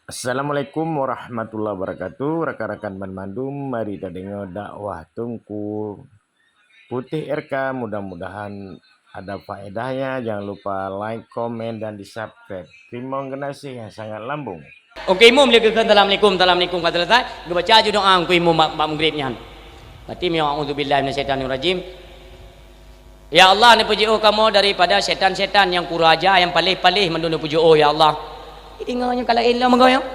Assalamualaikum warahmatullahi wabarakatuh. Rekan-rekan Bandung, mari kita dengar dakwah Tungku Putih RK. Mudah-mudahan ada faedahnya. Jangan lupa like, komen, dan di subscribe. Terima kasih yang sangat lambung. Okey imum dia kata assalamualaikum kata selesai dia baca je doa ku imum mak maghribnya. Berarti mi a'udzubillahi minasyaitanirrajim. Ya Allah ni puji kamu daripada syaitan-syaitan yang kuraja yang palih-palih menduna puji ya Allah. Dengarnya kalau elah mengoyo.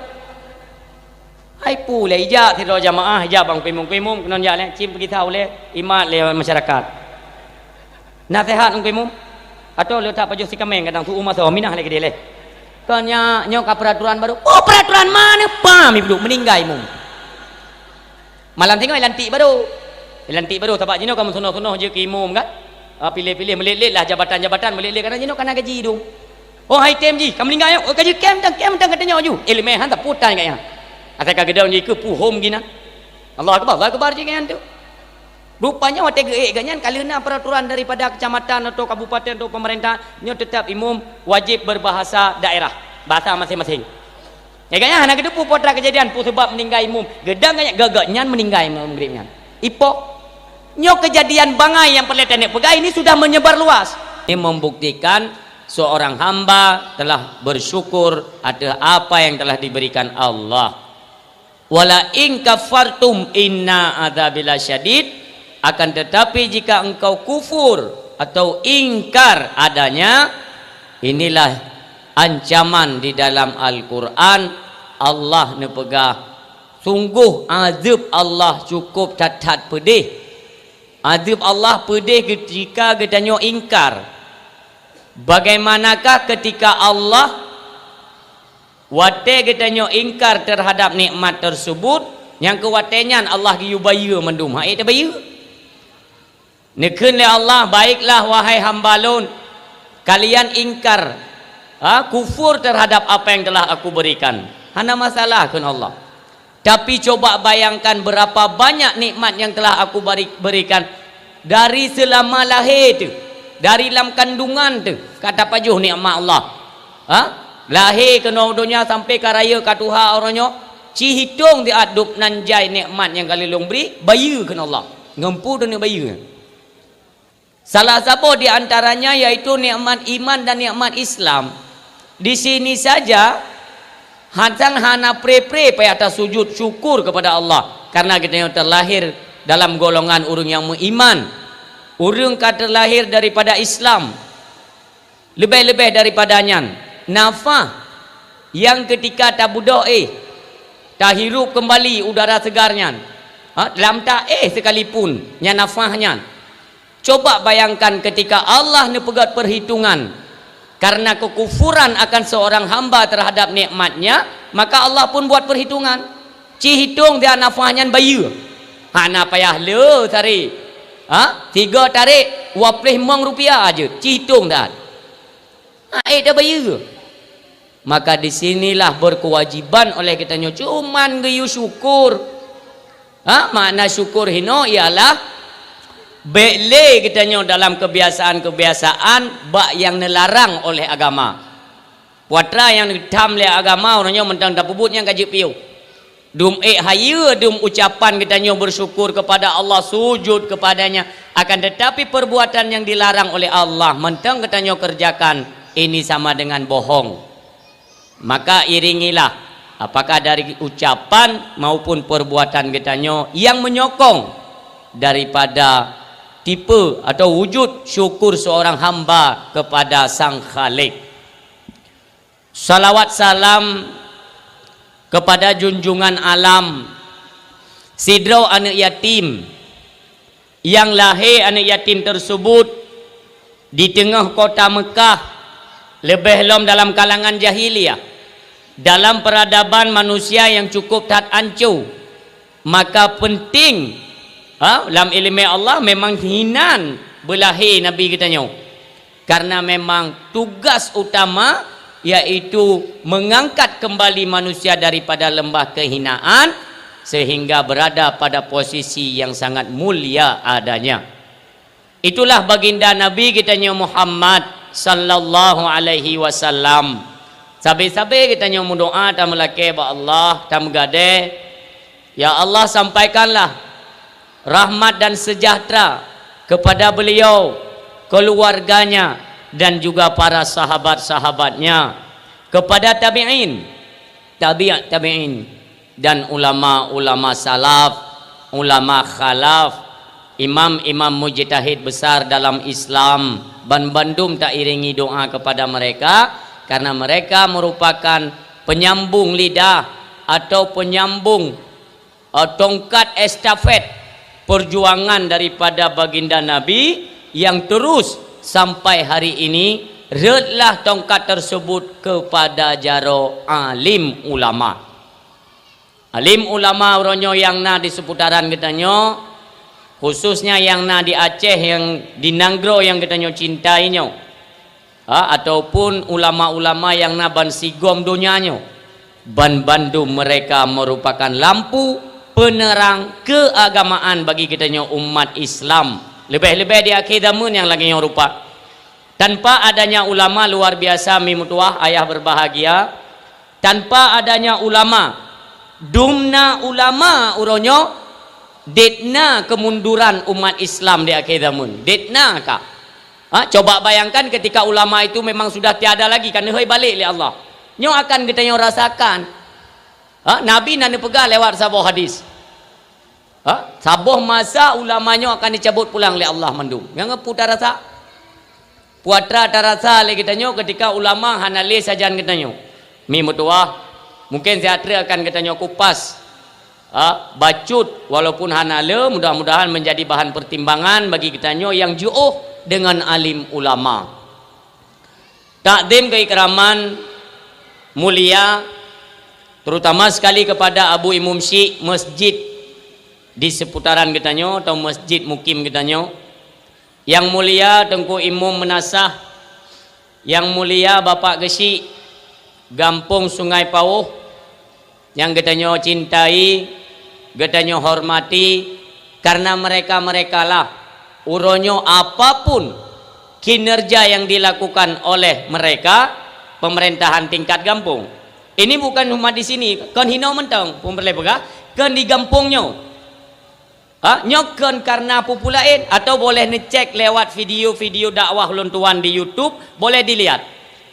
Hai pula ijab tidur jamaah ijab bang imum kena jalan cim pergi tahu le imat le masyarakat. Nasihat imum atau letak baju si kameng kadang tu umah so minah lagi dia le. Kanya nyok peraturan baru. Oh peraturan mana? Pam ibu meninggal imum. Malam tengok lantik baru. Lantik baru sebab jino kamu sunoh-sunoh je ke imum kan. Pilih-pilih melilit lah jabatan-jabatan melilit kerana jino kena gaji dong. Oh hai tem ji, kamu meninggal oh gaji kem tang katanya ju. Ilmu han tak putan katnya. Asal kagedau ni ke puhum gina. Allah akbar je kan tu. Rupanya wate geek ganyan kalina peraturan daripada kecamatan atau kabupaten atau pemerintah nyo tetap imum wajib berbahasa daerah, bahasa masing-masing. Ya ganyan anak kedepu potra kejadian pu sebab meninggal imum. Gedang ganyan gagaknyan meninggal imum gripnyan. Ipo nyo kejadian bangai yang peletanek pegai ini sudah menyebar luas. Ini membuktikan seorang hamba telah bersyukur ada apa yang telah diberikan Allah. Wala in kafartum inna adzabil syadid. Akan tetapi jika engkau kufur atau ingkar adanya, inilah ancaman di dalam Al-Quran. Allah nepegah sungguh azab Allah cukup tat pedih. Azab Allah pedih ketika katanya ingkar. Bagaimanakah ketika Allah wate katanya ingkar terhadap nikmat tersebut, yang kewatenyan Allah giubaya mendum hai tabaya. Nekun le Allah, baiklah wahai hambalun, kalian ingkar kufur terhadap apa yang telah aku berikan. Hana masalah kun Allah. Tapi coba bayangkan berapa banyak nikmat yang telah aku berikan dari selama lahir tu, dari dalam kandungan tu. Kata pajuh nikmat Allah. Lahir ke dunia sampai ke raya ke Tuhan orangnya, ci hitung dia aduk nanjai nikmat yang kali long beri, bayu kun Allah. Ngempu dunia bayu. Salah satu di antaranya yaitu nikmat iman dan nikmat Islam. Di sini saja hantang hana pre-pre pai atas sujud syukur kepada Allah karena kita yang terlahir dalam golongan orang yang beriman. Orang kata terlahir daripada Islam. Lebih-lebih daripadanya nafah yang ketika tak budak tak hirup kembali udara segarnya. Dalam tak sekalipun nya nafahnya. Coba bayangkan ketika Allah nepegat perhitungan karena kekufuran akan seorang hamba terhadap nikmatnya, maka Allah pun buat perhitungan. Ci hitung dia nafahnya bayu. Hana payah le tarik. 3 tarik 20 mong rupiah aja. Ci hitung dah. Dah bayu. Maka disinilah berkewajiban oleh kita cuman geyu syukur. Makna syukur hino ialah bele kitanya dalam kebiasaan-kebiasaan bak yang nelarang oleh agama. Puatra yang ditam oleh agama orangnya mentang tak pubutnya gaji piu. Dum haya dum ucapan kitanya bersyukur kepada Allah, sujud kepadanya, akan tetapi perbuatan yang dilarang oleh Allah mentang kitanya kerjakan, ini sama dengan bohong. Maka iringilah apakah dari ucapan maupun perbuatan kitanya yang menyokong daripada tipe atau wujud syukur seorang hamba kepada Sang Khalik. Salawat salam kepada junjungan alam Sidrau anak yatim yang lahir anak yatim tersebut di tengah kota Mekah, lebih lom dalam kalangan jahiliyah, dalam peradaban manusia yang cukup tat ancu. Maka penting dalam ilmu Allah memang hinan berlahir Nabi kita nyo, karena memang tugas utama yaitu mengangkat kembali manusia daripada lembah kehinaan sehingga berada pada posisi yang sangat mulia adanya. Itulah baginda Nabi kita Muhammad sallallahu alaihi wasallam. Sabi-sabi kita nyo doa tam lake ba Allah tam gade. Ya Allah sampaikanlah rahmat dan sejahtera kepada beliau, keluarganya dan juga para sahabat-sahabatnya, kepada tabi'in, tabi'in dan ulama-ulama salaf, ulama khalaf, imam-imam mujtahid besar dalam Islam. Bandum tak iringi doa kepada mereka karena mereka merupakan penyambung lidah atau penyambung tongkat estafet perjuangan daripada baginda Nabi yang terus sampai hari ini. Redlah tongkat tersebut kepada jaro alim ulama. Alim ulama uronyo yang na di seputaran ketanyo, khususnya yang na di Aceh, yang di Nanggro yang ketanyo cintainya, ataupun ulama-ulama yang na ban sigom dunianya. Ban Bandung mereka merupakan lampu penerang keagamaan bagi ketanyo umat Islam. Lebih-lebih di akhir zaman yang lagi rupa. Tanpa adanya ulama luar biasa mi mutuah ayah berbahagia. Tanpa adanya ulama, dumna ulama uronyo detna kemunduran umat Islam di akhir zaman. Detna kah? Coba bayangkan ketika ulama itu memang sudah tiada lagi kan hei balik li Allah. Nyo akan kita nyo rasakan. Nabi nana pegang lewat sabuh hadis. Sabuh masa ulamanya akan dicabut pulang oleh Allah mandum. Yang putar rasa puatra tarasa le kita nyo ketika ulama hanale sajan kita nyo. Mi mutuah mungkin seatra akan kita nyo kupas bacut walaupun hanale, mudah-mudahan menjadi bahan pertimbangan bagi kita nyo yang ju'uh dengan alim ulama. Takdim keikraman mulia terutama sekali kepada Abu Imam Syekh masjid di seputaran kita nyo atau masjid mukim kita nyo. Yang mulia Tengku Imam Menasah, yang mulia Bapak Gesi Gampung Sungai Pauh, yang kita nyo cintai, kita nyo hormati, karena mereka-mereka lah uronyo apapun kinerja yang dilakukan oleh mereka pemerintahan tingkat kampung. Ini bukan cuma di sini, kan hino mentang pemberlai pegah, kan di kampungnya. Nyokan karena populain atau boleh ngecek lewat video-video dakwah lontuan di YouTube, boleh dilihat.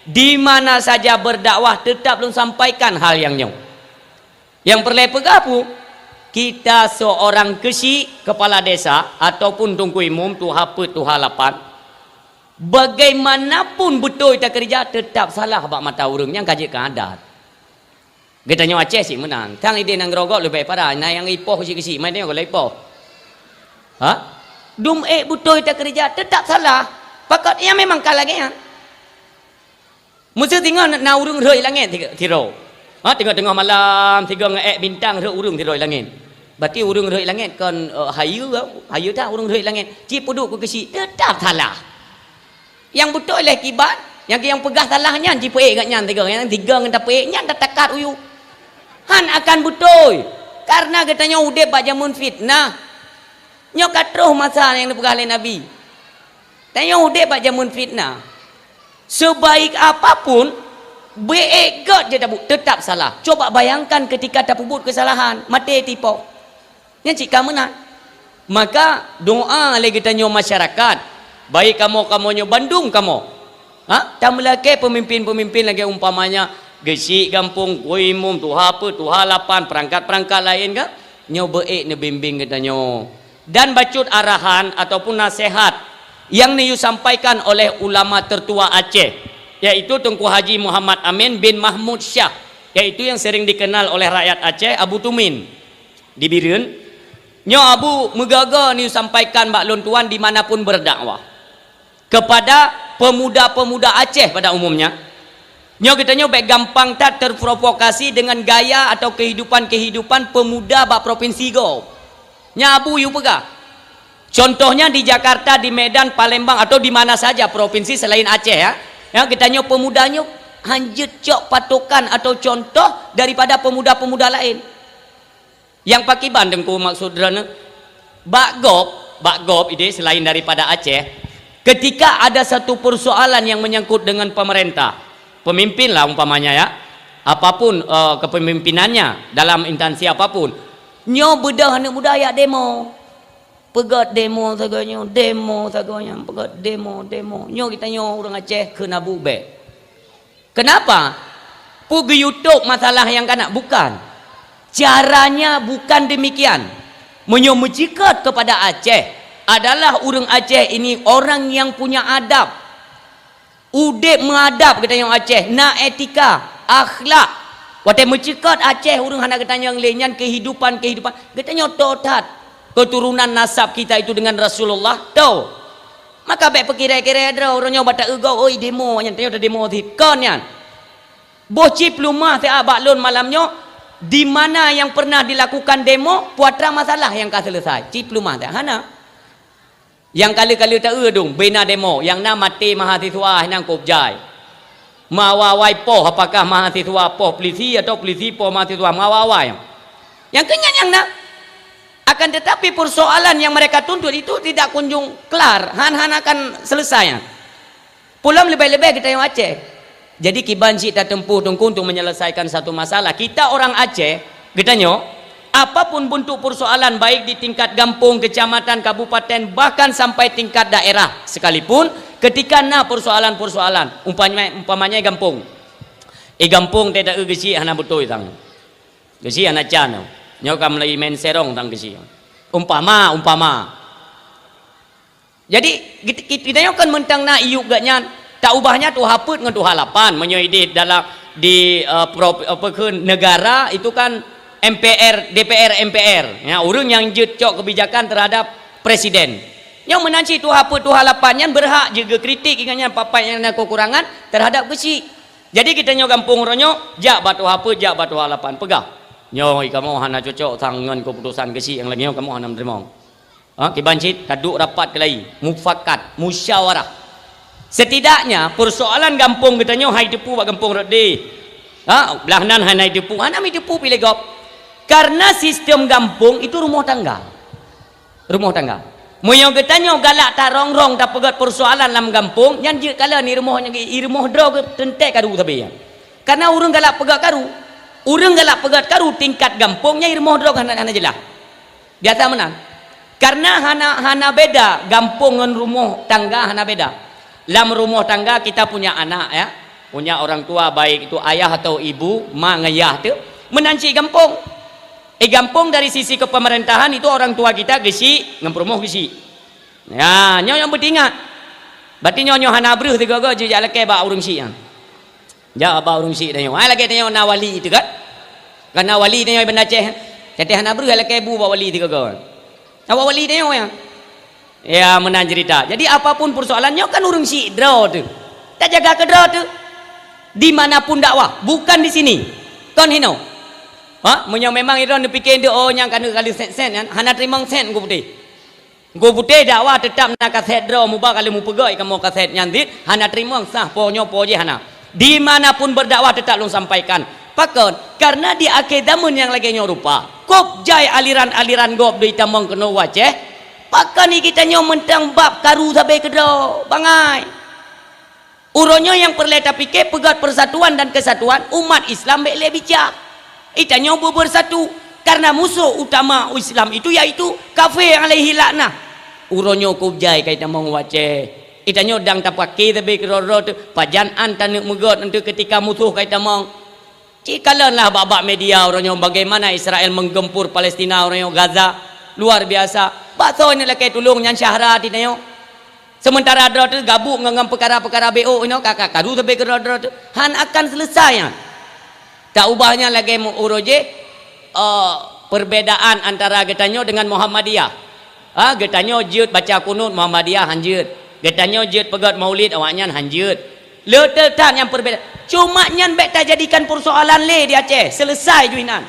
Di mana saja berdakwah tetap belum sampaikan hal yang nyong. Yang perlu pegapu, kita seorang kesi kepala desa ataupun tungku imum tuha pe tuha lapan, bagaimanapun betul kita kerja tetap salah bak mata urang yang kaji adat. Kita nyawa Aceh sih menang. Tang ide nang grogok lebih parah. Nah yang ipoh kesi main dia kalau ipoh. Dum betul kita kerja tetap salah. Pakat yang memang kalah kan. Mesti tengok na urung roi langit tiro. Tengok malam tiga bintang roi urung roi langit. Berarti urung roi langit kan hayu tak urung roi langit. Ci puduk ku kesi tetap salah. Yang betul lah kibat, yang pegah salahnya ci pe gatnya tiga. Yang tiga ngata pe nya takat uyu. Han akan betul. Karena katanya udah bak jamun fitnah. Nyok katruh masa yang dipegah oleh Nabi. Tanya udah bak jamun fitnah. Sebaik apapun beegot je tetap salah. Coba bayangkan ketika tak pubut kesalahan, mati tipu. Yang cik kamu nak. Maka doa lagi tanya masyarakat, baik kamu nyo Bandung kamu. Tamu lagi pemimpin-pemimpin lagi umpamanya Gesi Gampung Kuimum tuha apa tuha lapan perangkat-perangkat lain kan nyo beek ne bimbing katanya. Dan bacut arahan ataupun nasihat yang niyu sampaikan oleh ulama tertua Aceh, yaitu Tengku Haji Muhammad Amin bin Mahmud Syah, yaitu yang sering dikenal oleh rakyat Aceh Abu Tumin di Birun. Nyo Abu megaga niyu sampaikan bak lontuan dimanapun berdakwah kepada pemuda-pemuda Aceh pada umumnya. Nyo kita nyo baik gampang tak terprovokasi dengan gaya atau kehidupan pemuda bak provinsi go. Nyabu yu pegah. Contohnya di Jakarta, di Medan, Palembang atau di mana saja provinsi selain Aceh ya. Yang kita nyo pemudanya hanjut cok patokan atau contoh daripada pemuda-pemuda lain. Yang pakai bandengku maksudnya Bak Gop ide selain daripada Aceh, ketika ada satu persoalan yang menyangkut dengan pemerintah, pemimpin lah umpamanya ya, apapun kepemimpinannya dalam instansi apapun, nyo bedah anak budaya demo, pegat demo saganya, pegat demo, nyo kita nyo orang Aceh ke Nabu be. Kenapa? Pergi YouTube masalah yang kena, bukan. Caranya bukan demikian. Menyo mencikat kepada Aceh adalah orang Aceh ini orang yang punya adab. Udip mengadap kita yang Aceh, na etika, akhlak. Waktu mencikat Aceh orang hendak kita yang lainnya kehidupan kita yang totat keturunan nasab kita itu dengan Rasulullah tahu. Maka baik perkira-kira ada orangnya batak egau, oi demo yang tanya ada demo ti kan yan. Boci plumah te abaklun malamnya di mana yang pernah dilakukan demo puatra masalah yang kah selesai. Ciplumah te hana. Yang kali-kali tak dong bina demo yang nama mati mahasiswa nang Kopjai. Mawawai poh apakah mahasiswa poh polisi atau polisi poh mahasiswa mawawai. Yang kenyang yang nak akan tetapi persoalan yang mereka tuntut itu tidak kunjung kelar. Han akan selesai. Pulang lebih-lebih kita yang Aceh. Jadi kibanci tak tempuh tungku untuk menyelesaikan satu masalah. Kita orang Aceh, kita nyo apapun bentuk persoalan baik di tingkat kampung, kecamatan, kabupaten, bahkan sampai tingkat daerah sekalipun, ketika na persoalan-persoalan, umpamanya kampung. Kampung tidak gesi hana betul tang. Gesi hana can. Nyo kam lagi main serong tang gesi. Umpama. Jadi kita nyo kan mentang na iuk gatnya tak ubahnya tu haput dengan tu halapan menyoidi dalam di negara itu kan MPR, DPR, MPR. Ya, orang yang jecok kebijakan terhadap presiden. Yang menanci tu apa tu halapannya berhak juga kritik ingatnya papai yang ada kekurangan terhadap besi. Jadi kita nyo kampung ronyo, jak batu apa, jak batu halapan pegah. Nyo kamu hana cocok tangan keputusan besi yang lagi nyo kamu hana menerima. Kibancit kaduk rapat kelai, mufakat, musyawarah. Setidaknya persoalan kampung kita nyo hai depu bak kampung rode. Belahnan hai depu, hana mi depu pilih gop. Karena sistem kampung itu rumah tangga. Moyo getanyo galak tak rongrong tak pegat persoalan dalam kampung, yang je kala ni rumah drog tentek karu tapi ya. Karena urang galak pegat karu. Urang galak pegat karu tingkat kampungnya rumah drog hana jelah. Biasa menang. Karena hana beda kampung dengan rumah tangga hana beda. Dalam rumah tangga kita punya anak ya, punya orang tua baik itu ayah atau ibu, mak ngayah tu menanci kampung. Kampung dari sisi kepemerintahan itu orang tua kita gesi ngempromoh gesi. Ya, nyo yang bertingat. Berarti nyo hana bruh tiga go je leke ba urang si yang. Ja ba urang si nyo. Ai lagi nyo na wali itu kan. Karena wali nyo benda Aceh. Teteh hana bruh leke bu ba wali tiga go. Awak wali nyo yang. Ya menang cerita. Jadi apapun persoalannya kan urang si draw tu. Tak jaga ke draw tu. Dimanapun dakwah, bukan di sini. Kon hino. Memang itu anda fikir dia yang kali sen kan, hana terima sen go putih dakwah tetap nak kaset draw mubah kali mu pegai kamu kaset nyantit hana terima sah ponyo poje hana. Dimanapun berdakwah tetap lu sampaikan. Pakon karena di akedamun yang lagi nyorupa. Kopjai aliran-aliran gop di tamong kena Aceh. Pakon ni kita nyo mentang bab karu sampai ke draw bangai. Uronyo yang perleta fikir pegat persatuan dan kesatuan umat Islam bek le bijak. Itanya bersatu karena musuh utama Islam itu yaitu kafir yang alaihi laknah. Uronyo kubjai kait nama Aceh. Itanya dang tapaki tapi keroro tu pajanan tanuk megot untuk ketika musuh kait nama. Cikalanlah babak media uronyo bagaimana Israel menggempur Palestina uronyo Gaza luar biasa. Bakso ni laki tolong yang syahra itanya. Sementara dro tu gabung dengan perkara-perkara BO ino kakak kadu tapi keroro tu han akan selesai ya. Tak ubahnya lagi uroje perbedaan antara getanyo dengan Muhammadiyah. Getanyo jut baca kunut Muhammadiyah hanjut. Getanyo jut pegat maulid awaknya hanjut. Letetan yang berbeda. Cuma nyan bek tak jadikan persoalan le di Aceh. Selesai juinan.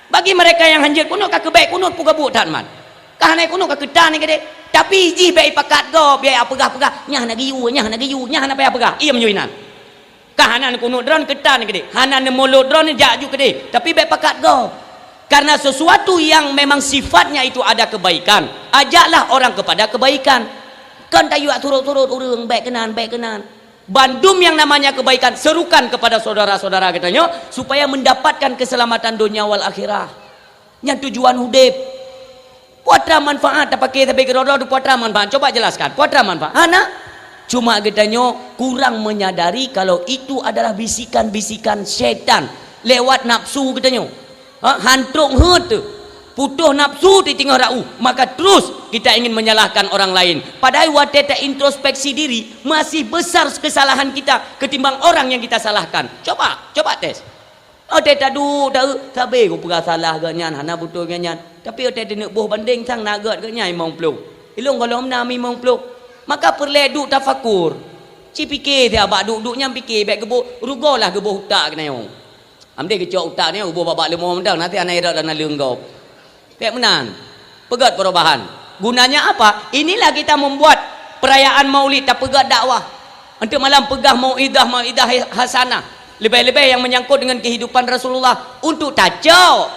Bagi mereka yang hanjut kunut kak kebaik kunut puga buat tan man. Kah naik kunut kak ketan ni gede. Tapi ji bek pakat go biaya pegah-pegah. Nyah nak giyu, nyah nak payah pegah. Ia menjuinan. Kahanan kunut drone ketan gede, hanan mulut drone jaju gede, tapi baik pakat go. Karena sesuatu yang memang sifatnya itu ada kebaikan, ajaklah orang kepada kebaikan. Kan tayu turut-turut urang baik kenan. Bandum yang namanya kebaikan, serukan kepada saudara-saudara katanya supaya mendapatkan keselamatan dunia wal akhirah. Yang tujuan hudib. Puatra manfaat tak pakai tapi kerodo puatra manfaat. Coba jelaskan. Puatra manfaat. Ana cuma katanya kurang menyadari kalau itu adalah bisikan-bisikan syaitan lewat nafsu katanya. Hantuk hut putuh nafsu di tengah rau, maka terus kita ingin menyalahkan orang lain. Padahal waktu kita introspeksi diri masih besar kesalahan kita ketimbang orang yang kita salahkan. Coba tes. Oh kita du sabe ko pura salah ganyan hana betul ganyan. Tapi kita nak buh banding sang nagat ganyan mong pluk. Ilong kalau nami mong pluk. Maka perlu duk tafakur. Ci fikir dia abak duk nyam fikir baik gebo rugolah gebo utak kena yo. Amde kecok utak ni ubo babak lemah mendang nanti anai dak dan leunggau. Pek menan. Pegat perubahan. Gunanya apa? Inilah kita membuat perayaan Maulid tak pegat dakwah. Untuk malam pegah mauidah hasanah. Lebih-lebih yang menyangkut dengan kehidupan Rasulullah untuk tajuk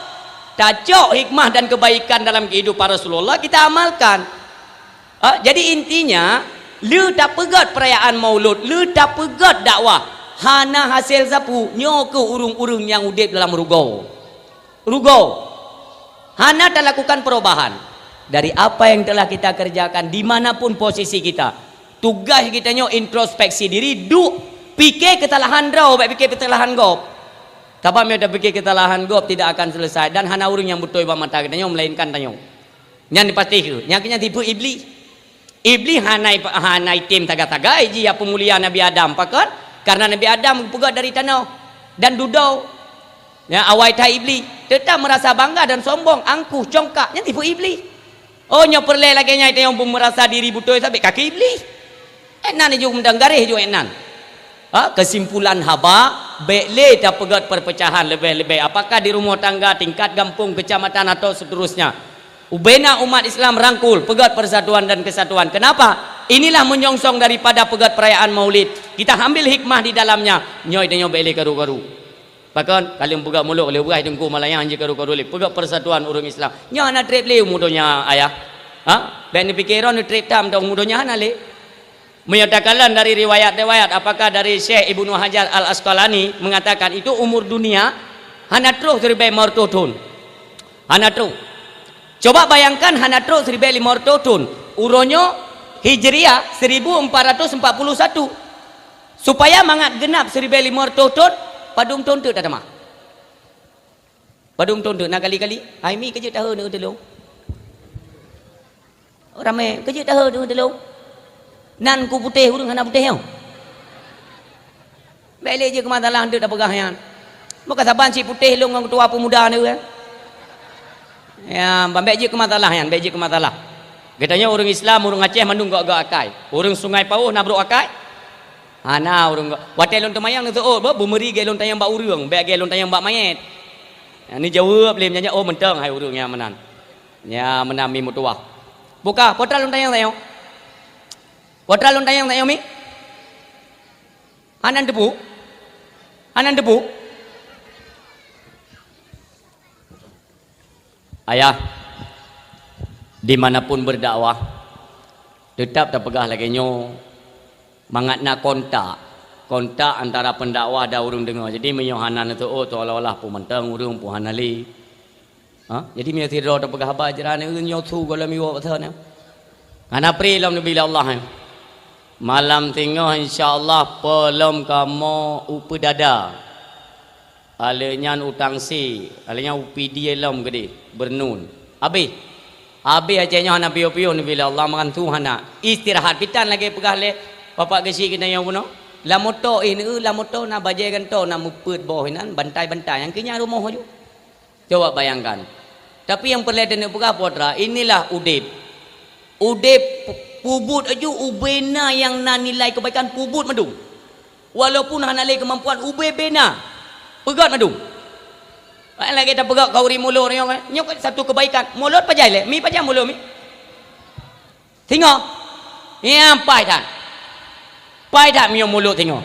hikmah dan kebaikan dalam kehidupan Rasulullah kita amalkan. Jadi intinya, lu tak pegat perayaan Maulud, lu tak pegat dakwah. Hana hasil sapu nyo ke urung-urung yang udip dalam rugau. Hana tak lakukan perubahan dari apa yang telah kita kerjakan dimanapun posisi kita. Tugas kita nyo introspeksi diri, fikir kesalahan draw, fikir kesalahan gop. Tapi dia fikir kesalahan gop tidak akan selesai dan hana urung yang betul ba mata kita nyo melainkan tanyo. Yang dipastikan, yang kena tipu iblis. Iblis hanai tim taga-taga ji ya pemulia Nabi Adam pakon karena Nabi Adam pegat dari tanah dan dudau. Ya awai tai iblis tetap merasa bangga dan sombong, angkuh, congkak, yang tipu iblis. Oh nyo perle lagi nya itu yang merasa diri betul sampai kaki iblis. Enan juga mendanggarih juga enan. Kesimpulan haba bekle tak pegat perpecahan lebih-lebih apakah di rumah tangga, tingkat kampung, kecamatan atau seterusnya. Ubena umat Islam rangkul pegat persatuan dan kesatuan. Kenapa? Inilah menyongsong daripada pegat perayaan Maulid. Kita ambil hikmah di dalamnya. Nyoy denyo bekle karu-karu. Bahkan kalian pegat mulut oleh buah dengku malayang je karu-karu le. Pegat persatuan orang Islam. Nya ana trip le mudonya ayah. Ben pikiran trip tam dong mudonya ana le. Menyatakan dari riwayat-riwayat apakah dari Syekh Ibnu Hajar Al-Asqalani mengatakan itu umur dunia hana terus 1500 tahun. Hana terus. Coba bayangkan hana terus 1500 tahun. Uronyo Hijriah 1441. Supaya mangat genap 1500 tahun padung tahun tu tak ada mah. Padung tahun tu nak kali-kali. Ai mi kerja tahun tu dulu. Ramai kerja tahun tu dulu. Nan ku putih urang hana putih yo. Balik je ke masalah hendak dah pegah yan. Maka saban si putih lu dengan tua pemuda ni kan. Ya, bambek je ke masalah yan, bek je ke masalah. Katanya orang Islam, orang Aceh mandung gak akai. Orang Sungai Pauh nabruk akai. Hana orang watel lon temayang tu oh, bumeri gelon tayang ba urang, bek gelon tayang ba mayat. Ni jawab lem nanya oh mentang hai urang yang menan. Ya menami mutuah. Buka potra lon tayang tayo. Potra lon tayang tayo mi. Anan debu. Ayah, dimanapun berdakwah, tetap terpegah lagi nyo, mangatna kontak antara pendakwah dan urung dengar. Jadi menyohanan itu oh seolah-olah pun mentang urung pun hanali. Jadi mia tidur terpegah apa ajaran ni nyo tu kalau miwa pasal ni. Ana pri lam nabi Allah. Malam tengah insya-Allah pelom kamu upi dada. Alenyan utang si, alenyan upi dia lam gede bernun. Abi acehnya hana pio-pio ni bila Allah makan tu hana. Istirahat pitan lagi pegah le. Bapak gesi kita yang puno. La moto ini la moto na bajai kan to na muput bawah nan bantai-bantai yang kenya rumah ju. Coba bayangkan. Tapi yang perlu dan pegah potra inilah udip pubut aju ubena yang na nilai kebaikan pubut madung. Walaupun hana nilai kemampuan ubena pegat madung. Lagi kita pegat kauri mulut nyok satu kebaikan. Mulut pajai le, mi pajai mulut mi. Tengok. Yang pai dah mi mulut tengok.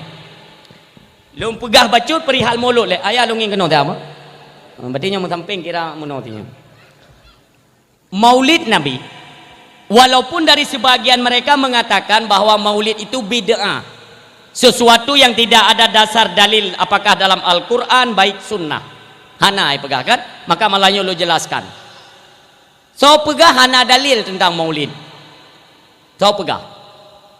Lum pegah bacut perihal mulut le. Ayah lungin kena tak apa? Berarti nya samping kira mono tinya. Maulid Nabi. Walaupun dari sebagian mereka mengatakan bahwa maulid itu bid'ah. sesuatu yang tidak ada dasar dalil apakah dalam Al-Quran baik sunnah hana ai pegah kan, maka malahnya lu jelaskan. So pegah hana dalil tentang maulid. So pegah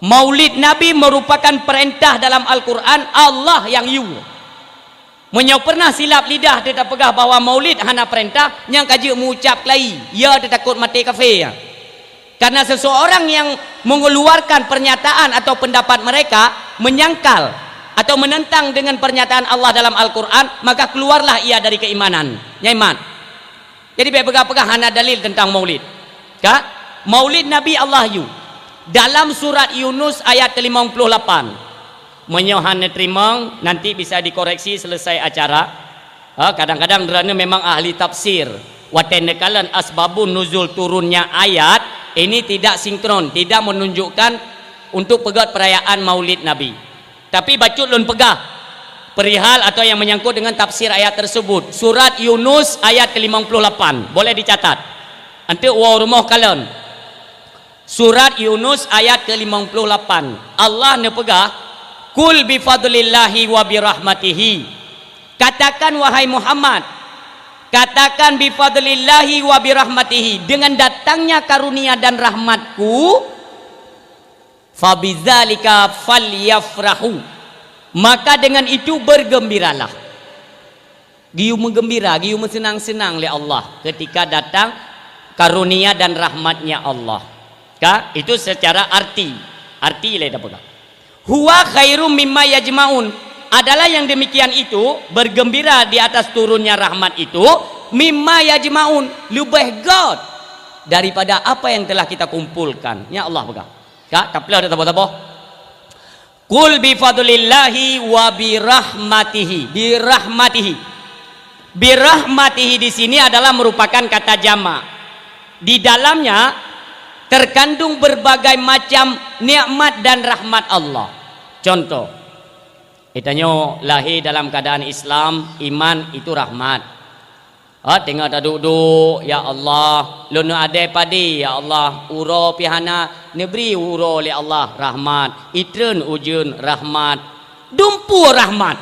maulid Nabi merupakan perintah dalam Al-Quran Allah yang yu. Menyau pernah silap lidah dia pegah bahawa maulid hana perintah yang kaji mengucap lai ya dia takut mati kafir ya. Karena seseorang yang mengeluarkan pernyataan atau pendapat mereka menyangkal atau menentang dengan pernyataan Allah dalam Al-Quran, maka keluarlah ia dari keimanan iman. Jadi pegah-pegah hana dalil tentang maulid Kak? Maulid Nabi Allah yu dalam surat Yunus ayat ke-58 menyohan terima, nanti bisa dikoreksi selesai acara. Kadang-kadang kerana memang ahli tafsir watenekalan asbabun nuzul turunnya ayat ini tidak sinkron, tidak menunjukkan untuk pegat perayaan maulid Nabi, tapi bacut lun pegah perihal atau yang menyangkut dengan tafsir ayat tersebut. Surat Yunus ayat ke-58 boleh dicatat nanti rumah kalian. Surat Yunus ayat ke-58 Allah ne pegah kul bifadlillahi wa birahmatihi, katakan wahai Muhammad, katakan bifadlillahi wa birahmatihi, dengan datangnya karunia dan rahmatku, fabidzalika falyafrahu, maka dengan itu bergembiralah. Giu menggembira, giu senang-senang oleh Allah ketika datang karunia dan rahmatnya Allah. Kak, itu secara arti le dapat. Huwa khairum mimma yajmaun, adalah yang demikian itu bergembira di atas turunnya rahmat itu, mimma yajmaun, lebih God daripada apa yang telah kita kumpulkan. Ya Allah pegah. Kak, taplah ada taboh-taboh. Qul bi fadlillahi wa bi rahmatihi. Bi rahmatihi. Bi rahmatihi di sini adalah merupakan kata jama'. Di dalamnya terkandung berbagai macam nikmat dan rahmat Allah. Contoh, itanya lahir dalam keadaan Islam, iman itu rahmat. Tengah dah duduk, ya Allah, lu ada padi, ya Allah, uro pihana nebri uro oleh Allah, rahmat. Itren ujun rahmat, dumpu rahmat.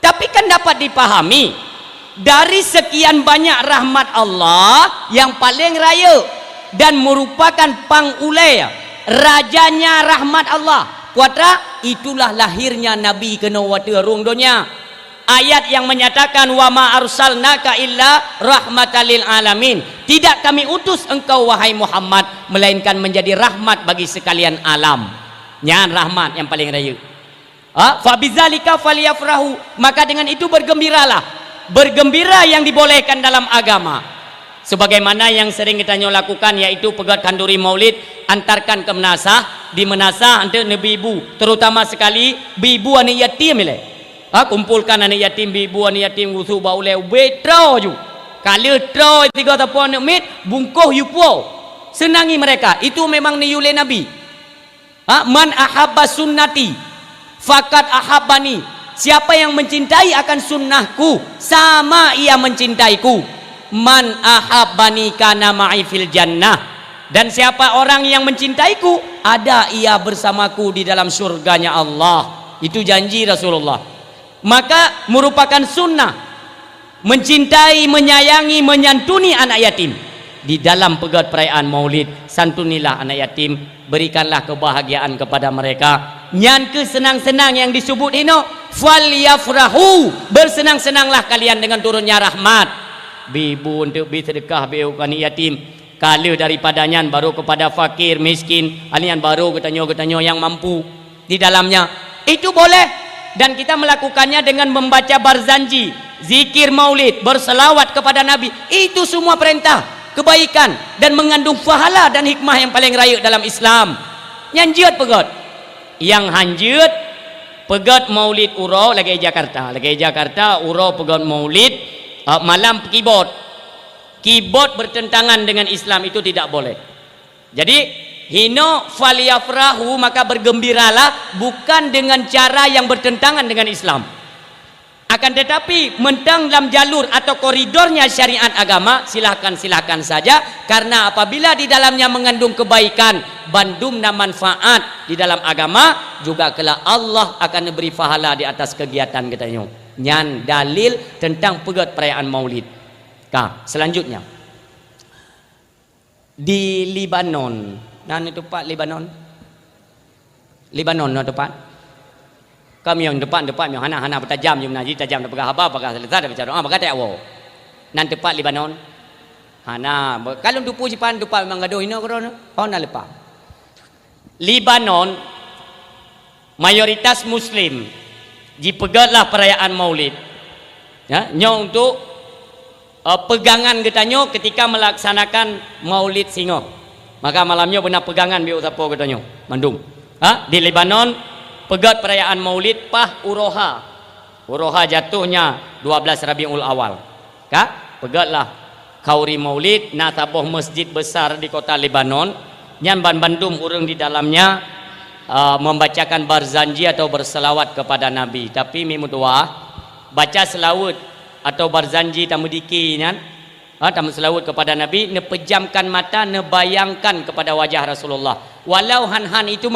Tapi kan dapat dipahami dari sekian banyak rahmat Allah yang paling raya dan merupakan pangulai rajanya rahmat Allah kuatra, itulah lahirnya Nabi kena wata rung dunia. Ayat yang menyatakan wa ma arsalnaka illa rahmatan lil alamin, tidak kami utus engkau wahai Muhammad melainkan menjadi rahmat bagi sekalian alam. Nyan rahmat yang paling raya. Fa bidzalika falyafrahu, maka dengan itu bergembiralah. Bergembira yang dibolehkan dalam agama. Sebagaimana yang sering kita lakukan, yaitu pegat kanduri maulid, antarkan ke menasah, di menasah untuk ibu, terutama sekali ibu anak yatim ile. Kumpulkan anak yatim, ibu anak yatim ngusu baule betro ju. Kalau tro 3 tahun mit bungkuh yupo. Senangi mereka. Itu memang niyule Nabi. Man ahabba sunnati fakat ahabbani. Siapa yang mencintai akan sunnahku, sama ia mencintaiku. Man ahabbani kana ma'i fil jannah, dan siapa orang yang mencintaiku, ada ia bersamaku di dalam surganya Allah. Itu janji Rasulullah. Maka merupakan sunnah mencintai, menyayangi, menyantuni anak yatim. Di dalam pegat perayaan maulid, santunilah anak yatim, berikanlah kebahagiaan kepada mereka. Nyan kesenang-senang yang disebut ini, falyafrahu, bersenang-senanglah kalian dengan turunnya rahmat. Bibu untuk bersedekah beukani yatim, kalau daripadanya baru kepada fakir miskin, alian baru ketanya yang mampu di dalamnya. Itu boleh, dan kita melakukannya dengan membaca barzanji, zikir maulid, berselawat kepada Nabi. Itu semua perintah kebaikan dan mengandung pahala dan hikmah yang paling raya dalam Islam. Nyanjiat pegat, yang hanjut pegat maulid uro lagi Jakarta uro pegat maulid. Malam keyboard bertentangan dengan Islam, itu tidak boleh. Jadi hino falyafrahu, maka bergembiralah bukan dengan cara yang bertentangan dengan Islam. Akan tetapi mentang dalam jalur atau koridornya syariat agama, silakan saja, karena apabila di dalamnya mengandung kebaikan, bandumna manfaat di dalam agama, juga kelak Allah akan beri pahala di atas kegiatan katanya. Nyan dalil tentang pegat perayaan Maulid. Selanjutnya di Libanon, itu Pak, Libanon no tempat. Kami yang depan yang hana bertajam yang naji tajam dah pegang apa selesai dah bicara apa kata awak. Nan tempat Libanon. Hana kalau tu puji pan tempat memang gaduh ino korona. Nak lepas. Libanon mayoritas muslim. Dipegatlah perayaan Maulid. Ya, nyo untuk pegangan katanya ketika melaksanakan Maulid Singo. Maka malamnya benar pegangan biar siapa katanya. Mandum. Di Libanon pegat perayaan Maulid Pah Uroha jatuhnya 12 Rabiul Awal. Pegatlah kauri Maulid na tabuh masjid besar di kota Libanon. Nyan bandum urang di dalamnya membacakan barzanji atau berselawat kepada Nabi. Tapi mimutuah baca selawat atau barzanji tamudiki nyan tamu selawat kepada Nabi, nepejamkan mata, nebayangkan kepada wajah Rasulullah. Walau han itu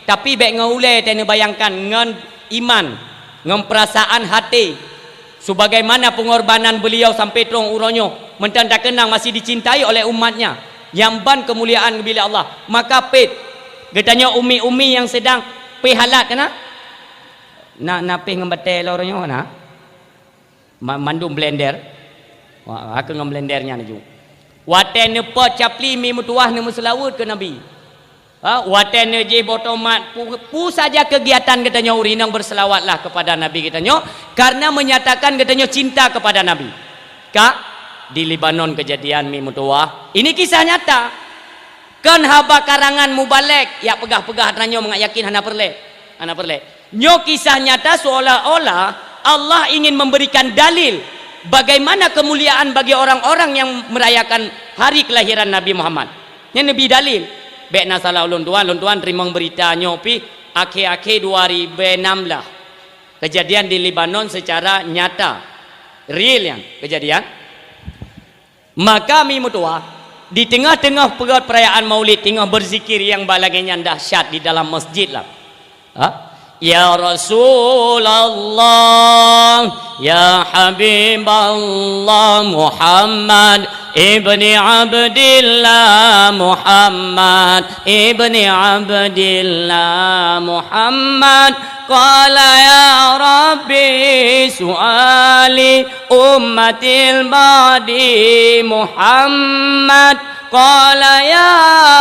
tapi baik ngaulai tena bayangkan ngan iman, ngan perasaan hati sebagaimana pengorbanan beliau sampai terong uronyo mentan tak kenang masih dicintai oleh umatnya yang ban kemuliaan bila Allah. Maka katanya umi-umi yang sedang halat kena nak ngembatel orangnya na mandum blender aku ngam blendernya naju waten nepa capli mi mutuah ne selawat ke Nabi. Waten je botomat pu saja kegiatan katanya urinang berselawatlah kepada Nabi katanya karena menyatakan katanya cinta kepada Nabi. Di Libanon kejadian mi mutuah. Ini kisah nyata. Kan haba karangan mubalek ya pegah-pegah ranyo mengayakin hana perle. Nyo kisah nyata seolah-olah Allah ingin memberikan dalil bagaimana kemuliaan bagi orang-orang yang merayakan hari kelahiran Nabi Muhammad. Ini Nabi dalil. Bek na salah ulun tuan terima berita nyopi akhir-akhir 2006 kejadian di Libanon secara nyata real yang kejadian. Maka mi mutua di tengah-tengah perayaan Maulid tengah berzikir yang balagenya dahsyat di dalam masjid lah. Ya Rasulullah, ya Habiballah Muhammad ibni Abdillah, Muhammad ibni Abdillah, Muhammad. Qala ya Rabbi su'ali ummatil ba'di Muhammad. Qala ya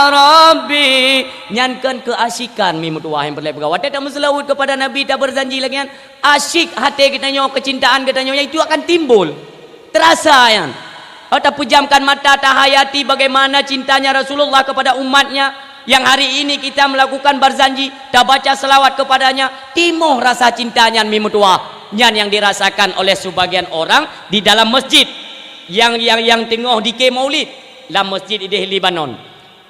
Rabbi, nyankan keasikan mi mutuah yang berlebih gawat tak selawat kepada Nabi tak berjanji lagi kan asyik hati kita nyo kecintaan kita nyo itu akan timbul terasa yang atau pejamkan mata tahayati bagaimana cintanya Rasulullah kepada umatnya yang hari ini kita melakukan berjanji tak baca selawat kepadanya timuh rasa cintanya mi mutuah yang dirasakan oleh sebagian orang di dalam masjid yang tengah di Maulid dalam masjid di Libanon.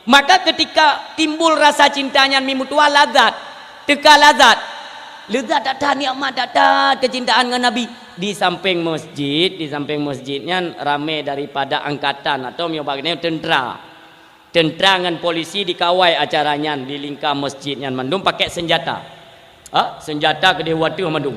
Maka ketika timbul rasa cintanya mimutua lazat tak tahan nikmat tak tahan kecintaan dengan Nabi di samping masjidnya ramai daripada angkatan atau miobagnya tentera dengan polisi dikawai acaranya di lingkar masjidnya mandum pakai senjata kedewatu mandum.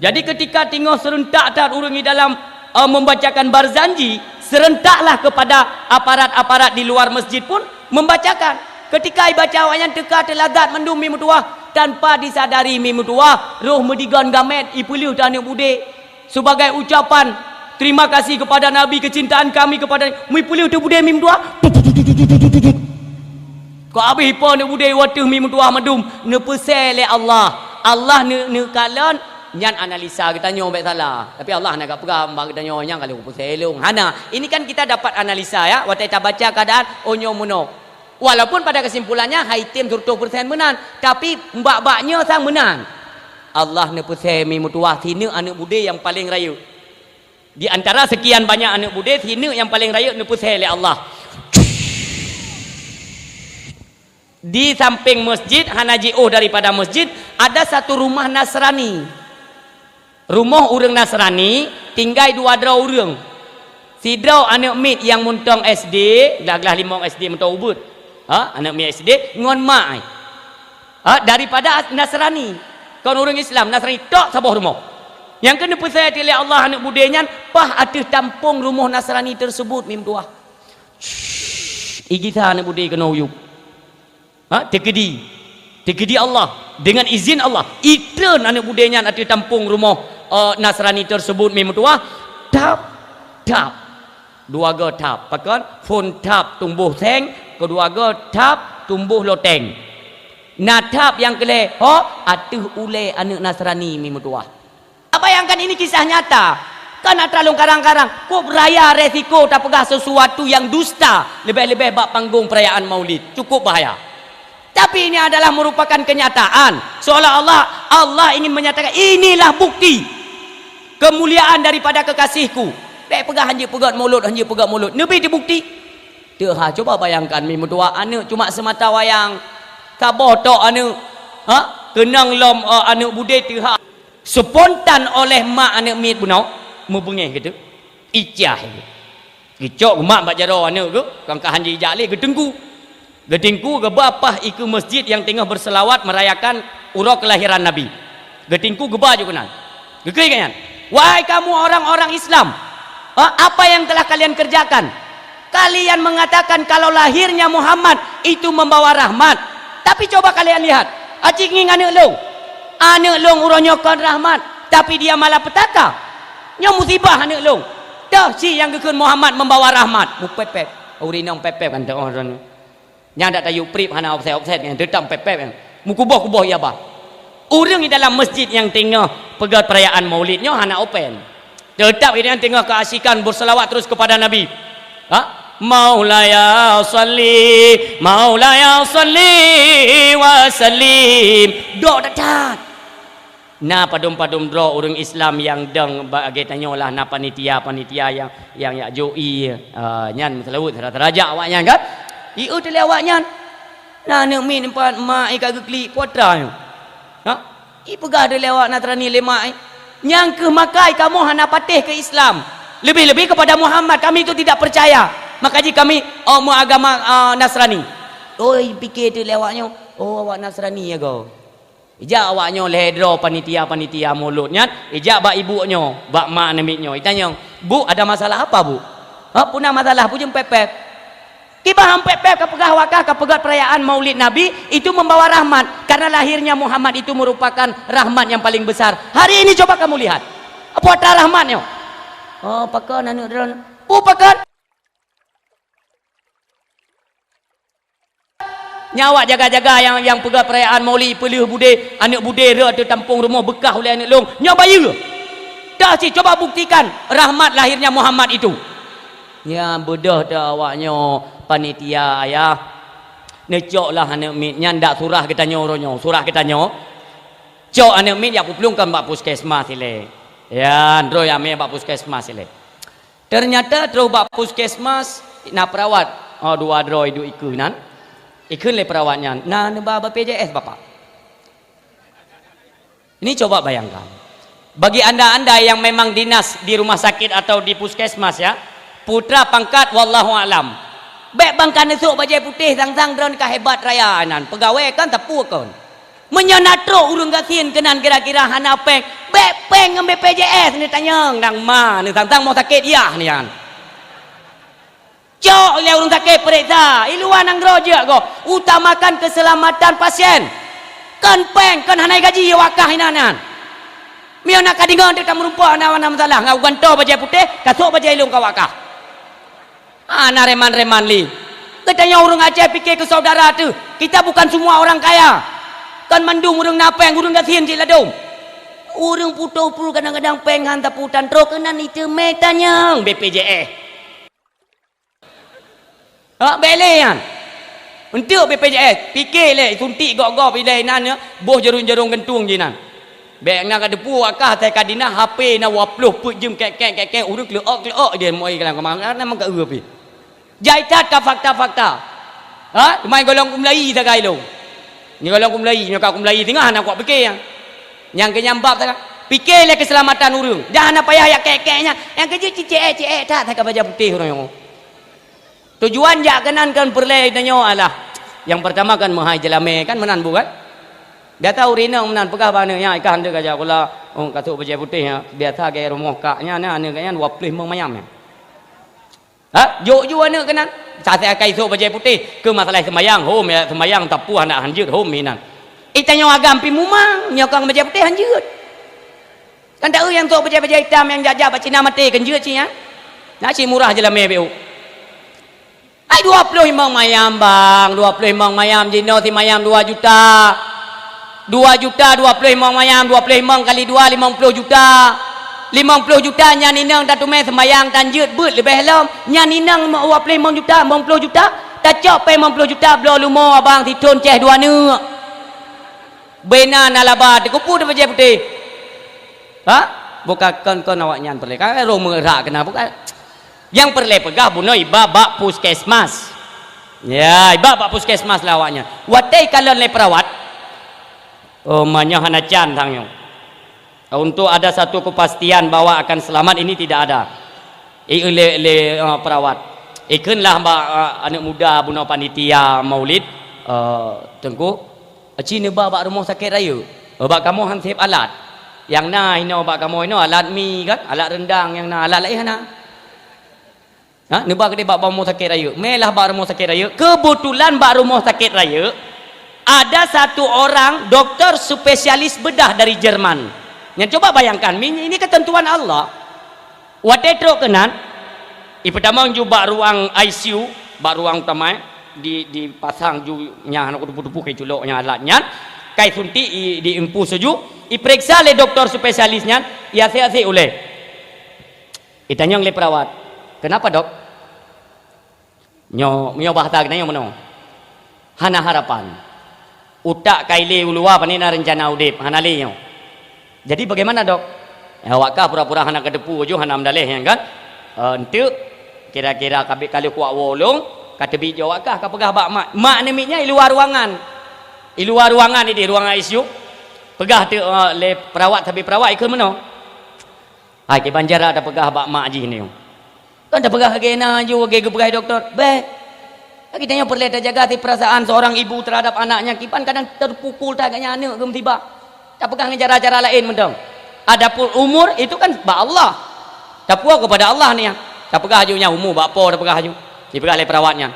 Jadi ketika tengok serentak tak urungi dalam membacakan barzanji serentaklah kepada aparat-aparat di luar masjid pun membacakan. Ketika baca awaknya teka telagat mendum mimutuah tanpa disadari mimutuah roh medigan gamet ipulih dan bude sebagai ucapan terima kasih kepada Nabi kecintaan kami kepada mipulih tu bude mimutuah ko abi hipo ne bude watuh mimutuah mendum ne pesel Allah ne kalon nyan analisa kita nyo baik salah tapi Allah nak peram bang kita nyo nyang kalau selong hana ini kan kita dapat analisa ya waktu kita baca keadaan onyo muno walaupun pada kesimpulannya haitim 30% menang tapi mbak-mbaknya sang menang Allah ne pusemi mutuah sini anak bude yang paling rayu di antara sekian banyak anak bude sini yang paling rayu ne pusele Allah di samping masjid hana jauh daripada masjid ada satu rumah Nasrani Rumah orang Nasrani tinggal 2 draw orang. Si draw anak mit yang muntang SD, kelas 5 SD muntang ubud. Anak mit SD ngon mak ai. Daripada Nasrani. Kau orang Islam Nasrani tok sabah rumah. Yang kena percaya oleh Allah anak budenya pah ada tampung rumah Nasrani tersebut mim tuah. Igita anak budaya kena uyup. Tekedi Allah dengan izin Allah. Itren anak budaya ada tampung rumah Nasrani tersebut mim tuah. Tap 2 ga tap. Pakan phone tap tumbuh seng, kedua ga tap tumbuh loteng. Natap yang kele atuh ule anak Nasrani mim tuah. Bayangkan ini kisah nyata. Kan terlalu karang-karang. Kok beraya resiko tak pegah sesuatu yang dusta. Lebih-lebih bak panggung perayaan maulid. Cukup bahaya. Tapi ini adalah merupakan kenyataan. Seolah-olah Allah ingin menyatakan inilah bukti kemuliaan daripada kekasihku. Baik pegah hanji pegat mulut, hanji pegat mulut. Nabi dibukti. Coba bayangkan mimpi tua anak cuma semata wayang. Kabah tok anak. Kenang lom anak budaya tiha. Spontan oleh mak anak mit bunau membengih gitu icah gicok mak bak jaro anak ke kangkahan ji jali gedengku ke bapah iku masjid yang tengah berselawat merayakan urau kelahiran Nabi gedengku geba juga nan gekai kan wahai kamu orang-orang Islam apa yang telah kalian kerjakan kalian mengatakan kalau lahirnya Muhammad itu membawa rahmat tapi coba kalian lihat acik nging anak lu anak long urangnya kon rahmat tapi dia malah petaka nya musibah anak long dah si yang gekun Muhammad membawa rahmat pepep urinang pepep kan dah orang nya dak tayu prip hana offset yang dedam pepep kan mukubah-kubah ya bah urang di dalam masjid yang tengah pegat perayaan maulidnya hana open tetap ini yang tengah keasikan berselawat terus kepada Nabi Maulaya salli wa sallim dok dak na padum-padum draw orang Islam yang deng bagi tanya lah na panitia yang ya joi nyan selawut teraja awaknya kan ieu teh awaknya na nek min empat mak ka gekli potra i pegah de lewat natrani lemak nyang ke makai kamu hana patih ke Islam lebih-lebih kepada Muhammad kami itu tidak percaya maka jika kami mau agama Nasrani oi pikir tu lewatnya awak Nasrani ya kau ijak awaknya ledro panitia mulutnya ijak bak ibunya bak mak nemitnya itanya bu ada masalah apa bu punah masalah pujung pepep kibah pepep kapegah wakah kapegat perayaan maulid Nabi itu membawa rahmat karena lahirnya Muhammad itu merupakan rahmat yang paling besar hari ini coba kamu lihat apa rahmatnya pakan anu dron pakan nyawa jaga-jaga yang pegat perayaan maulid pelih bude anak bude re ada tampung rumah bekah oleh anak long nyawa ya dah si coba buktikan rahmat lahirnya Muhammad itu ya bodoh dah awaknya panitia ayah necok lah anak mit nyandak surah kita nyoronyo surah kita nyo cok anak mit ya puplungkan bak puskesmas sile ya ndro ya me bak puskesmas sile ternyata terus bak puskesmas na perawat 2 dro itu ikunan ikun le perawatnya nah neba BPJS bapak ini coba bayangkan bagi anda yang memang dinas di rumah sakit atau di puskesmas ya putra pangkat wallahu alam bek bangkan esok bajai putih sang-sang drone kahebat raya nan pegawai kan tepu kan menyanatro urung gasin kenan kira-kira hana peng bek peng ngambil BPJS ni tanyang nang ma ni sang-sang mau sakit ya ni kan cok le urung sakit periksa iluan nang roja go utamakan keselamatan pasien kan peng kan hanai gaji wakah inanan mio nak kadingan dekat merupa ana masalah ngau ganto bajai putih kasuk bajai ilung ka wakah ana reman-reman li katanya urung Aceh fikir ke saudara tu kita bukan semua orang kaya kan mandung urung napeng urung gasin cik ladung urung putu pul kadang-kadang peng hantar putan tro kenan itu me tanyang BPJS belean untuk BPJS fikir le suntik gok-gok pilih nan boh jarung-jarung gentung je nan bek nak ada pu akah tai kadina HP na 20 put jem kek urut kleok dia moi kalang kemang memang ka pi jaitat ka fakta-fakta main golong kumlai tagai lo ni golong kumlai nyaka kumlai tengah nak kuat fikir yang kenyambap tak Fikirlah keselamatan urang. Dah nak payah yak kek-keknya. Yang kerja cicek tak tak baju putih orang. Tujuan jak kenankan perlai tanya alah. Yang pertama kan mahai jelame kan menan bu kan. Dia tahu rina menan pegah bana nya ikan dia kaja kula katuk baju putih ya. Biasa gaya rumah kaknya ane kaya 20 mong mayam ya. Ha, jo ane kenan. Saya akai sok baju putih ke masalah sembayang. Hom ya sembayang tapu anak hanjut hom minan. Itanya agam pi mumang nyokang baju putih hanjut. Kan tak yang sok baju hitam yang jajah baca nama mati kan jeut cinya. Nak si murah jelame beu. Ai 20 mong mayam bang, 20 mong mayam jino si mayam 2 juta. 2 juta 20 mong mayam, 20 mong kali 2 50 juta. 50 juta nya ninang tak tumai sembayang tanjut but lebih lom. Nya ninang 20 mong juta, 50 juta. Tak cok pe 50 juta belo lumo abang titun ceh 2 neuk. Bena nalabat kupu de baju putih. Ha? Bukan kon awak nyan perle. Kan ro merak kena bukan. Yang perle pegah buno iba bak puskesmas. Ya, iba bak puskesmas lah awaknya. Watai kalau le perawat. Oh, manya hanacan tangyo. Untuk ada satu kepastian bahwa akan selamat ini tidak ada. Le perawat. Ikenlah anak muda buno panitia maulid tengku. Cina bak rumah sakit raya. Bak kamu hansip alat. Yang na ino bak kamu ino alat mi kan, alat rendang yang na alat lain na. Ha, ni bak bak rumah sakit raya. Melah bak rumah sakit raya. Kebetulan bak rumah sakit raya ada satu orang doktor spesialis bedah dari Jerman. Yang coba bayangkan, ini ketentuan Allah. Watetro kenan, pertama juga ruang ICU, bak ruang utama dipasang ju nya anak dupu-dupu kai culoknya alatnya, kai suntik di impu sejuk, diperiksa oleh doktor spesialisnya, ia se oleh. Ditanya oleh perawat, kenapa dok? Nyo bahasa kena yang mana? Hana harapan. Utak kaile ulua panina rencana udip hanali nyo. Jadi bagaimana dok? Awak kah pura-pura hana kedepu jo hana mdaleh yang kan? Ente kira-kira kabik kali kuat wolong kata bi jawab kah pegah bak mak nemiknya di luar ruangan. Di luar ruangan ni di ruang ICU. Pegah tu le perawat tapi perawat ikut mana? Hai ke banjara ada pegah bak mak ji ni. Kan dah pegah gena ju ge pegah doktor. Be. Kita nya perlu jaga perasaan seorang ibu terhadap anaknya. Kipan kadang terpukul tak agaknya anak gem tiba. Tak pegang cara-cara lain mendong. Adapun umur itu kan ba Allah. Tak puas kepada Allah ni. Tak pegah ajunya umur ba apa tak pegah aju. Dipegah oleh perawatnya.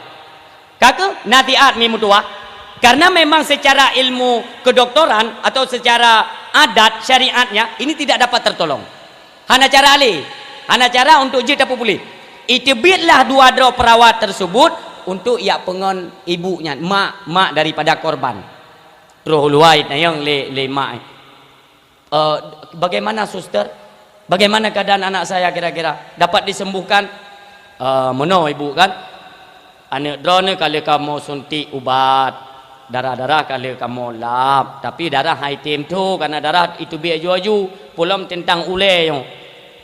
Kakak natiat mi mutua. Karena memang secara ilmu kedokteran atau secara adat syariatnya ini tidak dapat tertolong. Hana cara alih. Hana cara untuk je tak boleh. Itibitlah dua dro perawat tersebut untuk ia pengon ibunya, mak daripada korban. Terus luait yang le mak. Bagaimana suster? Bagaimana keadaan anak saya kira-kira? Dapat disembuhkan? Meno ibu kan? Anak drone kalau kamu suntik ubat, darah-darah kalau kamu lap, tapi darah high tem tu karena darah itu biar aju pulam tentang ule yang.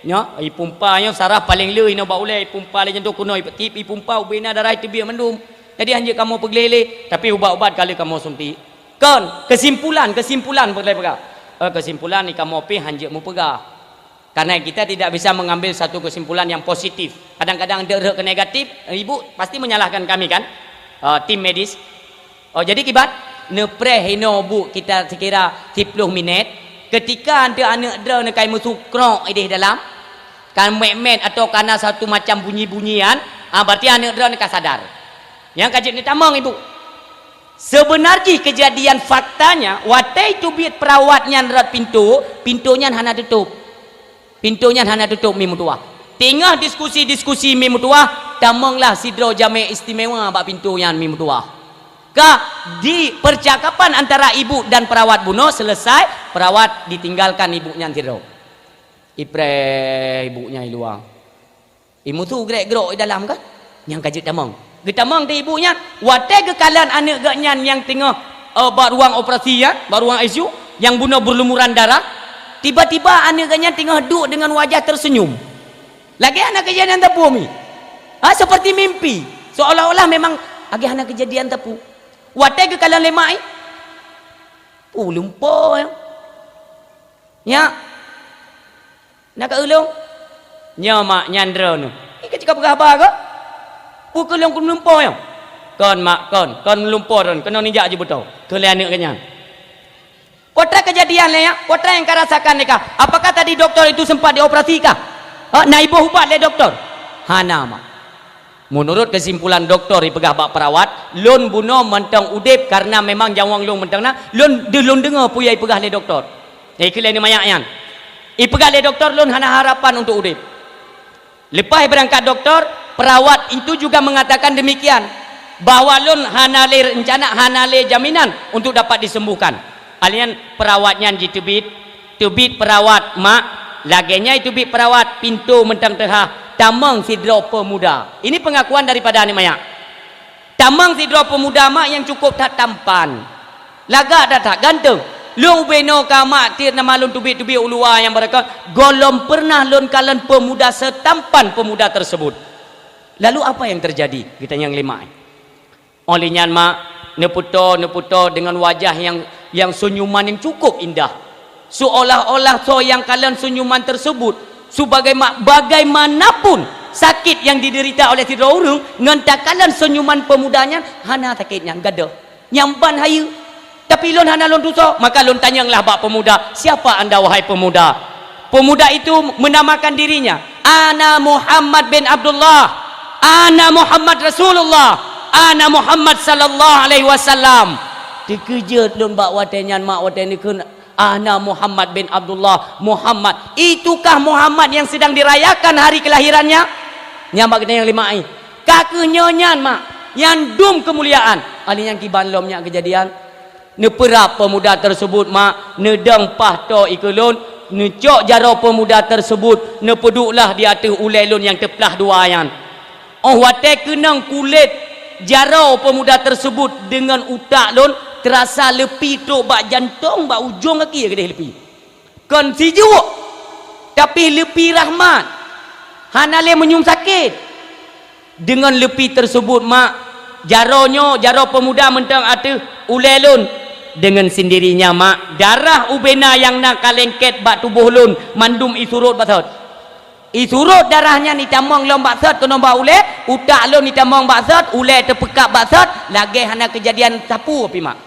Nya, ipumpa nya saraf paling leuh ino ba ule ipumpa le jentuk kuno ipetip ipumpa ubina darah itu biar mendum. Jadi hanya kamu peglele tapi ubat-ubat kalau kamu suntik. Kan kesimpulan boleh pegang. Kesimpulan ni kamu pi hanya mu pegang. Karena kita tidak bisa mengambil satu kesimpulan yang positif. Kadang-kadang derek ke negatif, ibu pasti menyalahkan kami kan? Tim medis. Jadi kibat nepre hino bu kita sekira 10 minit ketika ada anak dra nak kai musukrok di dalam kan mek atau karena satu macam bunyi-bunyian, berarti anak dra nak sadar. Yang kaji ni tamang ibu. Sebenarnya kejadian faktanya watai tu biat perawatnya rat pintunya hana tutup. Pintunya hana tutup mi mutua. Tengah diskusi mi mutua, tamanglah sidro jame istimewa bak pintunya mi mutua. Di percakapan antara ibu dan perawat buno selesai, perawat ditinggalkan ibunya sidro. Ipre ibunya luang. Ibu tu grek-grok di dalam kan? Yang kaji tamang. Getamang di ibunya, watai kekalan anak gaknya yang tengah bak ruang operasi ya, bak ruang ICU yang buno berlumuran darah. Tiba-tiba anak gaknya tengah duduk dengan wajah tersenyum. Lagi anak kejadian tepu mi. Seperti mimpi. Seolah-olah memang lagi anak kejadian tepu. Watai kekalan lemai. Lumpur ya. nak ke ulung nya mak nyandra nu ke cakap berapa ke pukul yang kun lumpur yang kon mak kon lumpur kon kena nijak je betul ke anak kenyang potret kejadian le ya potret yang kau rasakan ni kah apakah tadi doktor itu sempat dioperasi kah naibu ubat le doktor hana mak menurut kesimpulan doktor ipegah bak perawat lun bunuh mentang udip karena memang jawang lun mentang na lun dengar puyai pegah le doktor iklan ni mayak yan ipegah le doktor lun hana harapan untuk udip lepas berangkat doktor perawat itu juga mengatakan demikian bahwa lun hanale rencana hanale jaminan untuk dapat disembuhkan alian perawatnya tebit perawat mak lagenya itu bit perawat pintu mentang tehah tamang sidro pemuda ini pengakuan daripada ni mayak tamang sidro pemuda mak yang cukup tak tampan lagak dah tak ganteng lung beno kama tir nama lun tubit ulua yang mereka golom pernah lun kalan pemuda setampan pemuda tersebut lalu apa yang terjadi kita yang lima olehnya mak neputo dengan wajah yang senyuman yang cukup indah seolah-olah so yang kalian senyuman tersebut bagaimanapun sakit yang diderita oleh tiada orang ngentak kalian senyuman pemudanya hana sakitnya gada nyamban hayu tapi lon hana lon dosa maka lon tanyalah bak pemuda siapa anda wahai pemuda pemuda itu menamakan dirinya ana Muhammad bin Abdullah ana Muhammad Rasulullah ana Muhammad sallallahu alaihi wasallam dikejut lon bak watenyan mak waten ikun ana Muhammad bin Abdullah Muhammad itukah Muhammad yang sedang dirayakan hari kelahirannya nyamak kita yang lima ai kakenyonya mak yang dum kemuliaan ali yang kiban lomnya kejadian neperap pemuda tersebut mak nedang pahto ikulun necok jaro pemuda tersebut nepeduklah di atas ulelun yang teplah dua ayan wate kenang kulit jaro pemuda tersebut dengan utak lun terasa lepi tu bak jantung bak ujung kaki kedai lepi kon si juuk tapi lepi rahmat hanale menyum sakit dengan lepi tersebut mak jaro pemuda mentang atu ulelun dengan sendirinya mak darah ubena yang nak kalengket bak tubuh lun mandum isurut basat isurut darahnya ni tamang lom basat kena bak ule utak lun ni tamang basat ule terpekak basat lagi hana kejadian sapu api mak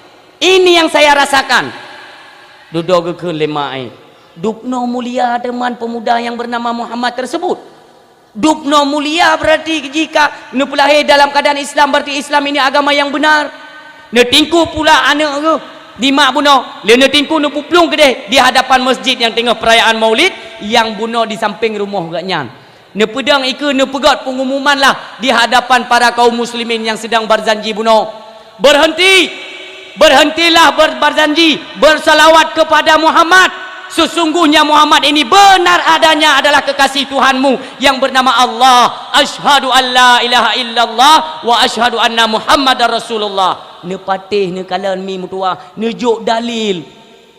ini yang saya rasakan duduk ke lemai dupno mulia teman pemuda yang bernama Muhammad tersebut dupno mulia berarti jika nepulahir dalam keadaan Islam berarti Islam ini agama yang benar netingku pula anak ke di mak bunuh le netingku nepuplung kedai di hadapan masjid yang tengah perayaan maulid yang bunuh di samping rumah gaknya nepedang iku nepegat pengumuman lah di hadapan para kaum muslimin yang sedang berjanji bunuh berhentilah berjanji bersalawat kepada Muhammad sesungguhnya Muhammad ini benar adanya adalah kekasih Tuhanmu yang bernama Allah asyhadu an la ilaha illallah wa asyhadu anna Muhammadar Rasulullah ne patih ne kalan mi mutua nejuk dalil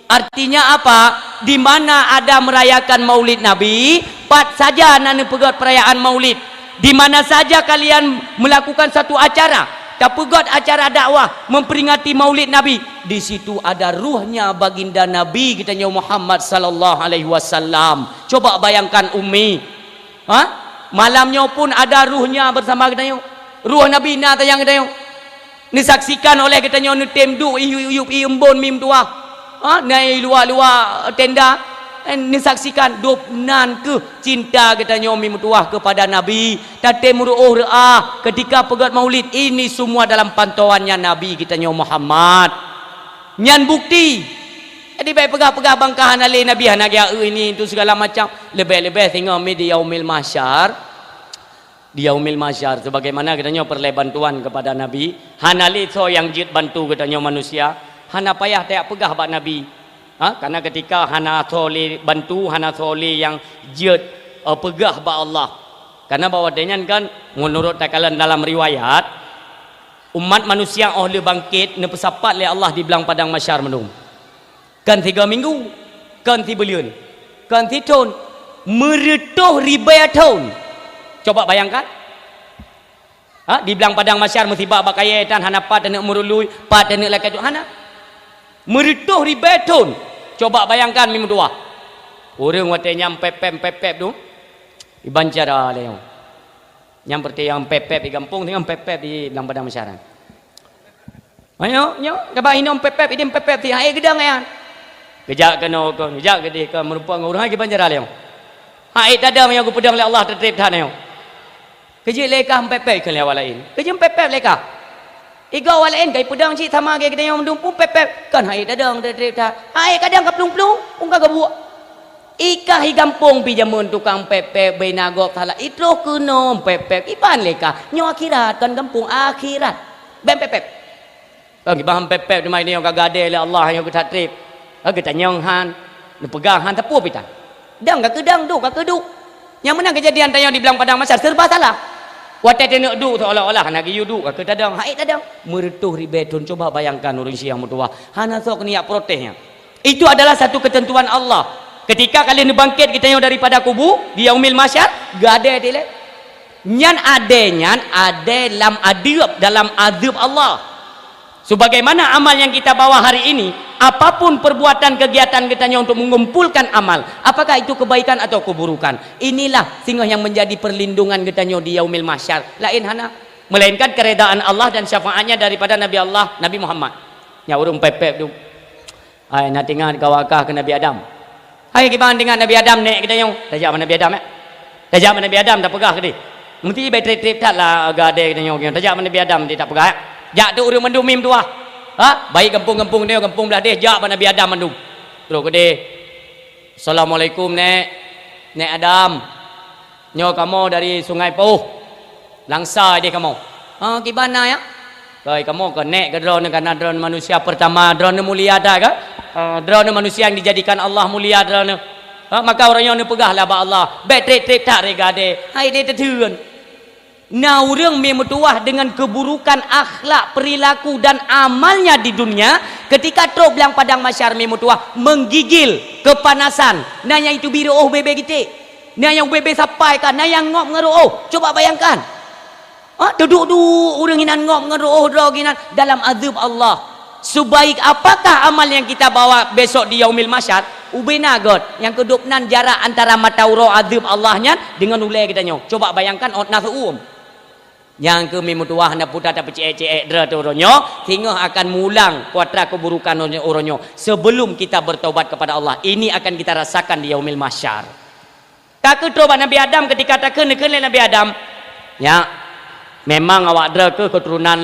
artinya apa di mana ada merayakan maulid Nabi pat saja nane pegat perayaan maulid di mana saja kalian melakukan satu acara tak pegat acara dakwah memperingati maulid Nabi di situ ada ruhnya baginda Nabi kita Muhammad sallallahu alaihi wasallam coba bayangkan Umi malamnya pun ada ruhnya bersama kita ruh Nabi na tayang kita disaksikan oleh kita tem du iup iumbon mim tua nai luar tenda disaksikan dopnan ke cinta kita mim tua kepada Nabi tate muruh ketika pegat maulid ini semua dalam pantauannya Nabi kita Muhammad nyan bukti jadi baik pegah-pegah bangkahan ali Nabi hanagya ini itu segala macam lebih-lebih tengok di yaumil mahsyar di yaumil mahsyar sebagaimana katanya perle bantuan kepada Nabi hanali so yang jid bantu katanya manusia hana payah tak pegah bak Nabi karena ketika hana soli bantu hana soli yang jid pegah bak Allah karena bahawa dengan kan menurut takalan dalam riwayat umat manusia oleh bangkit nepesapat oleh Allah di belang padang mahsyar menung kan 3 minggu kan 3 bulan kan 3 tahun meretuh ribuan tahun coba bayangkan di belang padang mahsyar musibah bakayatan hana pat dan umurului pat dan lakai tu hana meretuh ribuan tahun coba bayangkan mim dua Orang watenya pepep tu iban cara leo. Yang perti yang pepep di kampung dengan pepep di dalam padang masyarakat. Ayo, kaba inom pepep idim pepep ti hai gedang ya. Kejak kena kon, kejak gede ke merupakan orang lagi banjar leo. Hai tadam yang aku pedang oleh Allah tertib dah leo. Kejik lekah pepep ke lewat lain. Kejik pepep lekah. Iga walain kai pedang cik sama ke gedang yang mendumpu pepep kan hai tadang tertib dah. Hai kadang kaplung-plung pun kagak buat. Ika hi kampung pi jamun tukang pepek benagok thala itu kena pepek ipan leka nyo akhirat kan kampung akhirat ben pepek bagi bahan pepek di mai ni yang gade le Allah yang kita trip kita nyong han ni pegang han tapu pitan dang ka kedang du ka keduk yang mana kejadian tanya di belang padang masar serba salah watet nak du seolah-olah nak giyu du ka tadang hai tadang mertuh ribetun coba bayangkan orang siang mutua hana sok niat protesnya itu adalah satu ketentuan Allah. Ketika kalian bangkit kita yang daripada kubur di yaumil mahsyar gak ada dia nyan ada dalam azab Allah. Sebagaimana amal yang kita bawa hari ini, apapun perbuatan kegiatan kita untuk mengumpulkan amal, apakah itu kebaikan atau keburukan, inilah sehingga yang menjadi perlindungan kita di yaumil mahsyar. Lain hana melainkan keredaan Allah dan syafaatnya daripada Nabi Allah Nabi Muhammad. Ya urung pepep tu. Ai nak tinggal kawakah ke Nabi Adam. Hai kita dengan Nabi Adam naik kita yang tajak mana Nabi Adam ya tajak mana Nabi Adam tak pegah ke dia mesti trip tak lah gade kita yang tajak mana Nabi Adam dia tak pegah jak tu urang mendum mim tu ah ha baik kampung dia kampung belah dia jak mana Nabi Adam mendum terus ke dia Assalamualaikum nek Adam nyo kamu dari Sungai Pauh langsa dia kamu gimana ya baik kamu ke nek ke drone karena drone manusia pertama drone mulia dah ke drone manusia yang dijadikan Allah mulia drone maka orang yang pegahlah ba Allah trip tak regade hai dia tertun nah orang memutuah dengan keburukan akhlak perilaku dan amalnya di dunia ketika truk belang padang masyar memutuah menggigil kepanasan nanya itu biru bebe gitu nah yang bebe sampai kan nah yang ngop ngeruh coba bayangkan duduk orang inan ngop ngeruh droginan dalam azab Allah. Sebaik apakah amal yang kita bawa besok di yaumil mahsyar ubena god yang kedupnan jarak antara matauro azab Allahnya dengan ulai kita nyo coba bayangkan nasu yang ke memutuah na putar tapi cek dra tu oronyo hingga akan mulang kuatra keburukan oronyo sebelum kita bertaubat kepada Allah ini akan kita rasakan di yaumil mahsyar tak tobat Nabi Adam ketika tak kena Nabi Adam ya memang awak dra ke keturunan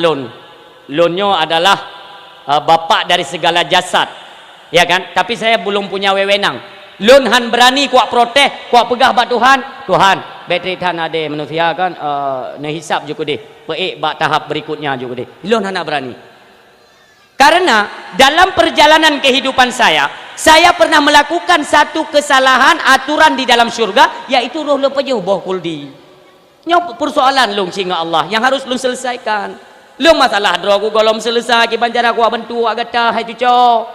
lonyo adalah bapak dari segala jasad ya kan tapi saya belum punya wewenang lon han berani kuat protes kuat pegah bak Tuhan bateri tan ada manusia kan nehisap juga deh peik bak tahap berikutnya juga deh lon han berani karena dalam perjalanan kehidupan saya pernah melakukan satu kesalahan aturan di dalam syurga yaitu roh lepejuh boh kuldi nyop persoalan long singa Allah yang harus long selesaikan lu masalah draw aku golom selesai ki banjar aku bantu agata hai tu co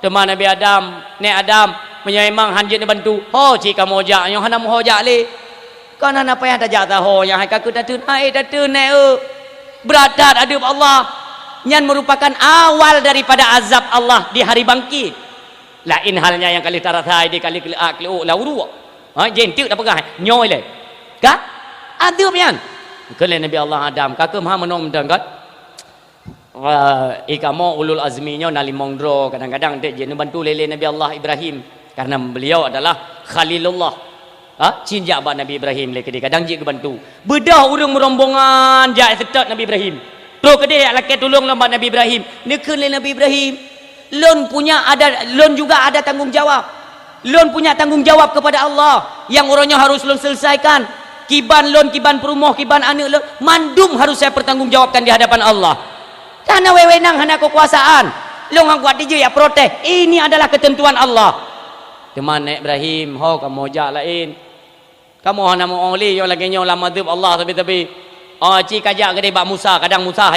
teman Nabi Adam nek Adam menyemang hanjit ni bantu cik kamu jak yang hana mo jak le kan hana payah tajak tahu yang hai kaku tatun nek beradat adab Allah yang merupakan awal daripada azab Allah di hari bangkit lain halnya yang kali tarathai di kali la uru jentik dah pegah nyoy le ka adab yan kele Nabi Allah Adam kakak maha menom dan kan ikamu ulul azminya nalimong dro kadang-kadang dia jenis bantu lele Nabi Allah Ibrahim karena beliau adalah Khalilullah cinjak ba Nabi Ibrahim leke dia kadang je bantu bedah urang merombongan jak setat Nabi Ibrahim terus ke dia laki tolong lambat Nabi Ibrahim nekeun le Nabi Ibrahim lon juga ada tanggungjawab lon punya tanggungjawab kepada Allah yang orangnya harus lon selesaikan kiban perumah kiban anak lon mandum harus saya pertanggungjawabkan di hadapan Allah karena wewenang hana kekuasaan lu ngang kuat DJ ya protes ini adalah ketentuan Allah teman Ibrahim kamu jak lain kamu hana mau oli yo lagi nyo lama dzub Allah tapi cik kajak gede bak Musa kadang Musa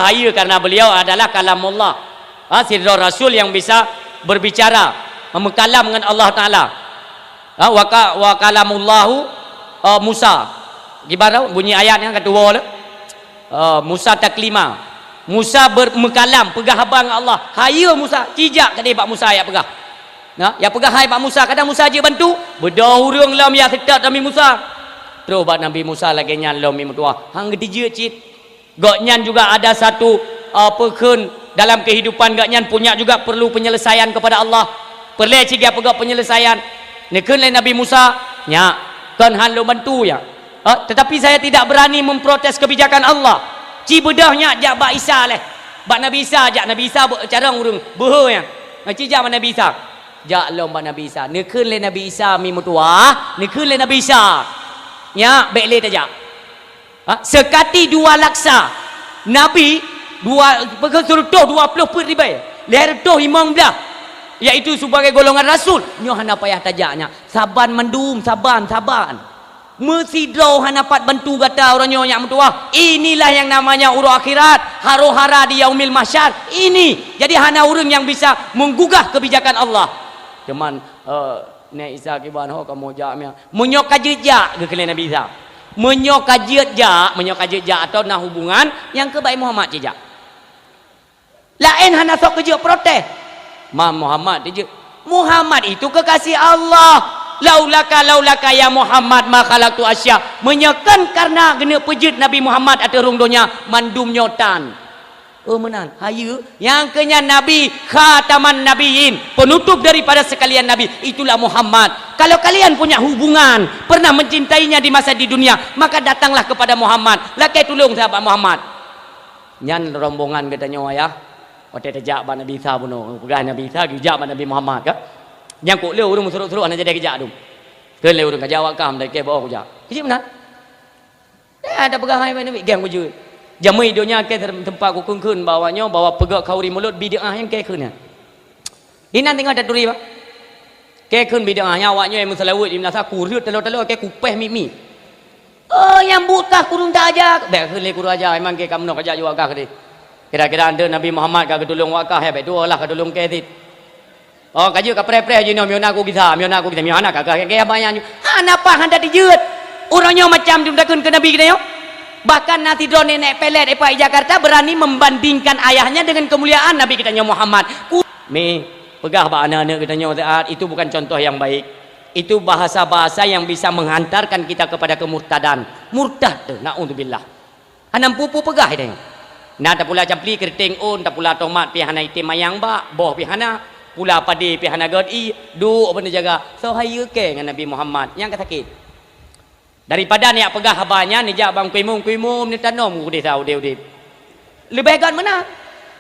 haya karena beliau adalah kalamullah sirrul rasul yang bisa berbicara mengkalam dengan Allah taala wa kalamullahu Musa gimana bunyi ayatnya kedua Musa taklima Musa bermekalam pegah abang Allah haya Musa cijak tadi bak Musa ayat pegah Nah, ya pegah hai Pak Musa, kadang Musa aja bantu. Berdahurung lam ya tetap Nabi Musa. Terus bak Nabi Musa lagi nyan lam mi mutua. Hang gede cit. Gak nyan juga ada satu pekun dalam kehidupan gak nyan punya juga perlu penyelesaian kepada Allah. Perlu ciga pegak penyelesaian. Nekeun lain Nabi Musa, nya kan han lo bantu ya. Tetapi saya tidak berani memprotes kebijakan Allah. Ci bedahnya jak bak Isa leh. Bak Nabi Isa jak Nabi Isa cara urung beuh ya. Ci jak Nabi Isa. Jak lom bak Nabi Isa. Nekeun lain Nabi Isa mi mutua, nekeun lain Nabi Isa. Nya bek le tajak. Sekati dua laksa. Nabi dua suruh 20 put ribai. Leher tu 15. Iaitu sebagai golongan rasul. Nyo hana payah tajaknya. Saban mendum, saban. Mesidro hana pat bantu kata orang nyo yang mentua. Inilah yang namanya urus akhirat, haro-hara di yaumil mahsyar. Ini. Jadi hana orang yang bisa menggugah kebijakan Allah. Cuman Nek Isa kiban ho kamu jamnya. Menyok kajejak ke kalian Nabi Isa. Menyok kajejak atau nah hubungan yang ke baik Muhammad jejak. Lain hana sok kejak protes. Muhammad dia. Muhammad itu kekasih Allah. Laulaka ya Muhammad ma khalaqtu asya. Menyekan karena kena pejit Nabi Muhammad atau rung donya mandum nyotan. Menan. Hayu yang kenya Nabi khataman nabiyin, penutup daripada sekalian nabi. Itulah Muhammad. Kalau kalian punya hubungan, pernah mencintainya di masa di dunia, maka datanglah kepada Muhammad. Lakai tolong sahabat Muhammad. Nyan rombongan katanya ya. Waktu terjak ba Nabi Isa bunuh, pegah Nabi Isa gejak ba Nabi Muhammad ka. Yang kok leu urung seru-seru ana jadi gejak tu. Keun leu urung kajawak kam dak ke bawa gejak. Kecik mana? Ada pegah hai Nabi geng wujud. Jamai dunia ke tempat ku keun bawanya bawa pegak kauri mulut bid'ah yang ke keunnya. Ini tengok ada turi ba. Ke keun bid'ah awaknya yang selawat Ibn Asa kurut telur-telur ke kupeh mimi. Yang buta kurung dak aja. Bek keun le kurung aja memang ke kamu nak ajak juga kah ke. Kira-kira anda Nabi Muhammad kagak tolong wakah ya betul lah kagak tolong kedit. Oh kaju ka pre-pre je no miona aku bisa miona kagak kayak banyak. Napa handa dijut. Orangnya macam jum dakun ke Nabi kita yo. Bahkan nanti drone nenek pelet di Jakarta berani membandingkan ayahnya dengan kemuliaan Nabi kita Muhammad. Mi pegah ba anak-anak kita saat itu bukan contoh yang baik. Itu bahasa-bahasa yang bisa menghantarkan kita kepada kemurtadan. Murtad tu naudzubillah. Hanam pupu pegah itu. Nah tak pula campli keriting tak pula tomat pihana itim mayang ba boh pihana pula padi pihana godi du benda jaga so hayu ke dengan Nabi Muhammad yang sakit daripada ni pegah habanya ni jak bang kuimum ni tanom ku desa udip lebih baik mana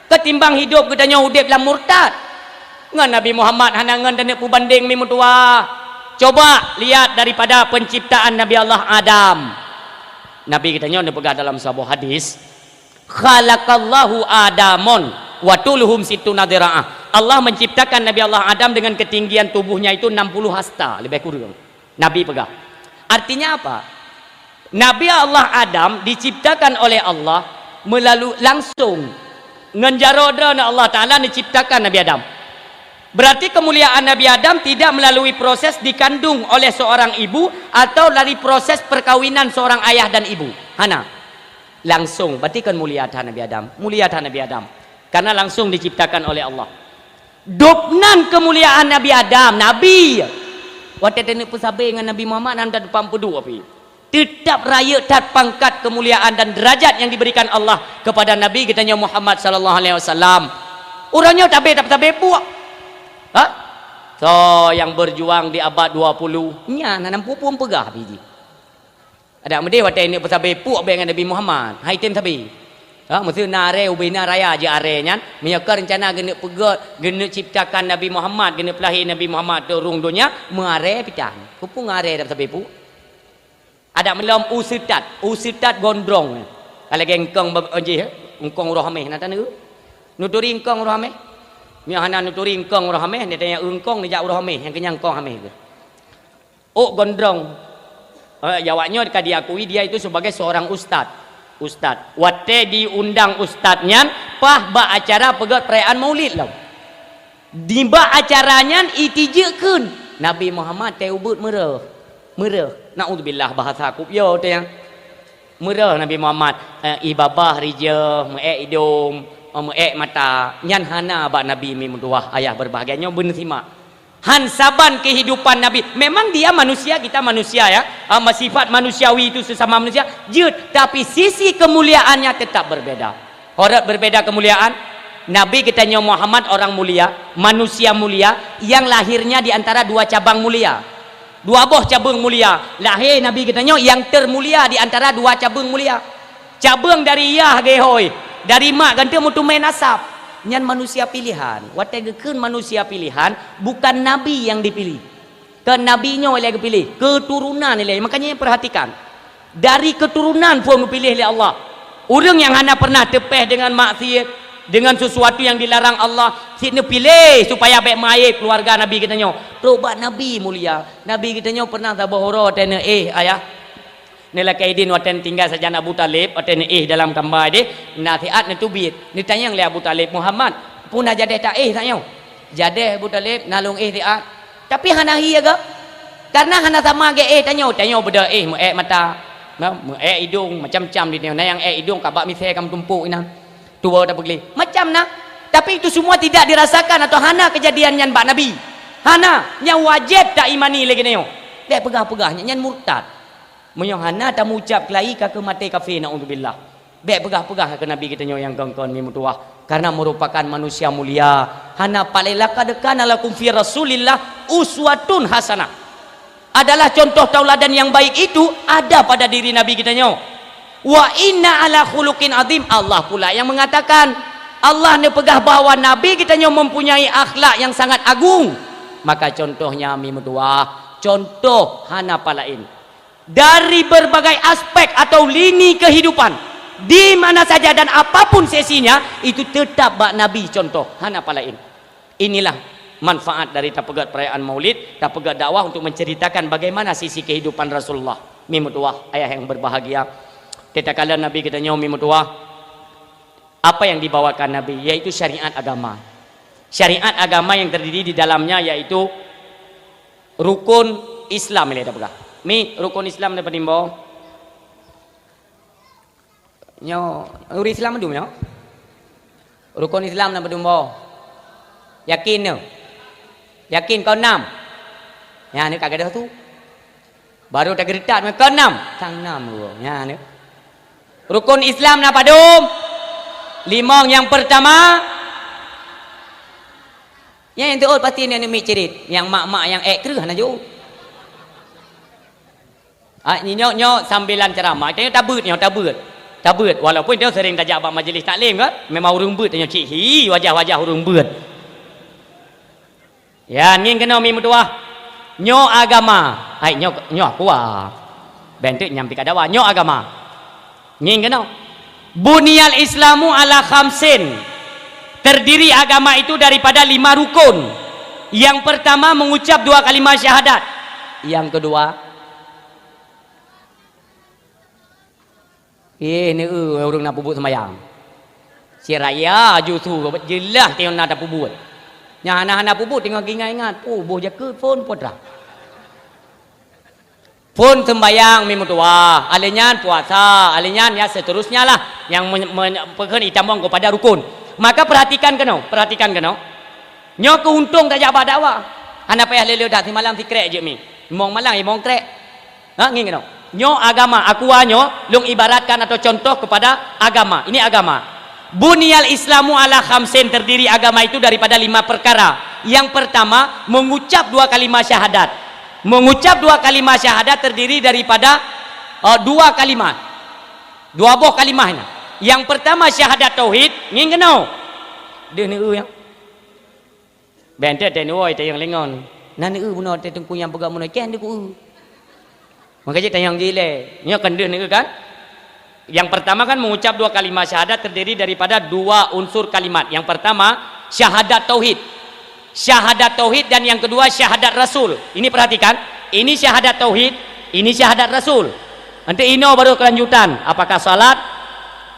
ketimbang hidup katanya udip dalam murtad ngan Nabi Muhammad hana ngan dan pu banding mi mutua. Coba lihat daripada penciptaan Nabi Allah Adam. Nabi katanya ni pegah dalam sebuah hadis khalaqallahu adamon wa tuluhum situna dira'ah. Allah menciptakan Nabi Allah Adam dengan ketinggian tubuhnya itu 60 hasta lebih kurang. Nabi pegang. Artinya apa? Nabi Allah Adam diciptakan oleh Allah melalui langsung ngenjaroda Allah Ta'ala diciptakan Nabi Adam. Berarti kemuliaan Nabi Adam tidak melalui proses dikandung oleh seorang ibu atau dari proses perkawinan seorang ayah dan ibu. Hana langsung berarti kan muliatan Nabi Adam karena langsung diciptakan oleh Allah. Dopnan kemuliaan Nabi Adam Nabi waktu tenek pesabe dengan Nabi Muhammad anda depan pedu api tetap raya tat pangkat kemuliaan dan derajat yang diberikan Allah kepada Nabi kitanya Muhammad sallallahu alaihi wasallam. Orangnya tabe buak. So yang berjuang di abad 20 nya nanam pupum pegah biji. Ada mede watai ni pesabe puak dengan Nabi Muhammad. Hai tem sabi. Mesti nare ubina raya je arenya. Menyaka rencana gena pegat, gena ciptakan Nabi Muhammad, gena pelahir Nabi Muhammad turung dunia, mare pitan. Kupung are dak sabe pu. Ada melam usitat gondrong. Kalau gengkong je engkong rohameh nata nu. Nuturi engkong rohameh. Nya hana nuturi engkong rohameh, ni tanya engkong ni jak rohameh, yang kenyang kong hameh. Gondrong. Jawabnya diakui dia itu sebagai seorang ustad. Wate diundang ustadnya pah ba acara pegat perayaan maulid lah. Di ba acaranya itijekeun Nabi Muhammad teubut merah. Naudzubillah bahasa aku yo teh yang. Merah Nabi Muhammad ibabah rija, meek hidung, meek mata. Nyan hana ba Nabi mi mutuah ayah berbahagianya bener simak. Hansaban kehidupan Nabi. Memang dia manusia, kita manusia ya. Sifat manusiawi itu sesama manusia. Tapi sisi kemuliaannya tetap berbeda. Hormat berbeda kemuliaan. Nabi kitanya Muhammad orang mulia, manusia mulia yang lahirnya di antara dua cabang mulia. Dua buah cabang mulia. Lahir Nabi kitanya yang termulia di antara dua cabang mulia. Cabang dari Yah gehoy, dari mak ganti mutu main nasab. Nyan manusia pilihan. Wategekeun manusia pilihan, bukan nabi yang dipilih. Ke nabinya oleh dipilih, keturunan oleh. Makanya perhatikan. Dari keturunan pun dipilih oleh Allah. Orang yang hanya pernah tepeh dengan maksiat, dengan sesuatu yang dilarang Allah, sini pilih supaya baik maib keluarga Nabi kitanya. Tobat Nabi mulia. Nabi kitanya pernah tak bohoro tena ayah. Nila kaidin waten tinggal saja Abu Talib waten dalam kambai dia nasihat ni tubit ni tanya le Abu Talib Muhammad pun jadeh tak tanya jadeh Abu Talib nalung tiat tapi hana hi aga karena hana sama ge tanya beda mata hidung macam-macam di ni yang hidung kabak misai kam tumpuk ina tua dah pergi macam nah tapi itu semua tidak dirasakan atau hana kejadian yang bak Nabi hana yang wajib tak imani lagi ni dia pegah-pegahnya yang murtad menyohana tak mengucap kelai ke mati kafir naudzubillah. Baik pegah-pegah ke Nabi kita yang kongkon mimutuah karena merupakan manusia mulia. Hana palelaka dekan alakum fi Rasulillah uswatun hasanah. Adalah contoh tauladan yang baik itu ada pada diri Nabi kita Wa inna ala khuluqin azim. Allah pula yang mengatakan Allah ni pegah bahawa Nabi kita mempunyai akhlak yang sangat agung. Maka contohnya mimutuah, contoh hana palain. Dari berbagai aspek atau lini kehidupan di mana saja dan apapun sesinya itu tetap bak Nabi contoh hana palain. Inilah manfaat dari tapegat perayaan Maulid, tapegat dakwah untuk menceritakan bagaimana sisi kehidupan Rasulullah. Mimutuah ayah yang berbahagia. Tatkala Nabi kita mimutuah apa yang dibawakan Nabi yaitu syariat agama. Syariat agama yang terdiri di dalamnya yaitu rukun Islam ini ada pegah. Mi rukun Islam dapat dimbawa. Nyo, urus Islam dulu nyo. Rukun Islam dapat dimbawa. Yakin no? Yakin kau 6. Ya ni kagak ada tu. Baru tak geretak kau 6. Sang 6 dulu. Ya ni. Rukun Islam napa dum? 5 yang pertama. Yang itu pasti ni mi cerit. Yang mak-mak yang kreh na jo. Nyo sambilan ceramah dia tabut walaupun dia sering tajak abang majlis taklim kan memang urung beut tanya cik hi wajah-wajah urung beut ya ngin kena mi mutuah nyo agama nyo aku bentuk nyampi kadawa nyo agama ngin kena bunyal islamu ala khamsin terdiri agama itu daripada 5 rukun. Yang pertama mengucap 2 kalimat syahadat, yang kedua ni orang nak pubut sembahyang. Si raya justru jelas tengok nak pubut. Yang anak-anak pubut tengok ingat-ingat, boh jaga phone potra. Phone sembahyang mimutuah, alinyan puasa, alinyan ya seterusnya lah yang perken itambang kepada rukun. Maka perhatikan kena. Nyo keuntung tak jabat dakwah. Anak payah leleu dah si malam si krek je mi. Mong malang mong krek. Ngin kena. Nyo agama akuanyo lung ibaratkan atau contoh kepada agama. Ini agama. Bunyal Islamu ala khamsin terdiri agama itu daripada 5 perkara. Yang pertama mengucap 2 kalimat syahadat. Mengucap 2 kalimat syahadat terdiri daripada 2 kalimat. 2 buah kalimatnya. Yang pertama syahadat tauhid, ngin kena. Dia ni yang. Bentet ni oi yang lengon. Nan buno te tengku yang pegang muno ken deku. Makanya tayang gile, nyo kan ni kan? Yang pertama kan mengucap 2 kalimat syahadat terdiri daripada 2 unsur kalimat. Yang pertama syahadat tauhid. Syahadat tauhid dan yang kedua syahadat rasul. Ini perhatikan, ini syahadat tauhid, ini syahadat rasul. Nanti ini baru kelanjutan. Apakah salat,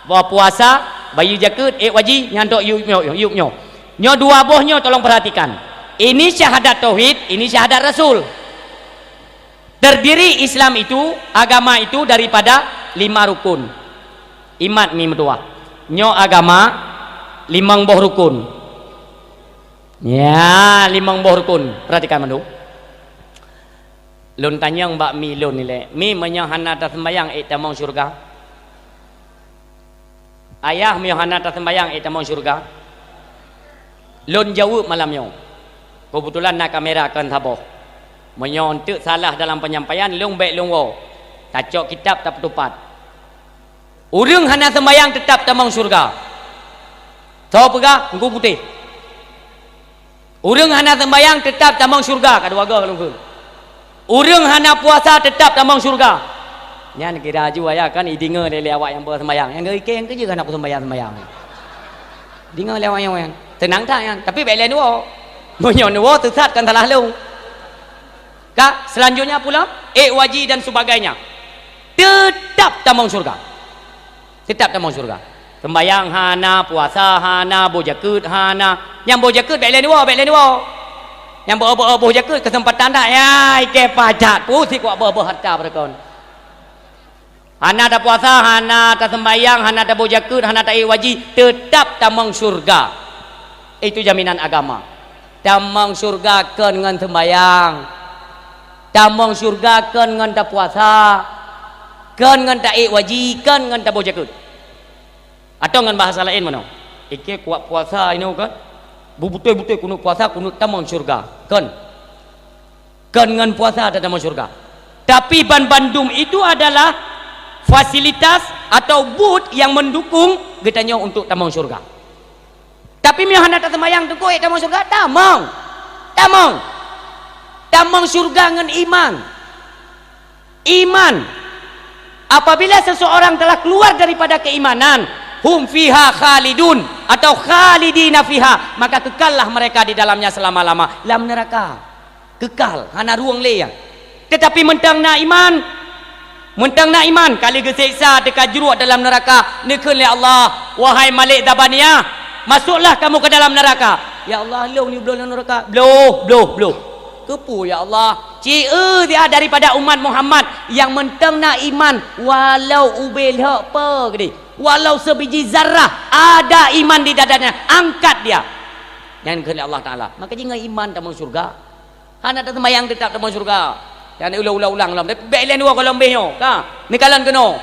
puasa, bayi jaket, wajib nyantok yuk. Nyo 2 bohnya tolong perhatikan. Ini syahadat tauhid, ini syahadat rasul. Terdiri Islam itu, agama itu daripada 5 rukun. Iman mi medua. Nyo agama 5 buah rukun. Ya, 5 buah rukun. Perhatikan mandu. Lun tanyang bak mi lun ni le. Mi menyahana atas sembayang tamang syurga. Ayah menyahana atas sembayang tamang syurga. Lun jawab malam yo. Kebetulan nak kamera akan taboh. Menyontek salah dalam penyampaian lung baik lung wo. Kacok kitab tak petupat. Urang hana sembayang tetap tamang syurga. Tahu pegah engkau putih. Urang hana sembayang tetap tamang syurga kat warga kalau ke. Urang hana puasa tetap tamang syurga. Nyan kira ju aya kan idinga lele awak yang bersembayang. Yang ke yang kerja kan nak sembayang. Dinga lewat yang tenang tak yang. Tapi baik lain dua. Monyon dua tersatkan salah lu. Kak, selanjutnya pula waji dan sebagainya. Tetap tamang syurga. Tetap tamang syurga. Sembayang hana, puasa hana, bojakut hana. Yang bojakut baik lain dua. Yang boh jakut kesempatan tak ya ke pajak pusik kuat boh harta berkon. Hana tak puasa, hana tak sembayang, hana tak bojakut, hana tak waji, tetap tamang syurga. Itu jaminan agama. Tamang syurga kan dengan sembayang. Tamang syurga kan dengan tak puasa. Kan dengan tak waji, kan dengan tak bojakut. Atau dengan bahasa lain mana? Ike kuat puasa ini kan? Betul-betul kunut puasa, kunut tamang syurga. Kan dengan puasa ada tamang syurga. Tapi Ban Bandung itu adalah fasilitas atau booth yang mendukung getanya untuk tamang syurga. Tapi mihan tak sembayang tu koi tamang syurga, tamang syurga dengan iman. Apabila seseorang telah keluar daripada keimanan, hum fiha khalidun atau khalidina fiha, maka kekallah mereka di dalamnya selama-lama. Dalam neraka kekal hana ruang le. Tetapi mentang na iman kali geseksa dekat jeruat dalam neraka, nekeun le Allah, wahai Malik Zabaniyah, masuklah kamu ke dalam neraka. Ya Allah, lu ni belum neraka. Bloh. Kepu ya Allah. Dia daripada umat Muhammad yang mentang na iman walau ubel apa gede. Walau sebiji zarah ada iman di dadanya, angkat dia. Yang kehendak Allah Taala. Maka jangan iman tamang syurga. Hana tak sembahyang tetap tamang syurga. Jangan ulang-ulang lom. Baik lain dua kalau lebihnya. Ka, ni kalan kena.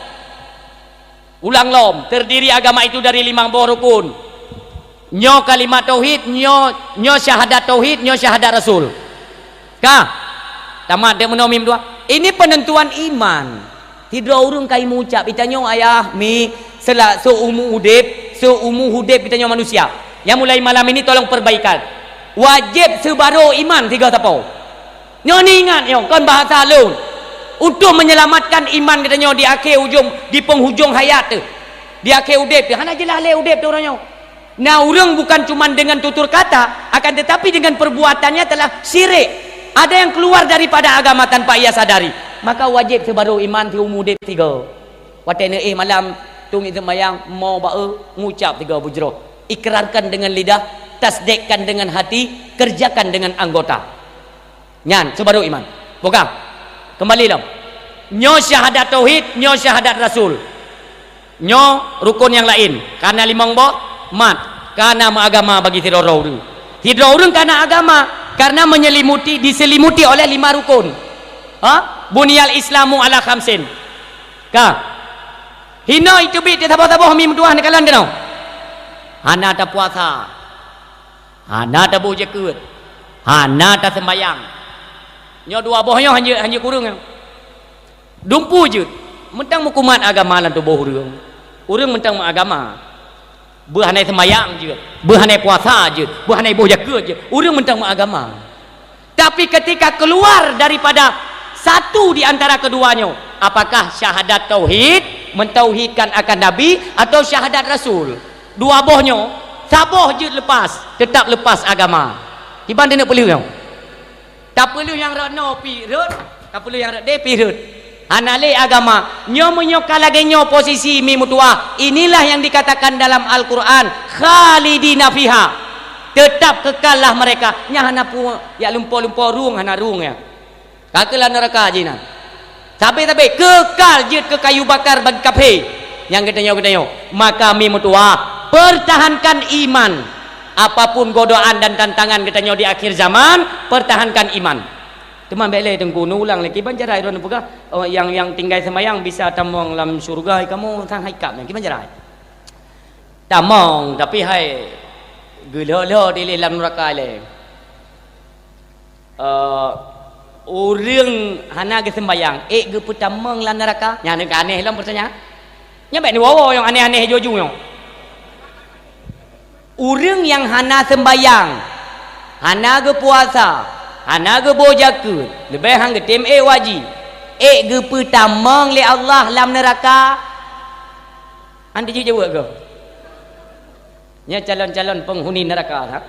Ulang lom. Terdiri agama itu dari 5 buah rukun. Nyo kalimat tauhid, nyo syahadat tauhid, nyo syahadat rasul. Ka, tamat dia menomim dua. Ini penentuan iman. Tidak urung kai mengucap itanya ayah mi seumur hudib kitanya manusia. Yang mulai malam ini tolong perbaikan. Wajib sebaru iman 3 tapau. Nyo ni ingat nyo kan bahasa lu. Untuk menyelamatkan iman kitanya di akhir ujung, di penghujung hayat tu. Di akhir hudib tu. Hana jelah le hudib tu orangnya. Nah, orang bukan cuma dengan tutur kata, akan tetapi dengan perbuatannya telah syirik. Ada yang keluar daripada agama tanpa ia sadari. Maka wajib sebaru iman ti umur dip 3. Watene malam tung sembahyang mau ngucap 3 bujroh. Ikrarkan dengan lidah, tasdikkan dengan hati, kerjakan dengan anggota. Nyan sebaru iman. Bukan. Kembali dong. Nyo syahadat tauhid, nyo syahadat rasul. Nyo rukun yang lain. Karena 5 bo mat. Karena agama bagi tidorong. Tidorong karena agama. Karena diselimuti oleh 5 rukun. Bunyal Islamu ala khamsin. Ka. Hina itu bit tabah-tabah mi mduah nekalan kenau. Hana ta puasa. Hana ta bojakut. Hana ta sembayang. Nyo 2 bohnya hanya kurung. Dumpu je. Mentang mukumat agama lan tu boh urang. Urang mentang agama. Berhanai sembayang je, berhanai puasa je, berhanai bojakut je. Urang mentang agama. Tapi ketika keluar daripada satu di antara keduanya, apakah syahadat tauhid, mentauhidkan akan Nabi, atau syahadat Rasul? 2 bohnya, saboh je lepas, tetap lepas agama. Tiba dia nak perlu yang? Tak perlu yang rano pirut, tak perlu yang rade pirut. Anale agama, nyo lagi nyo posisi mi mutua. Inilah yang dikatakan dalam Al-Quran, khalidina fiha. Tetap kekallah mereka. Nya hana pu ya lumpur-lumpur ruang hana ruang ya. Kakelah neraka je nah. Tapi kekal je ke kayu bakar bagi kafir. Yang katanya maka mi mutua pertahankan iman. apapun godaan dan tantangan katanya di akhir zaman, pertahankan iman. Teman bele tengku ulang lagi banjarai ron pegah yang tinggal semayang bisa tamong dalam surga kamu sang haikap ni banjarai. Tamong tapi hai gelo di dalam neraka le. Orang hana ke sembayang ge putamong dalam neraka. Nya aneh lah bertanya. Nya baik ni wawo yang aneh-aneh jojo yang. Orang yang hana sembayang, hana ke puasa, hana ke bojaka, lebih hang ke tim wajib. Ge putamong le Allah dalam neraka. Anda jawab ke? Nya calon-calon penghuni neraka tak?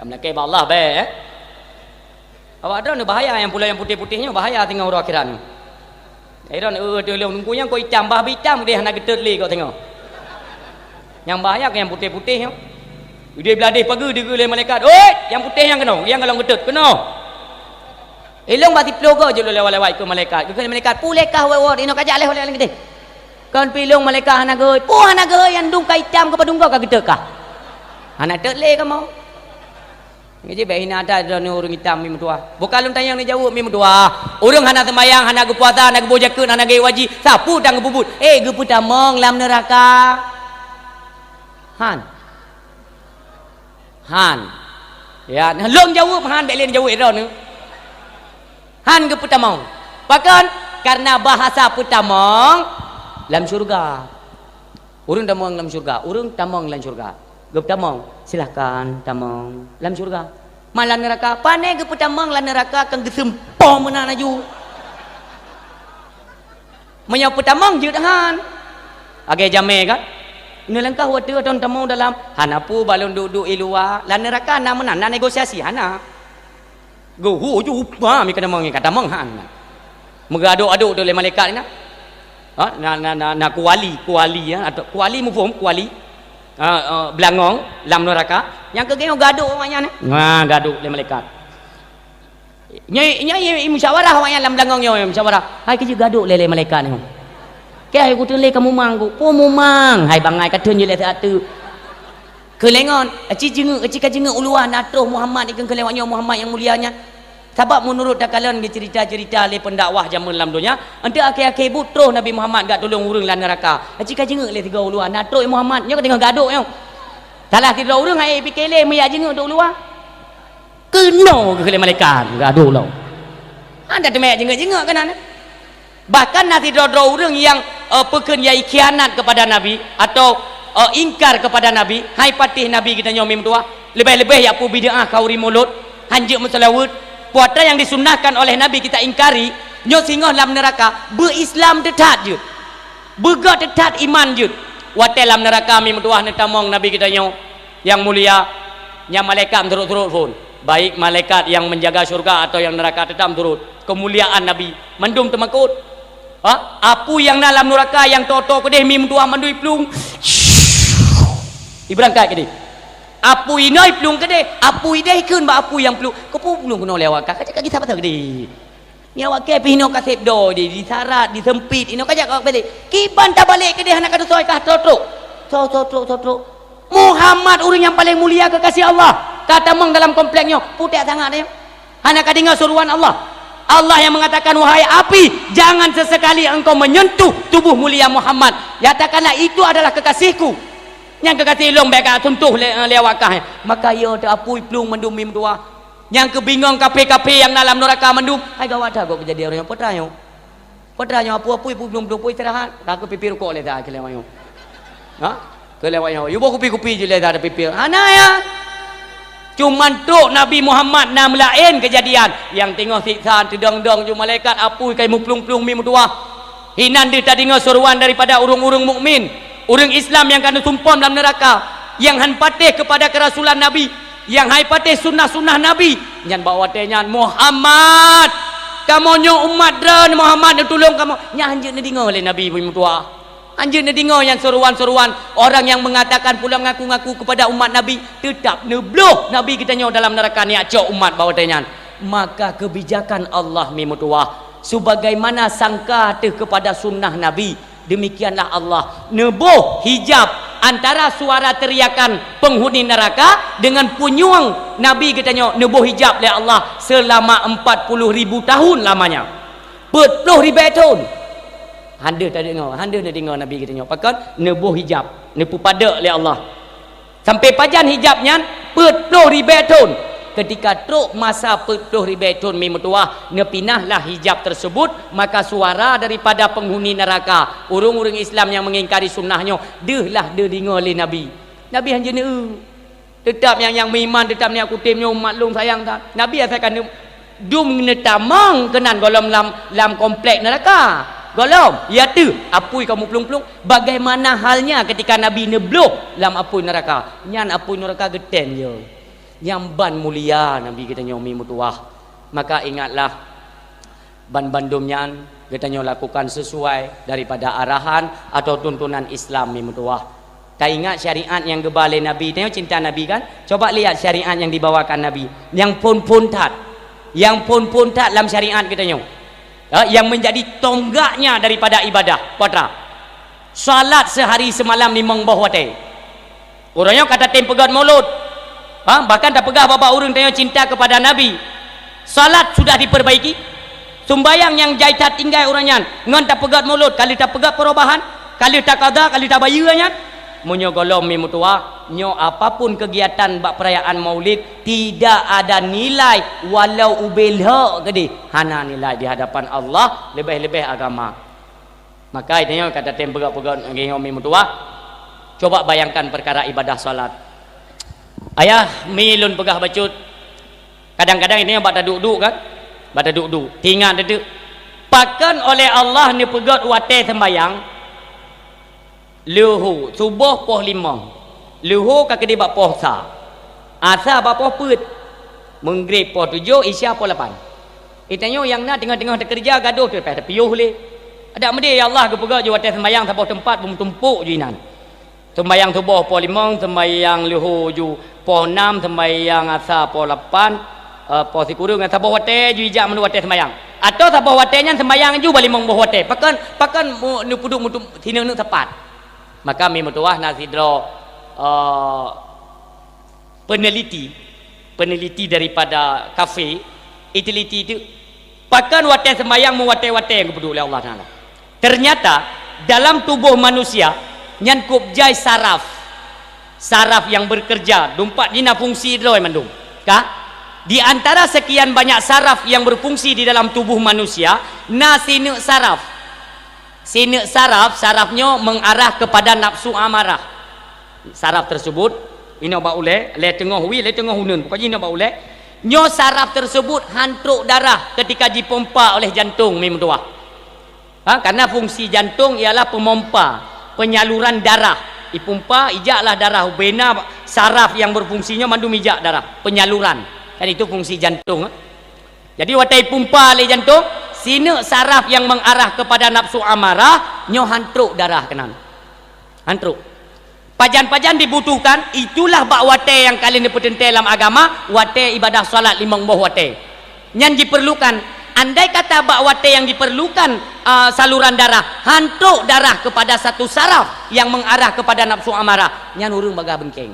Kamu nak kaya Allah baik awak ada ni bahaya yang pula yang putih-putihnya bahaya tengok orang akhirat ni. Iron tolong nunggu yang kau hitam bah hitam dia nak getut li kau tengok. Yang bahaya ke yang putih-putih tu. Dia beladih pagi dia oleh malaikat. Oi, yang putih yang kena, yang kalau getut kena. Elong bati plogo je lewat-lewat ke malaikat. Ke malaikat pulekah wa dino kajak leh oleh gede. Kan pilong malaikat hana goi. Pu hana goi yang dung kai hitam ke padung kau ka getut kah? Hana tet le ka mau. Ngaji baik hina ada orang hitam mim tua. Bukan lum tanya ni jawab mim tua. Orang hana sembayang, hana ke puasa, hana ke bojakeun, hana ke wajib. Sapu tang bubut. Ge putamong lam neraka. Han. Ya, long jawab han baik lain jawab ron ni. Han ke putamong. Bahkan karena bahasa putamong lam syurga. Urang tamong lam syurga. Urang tamong lam syurga. Gep tamong, silahkan tamong lam syurga. Malam neraka, pane gep tamong lam neraka kang gesempom meuna naju. Menyau putamong je han. Age jame kan? Ini langkah waktu tahun tamong dalam hanapu balon duduk luar. Lam neraka na menan na negosiasi hana. Go hu ju upah mi kana mong kata mong han. Mengaduk-aduk oleh malaikat ni na. Na kuali ya atau kuali mufhum kuali. Belangong lam neraka yang kegeng gaduh awaknya ni gaduh le malaikat nyai musyawarah awaknya lam belangong yo musyawarah hai kerja gaduh le malaikat ni ke hai ku tele kamu mang ku mumang hai bangai kadeun je le satu kelengon aci jenga uluan natuh Muhammad ikeng kelewatnya Muhammad yang mulianya sebab menurut dakalan cerita-cerita le pendakwah zaman dalam dunia ente akhir-akhir butuh Nabi Muhammad gak tolong urang lan neraka cika jenguk le tiga uluan natuh Muhammad nya tengah gaduh yo salah tiga urang ai pikele meya jenguk duk luar kena ke malaikat gaduh lo anda temek jenguk kan bahkan nanti dua urang yang pekerjai khianat kepada Nabi atau ingkar kepada Nabi hai patih Nabi kita nyomim tua lebih-lebih ya pu bid'ah kauri mulut hanjuk musalawut puasa yang disunnahkan oleh Nabi kita ingkari nyo singoh dalam neraka berislam detat je bega detat iman je wate dalam neraka mi metuah netamong Nabi kita nyo yang mulia nya malaikat turut-turut pun baik malaikat yang menjaga surga atau yang neraka tetap turut kemuliaan Nabi mendum temakut apu yang dalam neraka yang toto kedeh mi metuah mandui plung diberangkat kedeh apu inoi plung kede apu idai keun ba apu yang plung kepu plung kuno lewat kak kita patah gede ni awak ke pino kasep do disarat disempit ino kajak awak balik kiban tak balik kede anak kata soy kah totruk Muhammad orang yang paling mulia kekasih Allah kata mong dalam kompleknya putih sangat dia anak kadinga suruhan Allah yang mengatakan wahai api jangan sesekali engkau menyentuh tubuh mulia Muhammad nyatakanlah itu adalah kekasihku yang kekasih long baik tuntuh lewat kah maka yo tak apui plung mendum mim dua yang kebingung kape-kape yang dalam neraka mendum hai gawat dah kok jadi orang yang potranya apu-apu plung istirahat tak pipi rukuk le dah kelewat kelewat yo bawa kupi-kupi je le dah ada pipi ana ya cuman tok Nabi Muhammad nam lain kejadian yang tengok siksaan tedang-dang ju malaikat apui kai mu plung-plung mim dua hinan dia tadi dengar seruan daripada urung-urung mukmin orang Islam yang kena sumpah dalam neraka yang han patih kepada kerasulan Nabi yang hai patih sunnah-sunnah Nabi nyan bawa tenyan Muhammad kamu nyo umat dran Muhammad tolong kamu nya anjeun dengar oleh Nabi mutua anjeun dengar yang seruan-seruan orang yang mengatakan pula mengaku-ngaku kepada umat Nabi tetap nebloh Nabi kita nyo dalam neraka ni acok umat bawa tenyan maka kebijakan Allah mutua sebagaimana sangka kepada sunnah Nabi demikianlah Allah nebuh hijab antara suara teriakan penghuni neraka dengan penyuang Nabi katanya nubuh hijab oleh Allah selama 40,000 tahun lamanya. 40,000 tahun. Handa tak dengar, handa nak dengar Nabi katanya pakat nubuh hijab, nepu pada oleh Allah. Sampai pajan hijabnya 40,000 tahun. Ketika truk masa 40,000 tahun memutuah nepinahlah hijab tersebut, maka suara daripada penghuni neraka, orang-orang Islam yang mengingkari sunnahnya, dehlah dia dengar oleh Nabi. Nabi hanya tetap yang beriman, tetap ni aku timnya maklum sayang tak. Nabi asalkan dum netamang kenan golom lam komplek neraka. Golom ya tu apui kamu pelung-pelung. Bagaimana halnya ketika Nabi nebloh lam apui neraka. Nyan apui neraka geten je. Yang ban mulia Nabi katanya umi mutuah. Maka ingatlah ban-bandumnya katanya lakukan sesuai daripada arahan atau tuntunan Islam mi mutuah. Tak ingat syariat yang gebale Nabi, tengok cinta Nabi kan? Coba lihat syariat yang dibawakan Nabi, yang pun-puntat, dalam syariat katanya, yang menjadi tonggaknya daripada ibadah puasa. Salat sehari semalam 5 buah wate. Orangnya kata tem pegat mulut. Bahkan tak pegah bapa urang tanya cinta kepada Nabi. Salat sudah diperbaiki. Sumbayang yang jaitat tinggal orangnya ngan tak pegat mulut, kali tak pegat perubahan, kali tak qada, kali tak bayarnya. Munyo golom mi mutua, nyo apapun kegiatan bak perayaan Maulid tidak ada nilai walau ubelha gede. Hana nilai di hadapan Allah lebih-lebih agama. Maka itu kata tem pegat-pegat ngi mi mutua. Coba bayangkan perkara ibadah salat. Ayah milun pegah bacut. Kadang-kadang ini bak duduk kan? Bak duduk. Tinggal dedek. Pakan oleh Allah ni pegat wate sembayang. Luhu subuh poh 5. Luhu kakek dia bak poh sa. Asar bak poh put. Menggrib poh 7, isya poh 8. Itanya yang nak tengah-tengah kerja gaduh tu lepas piuh le. Ada medi ya Allah ke pegat je wate sembayang sabuh tempat tumpuk je inan. Sembayang subuh poh 5, sembayang luhu ju poh 6, sembayang asar poh 8, poh sikurung sabuh wate ju ijak menu wate sembayang. Atau sabuh watenya sembayang ju bali mong boh wate. Pakan nu puduk mutu tinang nu tepat. Maka mi mutuah nasidro peneliti daripada kafe iteliti itu pakan wate sembayang mu wate-wate yang kepedu oleh Allah Taala. Ternyata dalam tubuh manusia nyankup jai saraf yang bekerja dumpat dina fungsi droi mandum ka di antara sekian banyak saraf yang berfungsi di dalam tubuh manusia nasine sarafnya mengarah kepada nafsu amarah. Saraf tersebut ini ba ule le tengah wi le tengah hunun pokoknya ini ba ule nyo saraf tersebut hantruk darah ketika dipompa oleh jantung memang karena fungsi jantung ialah pemompa penyaluran darah. Dipompa ijaklah darah bena saraf yang berfungsinya mandum ijak darah penyaluran kan itu fungsi jantung. Jadi watai pompa oleh jantung sini saraf yang mengarah kepada nafsu amarah nyo hantruk darah kenan hantruk pajan-pajan dibutuhkan. Itulah bak wate yang kalian dipertentai dalam agama, wate ibadah salat 5 buah wate yang diperlukan. Andai kata bak wate yang diperlukan saluran darah hantruk darah kepada satu saraf yang mengarah kepada nafsu amarah nyan urung bagah bengkeng.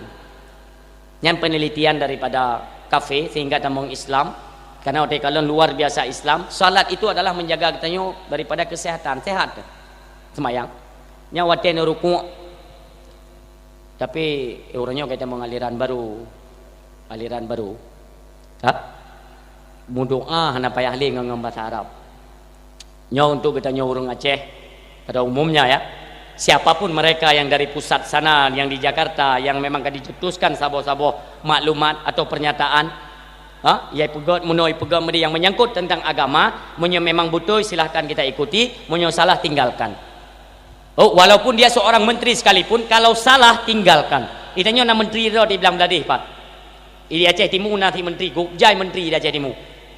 Nyan penelitian daripada kafe sehingga tamong Islam. Karena waktu kalian luar biasa Islam, salat itu adalah menjaga katanya daripada kesehatan, sehat. Semayang. Nya wate no ruku'. Tapi orangnya kita mau aliran baru. Mudoa hana payah le ngam bahasa Arab. Nya untuk katanya orang Aceh pada umumnya ya. Siapapun mereka yang dari pusat sana yang di Jakarta yang memang dicetuskan sabo-sabo maklumat atau pernyataan ya pegat menoi pegat medi yang menyangkut tentang agama, munyo memang betul silahkan kita ikuti, munyo salah tinggalkan. Walaupun dia seorang menteri sekalipun, kalau salah tinggalkan. Itanya na menteri ro di bilang ladih Pak. Ini Aceh Timur nanti menteri, gujai menteri di Aceh Timur.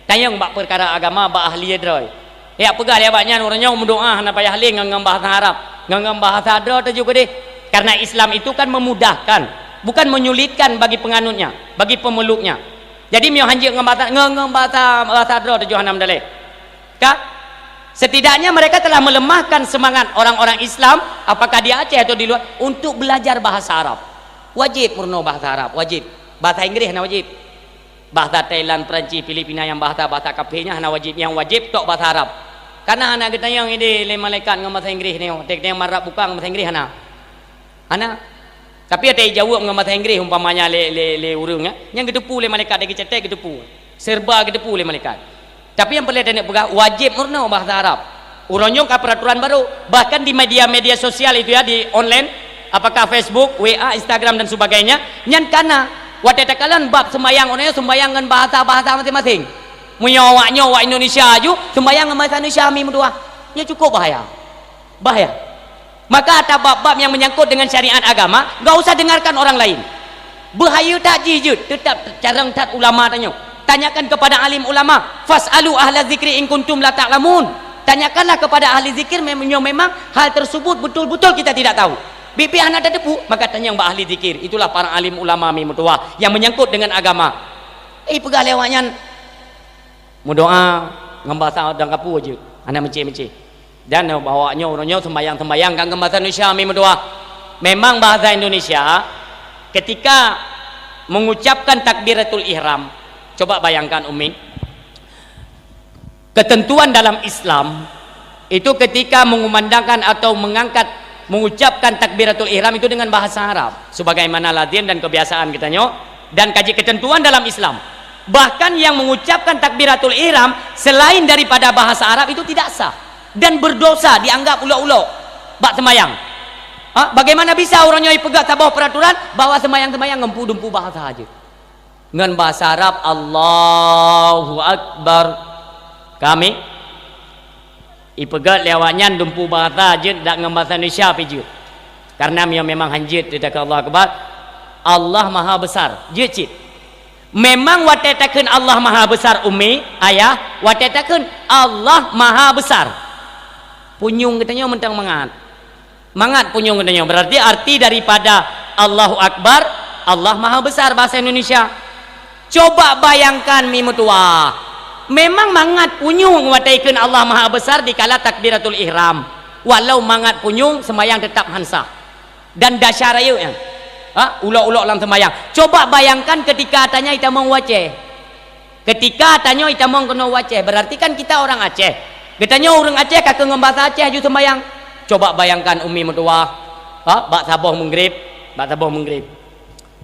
Tayang bak perkara agama bak ahli droi. Ya pegah dia baknya orangnya mendoa na payah le ngam bahasa Arab, ngam bahasa dro tu juga deh. Karena Islam itu kan memudahkan, bukan menyulitkan bagi penganutnya, bagi pemeluknya. Jadi mio hanjik ngam bahasa dro tu Johanam daleh. Ka Setidaknya mereka telah melemahkan semangat orang-orang Islam, apakah di Aceh atau di luar, untuk belajar bahasa Arab. Wajib murno bahasa Arab, wajib. Bahasa Inggris hana wajib. Bahasa Thailand, Perancis, Filipina yang bahasa kafirnya hana wajib. Yang wajib tok bahasa Arab. Karena anak kita yang ini le malaikat dengan bahasa Inggris ni, tek yang marab bukan bahasa Inggris hana. Hana. Tapi ada jawab dengan bahasa Inggris umpamanya le urang yang gedepu le malaikat dia cetek gedepu. Serba gedepu le malaikat. Tapi yang perlu dia pegang wajib murno bahasa Arab. Urangnya ke peraturan baru. Bahkan di media-media sosial itu ya, di online, apakah Facebook, WA, Instagram dan sebagainya, nyan kana watetakalan bab sembayang orangnya sembayang dengan bahasa-bahasa masing-masing. Menyawa Indonesia aju sembayang dengan bahasa Indonesia mi mudua. Ya cukup bahaya. Bahaya. Maka ada bab-bab yang menyangkut dengan syariat agama, enggak usah dengarkan orang lain. Bahaya tak jijut, tetap carang tat ulama tanya. Tanyakan kepada alim ulama, fas'alu ahla zikri in kuntum la ta'lamun. Tanyakanlah kepada ahli zikir memang hal tersebut betul-betul kita tidak tahu. Bibi anak ada debu, maka tanya mbak ahli zikir. Itulah para alim ulama mutua yang menyangkut dengan agama. Pegah lewatnya mudoa ngembasa dan kapu aja. Anak mencik-mencik. Dan bawanya orangnya sembayang-sembayang kan bahasa Indonesia mudoa. Memang bahasa Indonesia ketika mengucapkan takbiratul ihram. Coba bayangkan Umi, ketentuan dalam Islam itu ketika mengumandangkan atau mengucapkan takbiratul ihram itu dengan bahasa Arab sebagaimana lazim dan kebiasaan kita nyok, dan kaji ketentuan dalam Islam. Bahkan yang mengucapkan takbiratul ihram selain daripada bahasa Arab itu tidak sah dan berdosa, dianggap ulo-ulo bak semayang. Bagaimana bisa orangnya pegang tabah peraturan bahwa semayang-semayang ngempu-dempu bahasa aja dengan bahasa Arab Allahu Akbar. Kami ipegat lewatnya dumpu bahasa aja tak dengan bahasa Indonesia pijut. Karena memang hanjit tidak Allah Akbar. Allah Maha Besar. Jecit. Memang watetakeun Allah Maha Besar Umi, ayah, watetakeun Allah Maha Besar. Punyung katanya mentang mangat. Mangat punyung katanya. Berarti arti daripada Allahu Akbar, Allah Maha Besar bahasa Indonesia. Coba bayangkan mimutua, memang mangat punyung wataikeun Allah Maha Besar dikala takbiratul ihram. Walau mangat punyung sembayang tetap hansah. Dan dasyar ayu ya. Ulok-ulok dalam sembayang. Coba bayangkan ketika tanya kita mau waceh. Ketika tanya kita mau kena waceh, berarti kan kita orang Aceh. Katanya orang Aceh kakek ngembahasa Aceh aju sembayang. Coba bayangkan umi mutua, bak saboh menggrib,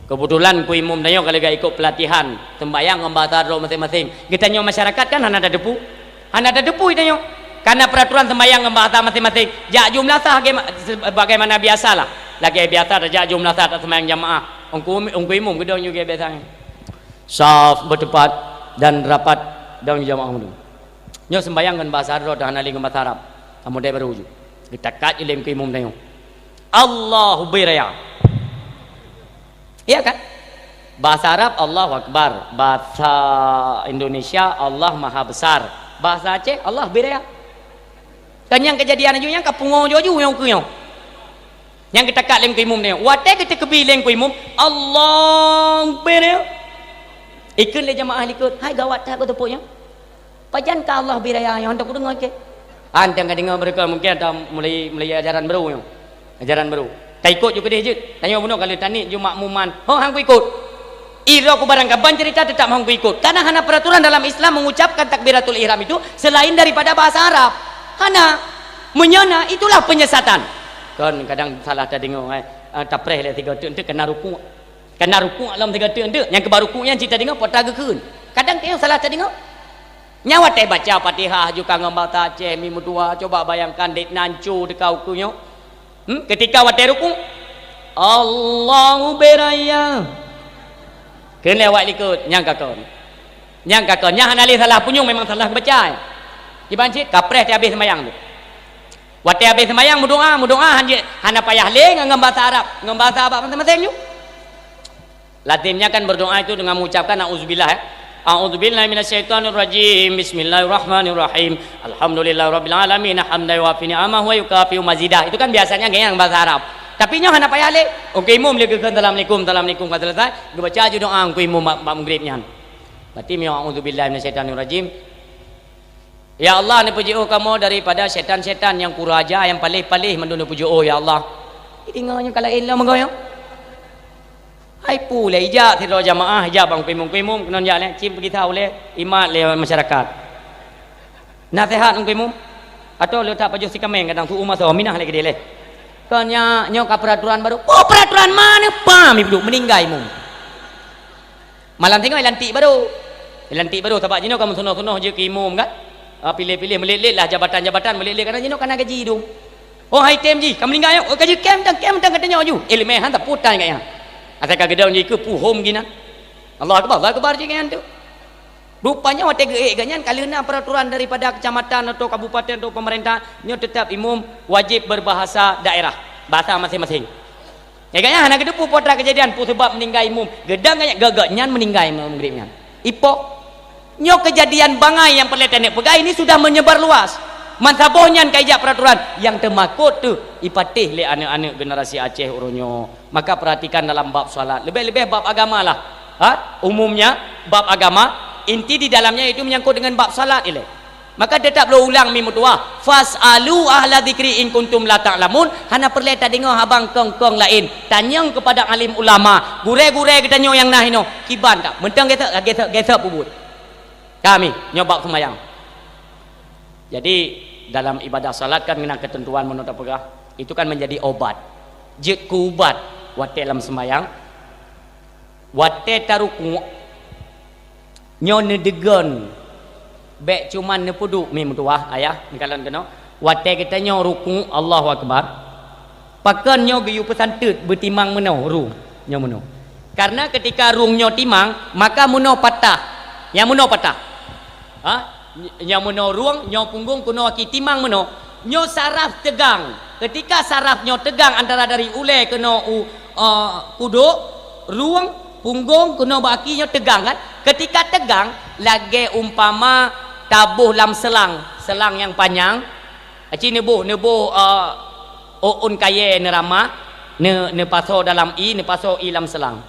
Kebetulan ku imum tanya kalau gak ikut pelatihan sembayang ngembahasa roh masing-masing. Kita nyo masyarakat kan hana ada depu. Hana ada depu tanya. Karena peraturan sembayang ngembahasa masing-masing. Jak jumlah sah bagaimana biasalah. Lagi biasa ada jumlah sah tak sembahyang jamaah. Ongku imum gedong juga biasanya. Saf bertepat dan rapat dalam jamaah mudu. Nyo sembahyang kan bahasa Arab dan hana bahasa Arab. Kamu dia baru wujud. Kita kat ilim ku imum tanya. Allahu biraya. Iya kan? Bahasa Arab Allahu Akbar, bahasa Indonesia Allah Maha Besar, bahasa Aceh Allah biraya. Dan yang kejadian aja yang kapungo jojo yang kuyong. Yang kita kat lem ku imum tanya. Wate kita kebileng ku imum Allah biraya. Ikut le jamaah ikut. Hai gawat tak betul Pajan ka Allah biraya yang hendak dengar ke. Anda enggak dengar mereka mungkin ada mulai ajaran baru yang. Ajaran baru. Tak ikut juga dia je. Tanya bunuh kalau tani ju makmuman. Oh hang ku ikut. Ira ku barang kaban cerita tetap hang ku ikut. Karena hana peraturan dalam Islam mengucapkan takbiratul ihram itu selain daripada bahasa Arab. Hana menyana itulah penyesatan. Kan kadang salah tak dengar tapreh le 3 tu kena rukuk. Kena rukuk alam 3 tu yang kebarukuknya cerita dengar potag keun. Kadang tengok salah tak dengar. Nyawa teh baca Fatihah juga ngembata Aceh mimpi dua. Coba bayangkan dek nancu dekau kunyo. Ketika wate ruku Allahu beraya kena lewat ikut nyang kakon nyang hanali salah punyung memang salah baca dibancit kapreh ti habis sembayang tu wate habis sembayang mudoa hanjit hana payah le ngam bahasa Arab masing-masing tu lazimnya kan berdoa itu dengan mengucapkan auzubillah A'udzubillahi minasyaitonir rajim. Bismillahirrahmanirrahim. Alhamdulillahirabbil alamin. Hamdan wa fi ni'amahu wa yukafi mazidah. Itu kan biasanya yang bahasa Arab. Tapi nya hana payah le. Okey imum le ke assalamualaikum kan selesai. Dia baca aja doa ku imum mak maghribnya. Berarti mi a'udzubillahi minasyaitonir rajim. Alhamdulillahirabbil alamin. Hamdan wa fi ni'amahu wa yukafi mazidah. Itu kan biasanya yang bahasa Arab. Tapi nya hana payah le. Okey imum le ke assalamualaikum kan selesai. Dia baca aja doa ku imum mak maghribnya. Ya Allah, ni puji kamu daripada setan-setan yang kuraja, yang palih-palih menduna puji ya Allah. Dengarnya kalau elah mengoyang. Hai pula ijak tidur jamaah, ijak bang pimum-pimum kena jak le, cim pergi tahu le, imat le masyarakat. Nasihat pimum atau letak baju si kameng kadang tu umah minah lagi dia le. Kanya nyok peraturan baru. Oh, peraturan mana? Pam ibu meninggal mu. Malam tengok lantik baru. Lantik baru sebab jino kamu sono-sono je ke imum kan? Pilih-pilih meleleh lah jabatan-jabatan meleleh kerana jino kena gaji tu. Oh, hai tem ji, kamu meninggal oh gaji kem tang katanya ju. Ilmehan tak putai kaya. Asalkan gedang je ke puhum gina. Allah akbar je kan tu. Rupanya waktu ganyan kalina peraturan daripada kecamatan atau kabupaten atau pemerintah nyo tetap imum wajib berbahasa daerah, bahasa masing-masing. Ya ganyan hana kedepu potra kejadian pu sebab meninggal imum. Gedang ganyan gagaknyan meninggal imum gripnya. Ipo nyo kejadian bangai yang perletenek pegai ini sudah menyebar luas. Mansabohnya kaijak peraturan yang termakut tu ipatih le anak-anak generasi Aceh uronyo. Maka perhatikan dalam bab solat. Lebih-lebih bab agama lah. Umumnya bab agama inti di dalamnya itu menyangkut dengan bab salat ile. Maka tetap lo ulang mi mutua. Fasalu ahla dzikri in kuntum la ta'lamun. Hana perlu tak dengar abang kong-kong lain. Tanyang kepada alim ulama. Gure-gure kita nyo yang nah ino. Kiban tak. Mentang gesek bubut. Kami nyobak sembahyang. Jadi dalam ibadah salat kan menang ketentuan menurut pegah. Itu kan menjadi obat. Jek ubat wate dalam sembahyang. Wate taruku nyo nedegan bek cuman nepuduk mi mutuah ayah kalau kena wate kita nyo ruku Allahu akbar pakan nyo geyu pesantut bertimang meno ru nyo meno karena ketika rung nyo timang maka meno patah yang meno patah yang meno ruang nyo punggung kuno aki timang meno nyo saraf tegang ketika saraf nyo tegang antara dari ule kena kuduk ruang punggung kena bakinya tegang kan ketika tegang lagi umpama tabuh dalam selang yang panjang aci nebuh oun kaya nerama ne paso dalam ne paso dalam selang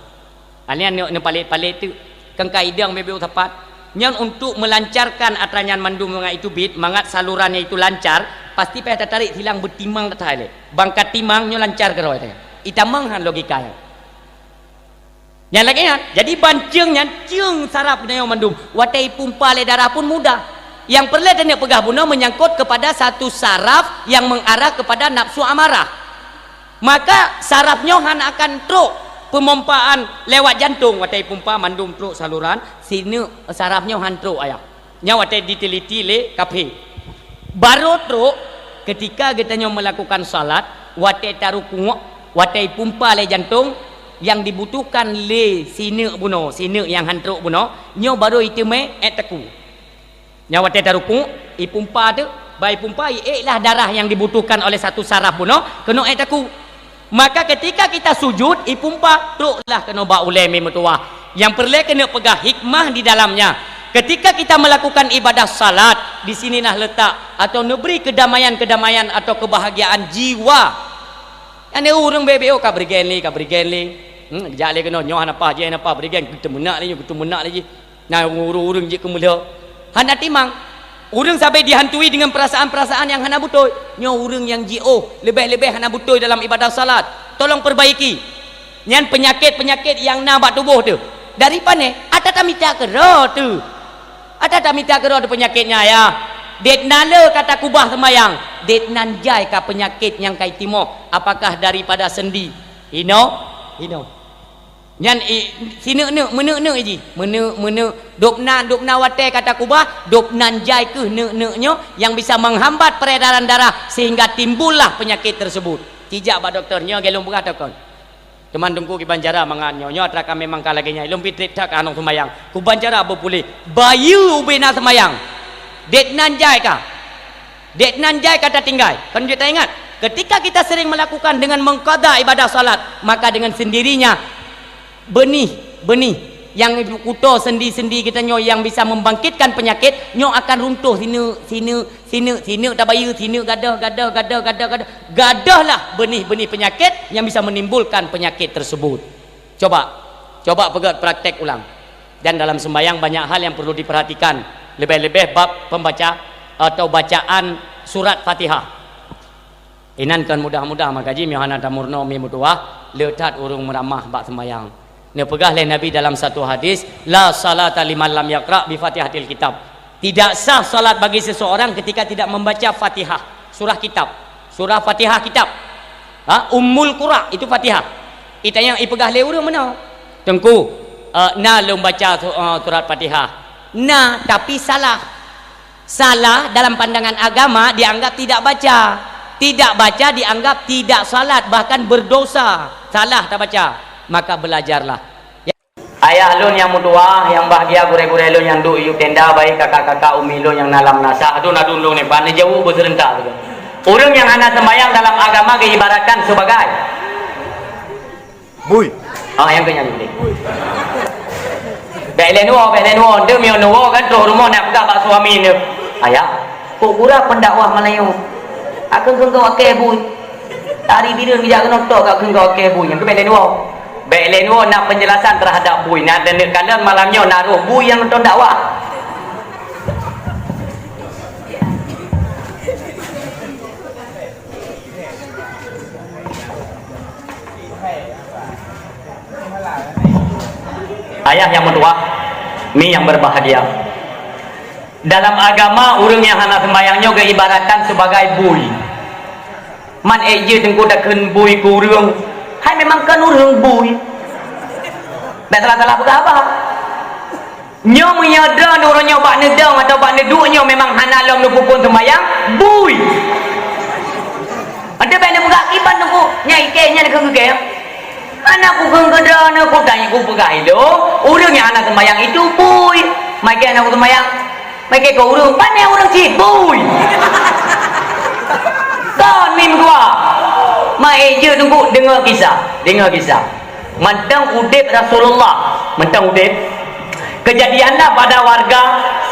alian ne palit-palit tu kang kaidang bebeu tepat yang untuk melancarkan atranyan mandum mengat itu bit mangat salurannya itu lancar pasti payah tarik hilang bertimang tak le bangkat timangnya lancar ke roy itamang han logikanya. Yang lagi kan, jadi bancengnya ceng saraf kena mandum. Watai pumpa le darah pun mudah. Yang perlu dan pegah buna menyangkut kepada satu saraf yang mengarah kepada nafsu amarah. Maka sarafnya han akan truk pemompaan lewat jantung. Watai pumpa mandum truk saluran, sini sarafnya han truk ayah. Nya watai diteliti le kafe. Baru truk ketika kita melakukan salat, watai taruku, watai pumpa le jantung. Yang dibutuhkan le sini buno sini yang hantruk buno nyo baru itu me teku nyawa te taruku ipumpa tu bai pumpa lah darah yang dibutuhkan oleh satu saraf buno kena teku maka ketika kita sujud ipumpa truklah kena ba ulemi mutua yang perlu kena pegah hikmah di dalamnya ketika kita melakukan ibadah salat di sinilah letak atau neberi kedamaian atau kebahagiaan jiwa. Ane urang bebeo ka bergenli jale kena nyoh apa je apa bergen kita menak lagi nah urang je kemulia hana timang urang sampai dihantui dengan perasaan-perasaan yang hana butuh nyoh urang yang jio lebih-lebih hana butuh dalam ibadah salat tolong perbaiki nyan penyakit yang nabak tubuh tu dari pane ada tamita kero tu penyakitnya ya det nala kata kubah semayang det nanjai ka penyakit yang kai timo apakah daripada sendi hino nyan sine ne mene ji mene dopna wate kata kubah dop nanjai ke ne yang bisa menghambat peredaran darah sehingga timbullah penyakit tersebut tijak ba doktornya gelung buka takon teman dengku ki banjara mangan nyo atraka memang kalaginya ilum pitrik tak anong semayang ku banjara apa pulih bayu ubena semayang det nanjai kata tinggal kan kita ingat ketika kita sering melakukan dengan mengqada ibadah salat maka dengan sendirinya benih yang kuto sendi-sendi kita nyo yang bisa membangkitkan penyakit nyo akan runtuh sini tabayu sini gadah lah benih-benih penyakit yang bisa menimbulkan penyakit tersebut. Coba pegat praktek ulang. Dan dalam sembahyang banyak hal yang perlu diperhatikan lebih-lebih bab pembaca atau bacaan surat Fatihah. Inankan mudah-mudah makaji mihana tamurno mi mutuah letat urung meramah bak sembayang. Ni pegah oleh Nabi dalam satu hadis, la salata liman lam yaqra bi Fatihatil kitab. Tidak sah salat bagi seseorang ketika tidak membaca Fatihah, surah kitab. Surah Fatihah kitab. Ummul Qura itu Fatihah. Itu yang ipegah le urang mana? Tengku na lum baca surat Fatihah. Nah, tapi salah. Salah dalam pandangan agama dianggap tidak baca. Tidak baca dianggap tidak salat, bahkan berdosa. Salah tak baca. Maka belajarlah. Ayah lun yang mutua, yang bahagia gure-gure lun yang duk yuk tenda baik kakak-kakak umi lun yang nalam nasa. Adun lun ni pan jauh berserentak tu. Orang yang hana sembahyang dalam agama diibaratkan sebagai bui. Yang kenyang ni. Belenuo dia mionuo kan tu rumah nak pegang bak suami ni. Ayah, kok gura pendakwah Melayu. Aku kengkau akeh bui. Tari bidan bijak kena tok kat kengkau akeh bui. Yang ke belenuo nak penjelasan terhadap bui. Nak dan kalian malamnya naruh bui yang nonton dakwah. Ayah yang mentua, mi yang berbahagia. Dalam agama orang yang hana sembayangnya ibaratkan sebagai bui. Man je tengku dah ken bui ku urang. Hai memang kan urang bui. Tak salah-salah apa. Nyo menyada orang nyo bak nedang atau bak neduknya memang hana lom nu pun sembayang bui. Ada banyak buka kiban tu nyai kenya nak ke. Anak ku kengkeda nak ku tanya ku pegai lo. Urang yang anak sembayang itu bui. Mai ke anak ku sembayang. Mai ke kau urang pandai urang cik bui. Kon min gua. Mai je tunggu dengar kisah. Mentang udip Rasulullah, mentang udip. Kejadiannya pada warga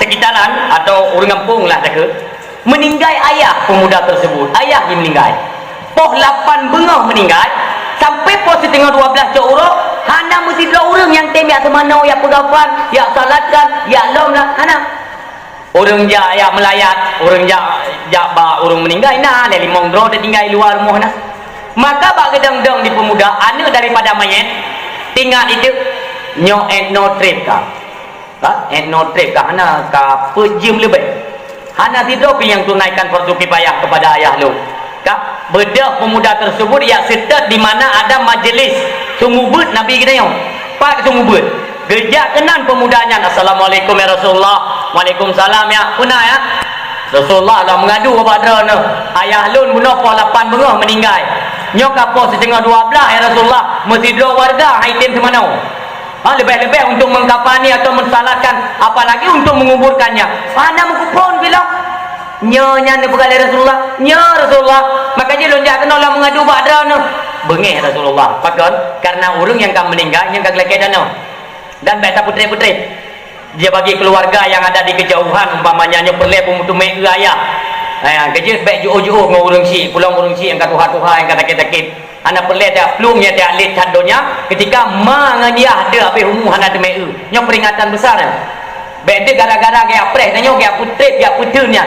sekitaran atau orang kampung lah tak ke. Meninggal ayah pemuda tersebut. Ayah yang meninggal. Poh 8 bengah meninggal. Sampai pos setengah 12 cok urang, hana mesti 2 orang yang tembak semana, yang pegafan, yang salatkan, yang lom lah, hana. Orang yang melayat, orang yang orang meninggal, nah, dari mongdro dia tinggal luar rumah, nah. Maka bak gedang-gedang di pemuda, anak daripada mayat, tinggal itu, nyo and no trip kah? And no trip kah? Hana kah pejam lebih. Hana tidur yang tunaikan fardu kifayah kepada ayah lu. Bedah pemuda tersebut yang setat di mana ada majlis sumubut Nabi kita yang pak sumubut gejak kenan pemudanya. Assalamualaikum ya Rasulullah. Waalaikumsalam ya. Puna ya Rasulullah dah mengadu kepada ayah lun bunuh poh 8 bengah meninggal. Nyok apa setengah 12 ya Rasulullah. Mesti 2 warga item semana. Lebih-lebih untuk mengkafani atau mensalatkan, apalagi untuk menguburkannya. Mana mengkupon bilang nyonya ni pegalai Rasulullah, Rasulullah. Makanya lonjak kena lah mengadu badra no. Bengih Rasulullah. Pakon karena orang yang akan meninggal yang kagak lagi dana. Dan beta putri-putri. Dia bagi keluarga yang ada di kejauhan umpamanya nya perle pemutu mai ayah. Kerja baik jauh-jauh ngau urang si, pulang urang si yang katuha-tuha yang sakit-sakit. Anak perle dia plungnya dia alit hadonya ketika manganya ada ape humu hana de mai. Nya peringatan besar. Baik dia gara-gara dia pres tanya dia putri dia putunya.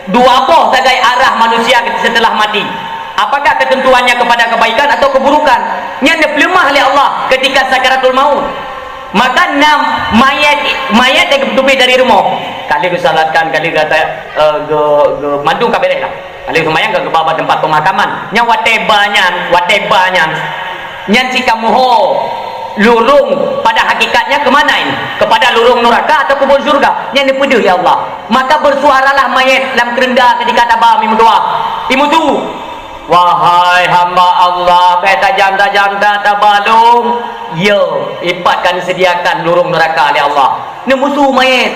Dua apa sebagai arah manusia setelah mati? Apakah ketentuannya kepada kebaikan atau keburukan? Yang dipelemah oleh Allah ketika sakaratul maut. Maka mayat yang ketupi dari rumah. Kali disalatkan, kali kata madu kabeleh lah. Kali semayang ke bawah tempat pemakaman. Nya watebanyan. Nyan si kamuho lurung pada hakikatnya kemana ini? Kepada lurung neraka atau kubur surga? Yang dipuji ya Allah. Maka bersuaralah mayat dalam kerenda ketika tabah berdoa. Imutu, wahai hamba Allah, tajam-tajam tabalung. Yo, ipatkan sediakan lurung neraka oleh Allah. Ni musuh mayat.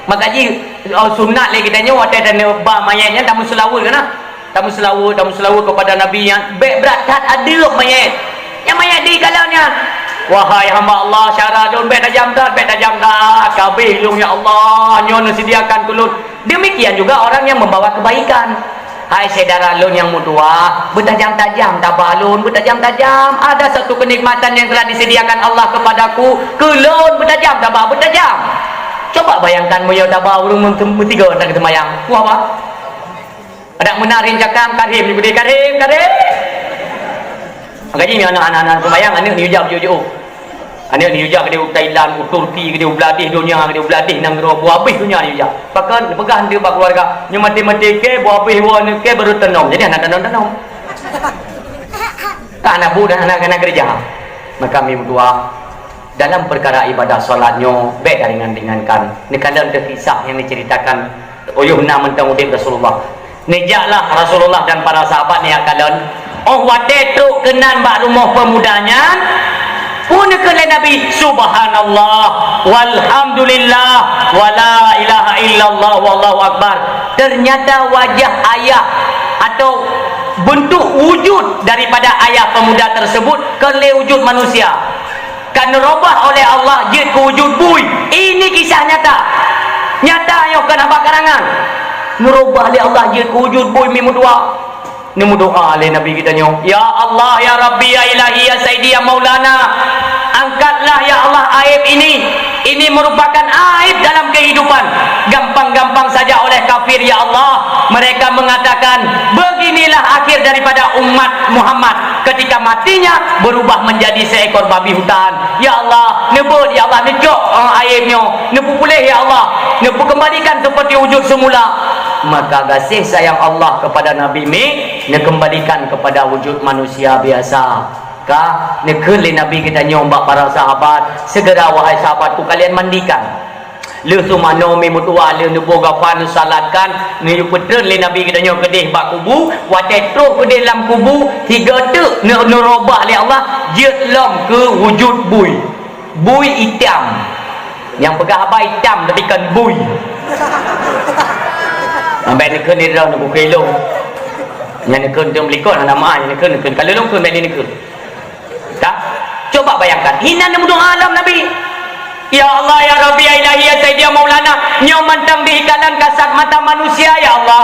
Maka ji sunat lagi kita nyawa dan ba mayatnya tamu selawat kan? Tamu selawat kepada Nabi yang berat ada mayat. Yang mayat di kalaunya. Wahai hamba Allah, syarah dun bet tajam dah kabeh lung ya Allah, nyon sediakan kulut. Demikian juga orang yang membawa kebaikan. Hai saudara lun yang mutua, bertajam-tajam tabalun, bertajam-tajam. Ada satu kenikmatan yang telah disediakan Allah kepadaku. Kelun bertajam tabah bertajam. Coba bayangkan moyo tabau urung tiga nak semayang. Wah apa? Ada menarin cakap karim ni karim. Makanya ni anak-anak semayang anak ni jauh. Anak ni juga ke dia Thailand, ke Turki, ke dia beladih dunia, ke dia beladih nang ro buah habis dunia ni juga. Pakan pegang dia bak keluarga. Nya mati-mati ke buah habis wan ke baru tenung. Jadi anak tenung. Tak anak budak anak kerja. Maka kami berdua dalam perkara ibadah solatnya baik ringan-ringankan. Ni kalau ada kisah yang diceritakan oyuhna mentang udip Rasulullah. Nijaklah Rasulullah dan para sahabat ni akalon. Oh wate truk kenan bak rumah pemudanya. Pun kelai Nabi subhanallah walhamdulillah wala ilaha illallah wallahu akbar. Ternyata wajah ayah atau bentuk wujud daripada ayah pemuda tersebut kelai wujud manusia. Kan robah oleh Allah jid ke wujud bui. Ini kisah nyata. Nyata yo kan apa karangan. Merubah oleh Allah jid ke wujud bui mimu doa. Nimu doa oleh Nabi kita nyo. Ya Allah, ya Rabbi, ya Ilahi, ya Sayyidi, ya Maulana. Angkatlah ya Allah aib ini. Ini merupakan aib dalam kehidupan. Gampang-gampang saja oleh kafir ya Allah. Mereka mengatakan beginilah akhir daripada umat Muhammad. Ketika matinya berubah menjadi seekor babi hutan. Ya Allah, nebut ya Allah, nejok aibnya. Nebu pulih ya Allah. Nebu kembalikan seperti wujud semula. Maka kasih sayang Allah kepada Nabi mi kembalikan kepada wujud manusia biasa. Kah nekeli Nabi kita nyombak para sahabat, segera wahai sahabatku kalian mandikan. Le sumano mi mutua le neboga fan salatkan ni putren le Nabi kita nyok kedih bak kubu, wate tro kedih dalam kubu, tiga tek nerobah le Allah jet long ke wujud bui. Bui hitam. Yang pegah apa hitam tapi kan bui. Ambil nekun ni dah nak kelong. Yang nekun tu melikon anak mak nekun. Kalau long kun beli nekun. Tak? Coba bayangkan. Hina nama alam Nabi. Ya Allah, ya Rabbi, ya Ilahi, ya Sayyidi, ya Maulana. Nyau mentang di ikalan kasat mata manusia ya Allah.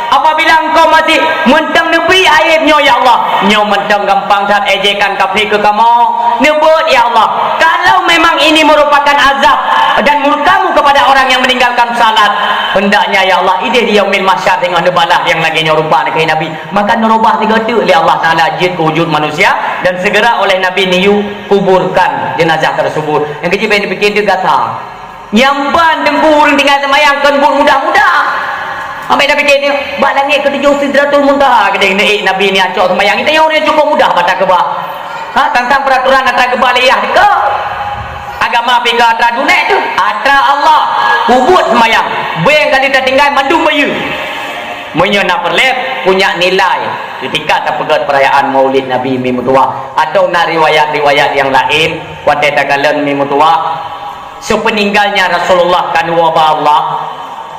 Apabila engkau masih mentang nebi aibnya ya Allah. Nyau mentang gampang saat ejekan kafir ke kamu. Nebut ya Allah. Kalau memang ini merupakan azab dan murkamu kepada orang yang meninggalkan salat, hendaknya ya Allah ide di yaumil mahsyar dengan nebalah yang lagi nyorupa dekat Nabi. Maka nerubah tiga tu oleh Allah Taala jid wujud manusia dan segera oleh Nabi niu kuburkan jenazah tersebut. Yang kecil ben fikir dia kata, nyamban dengkur tinggal semayang kan bur mudah-mudah. Ambil Nabi kata, bak langit ke tujuh sidratul muntaha kata Nabi ni acok semayang. Kita yang orang cukup mudah baca kebah. Ha, tentang peraturan atra kebah liyah ke? Agama pika atra dunia tu. Atra Allah. Kubut semayang. Bayang kali tertinggal mandum bayu. Menyo nak perlep punya nilai ketika terpegat perayaan Maulid Nabi Mimutua atau nak riwayat-riwayat yang lain kuatai tagalan Mimutua sepeninggalnya Rasulullah kan wabah Allah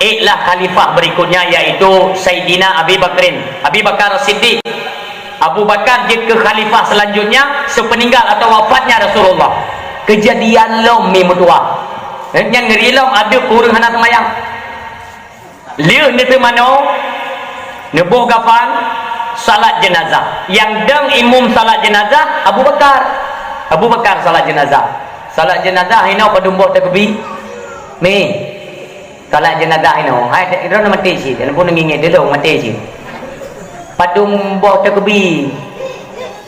iklah khalifah berikutnya yaitu Sayyidina Abi Bakar Siddiq. Abu Bakar jid ke khalifah selanjutnya sepeninggal atau wafatnya Rasulullah. Kejadian lom Mimutua yang ngerilom ada kurang anak semayang liu ni tu mano nebuh kafan salat jenazah yang deng imum salat jenazah Abu Bakar salat jenazah hina padumbuh takbir mi salat jenazah hina hai ira nak mati si dan pun ngingit dulu mati si padumbuh takbir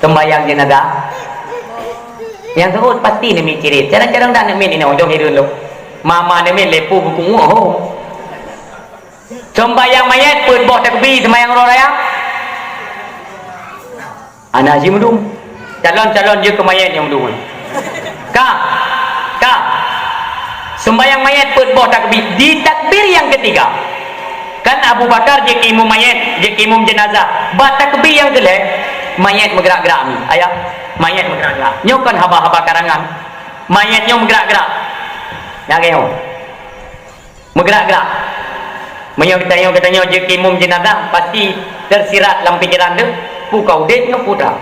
sembahyang jenazah yang terus pasti ni mi cirit jarang-jarang dah nak mi ni orang hidup lu mama ni mi lepu buku oh sembahyang mayat pun boh takbir sembahyang roh raya anak haji mendung calon-calon je ke mayat yang mendung kah sembahyang mayat pun boh takbir di takbir yang ketiga kan Abu Bakar je imam mayat je imam jenazah bat takbir yang kelih mayat bergerak-gerak ni ayah mayat bergerak-gerak nyokan haba-haba karangan mayatnya bergerak-gerak ya kaya bergerak-gerak katanya je imam jenazah pasti tersirat dalam fikiran dia pukau deknya putra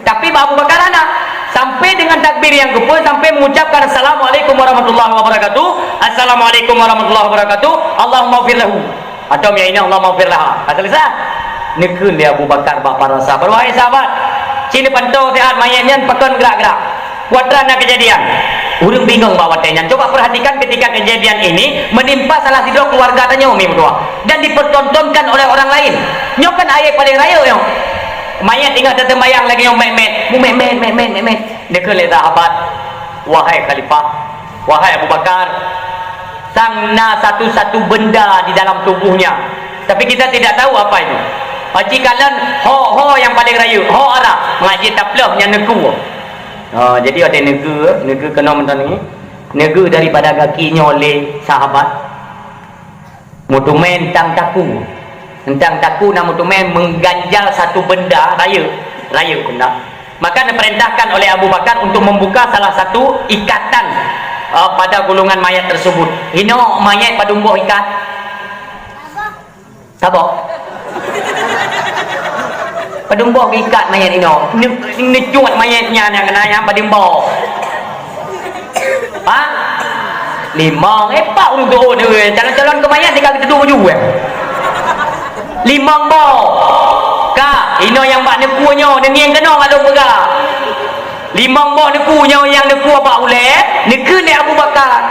tapi Abu Bakar anak sampai dengan takbir yang ke-10 sampai mengucapkan Assalamualaikum warahmatullahi wabarakatuh, Assalamualaikum warahmatullahi wabarakatuh, Allahumma ghfir lahu atau ya ini Allahumma ghfir laha selesai nekun dia Abu Bakar bak para sahabat wahai sahabat sini pantau sehat mayatnya pakai gerak-gerak kuatran kejadian Urang bingung bawa tanya. Coba perhatikan ketika kejadian ini menimpa salah satu keluarga tanya umi berdua dan dipertontonkan oleh orang lain. Nyo kan ayat paling raya yo. Mayat tinggal tertembayang lagi yang memet. Mu memet. Dia kele sahabat. Wahai khalifah, wahai Abu Bakar, sangna satu-satu benda di dalam tubuhnya. Tapi kita tidak tahu apa itu. Haji kalian ho yang paling raya, ho arah mengaji taplah yang neku. Jadi ada nega kena mentan ni. Nega daripada kakinya oleh sahabat. Mutumen tang taku. Tentang taku nama mutumen mengganjal satu benda raya benda. Maka diperintahkan oleh Abu Bakar untuk membuka salah satu ikatan pada gulungan mayat tersebut. Hino mayat padumbuh ikat. Sabok. Padumbuh ikat mayat ino. Ni cuat mayatnya yang kena yang padumbuh. Ha? Limang pak urut dia. Calon-calon ke mayat tinggal kita duduk baju. Limang bo. Kak, ino yang bak nekunya, yang kena kalau pegah. Limang bo nekunya yang neku abak uleh, neku ni Abu Bakar.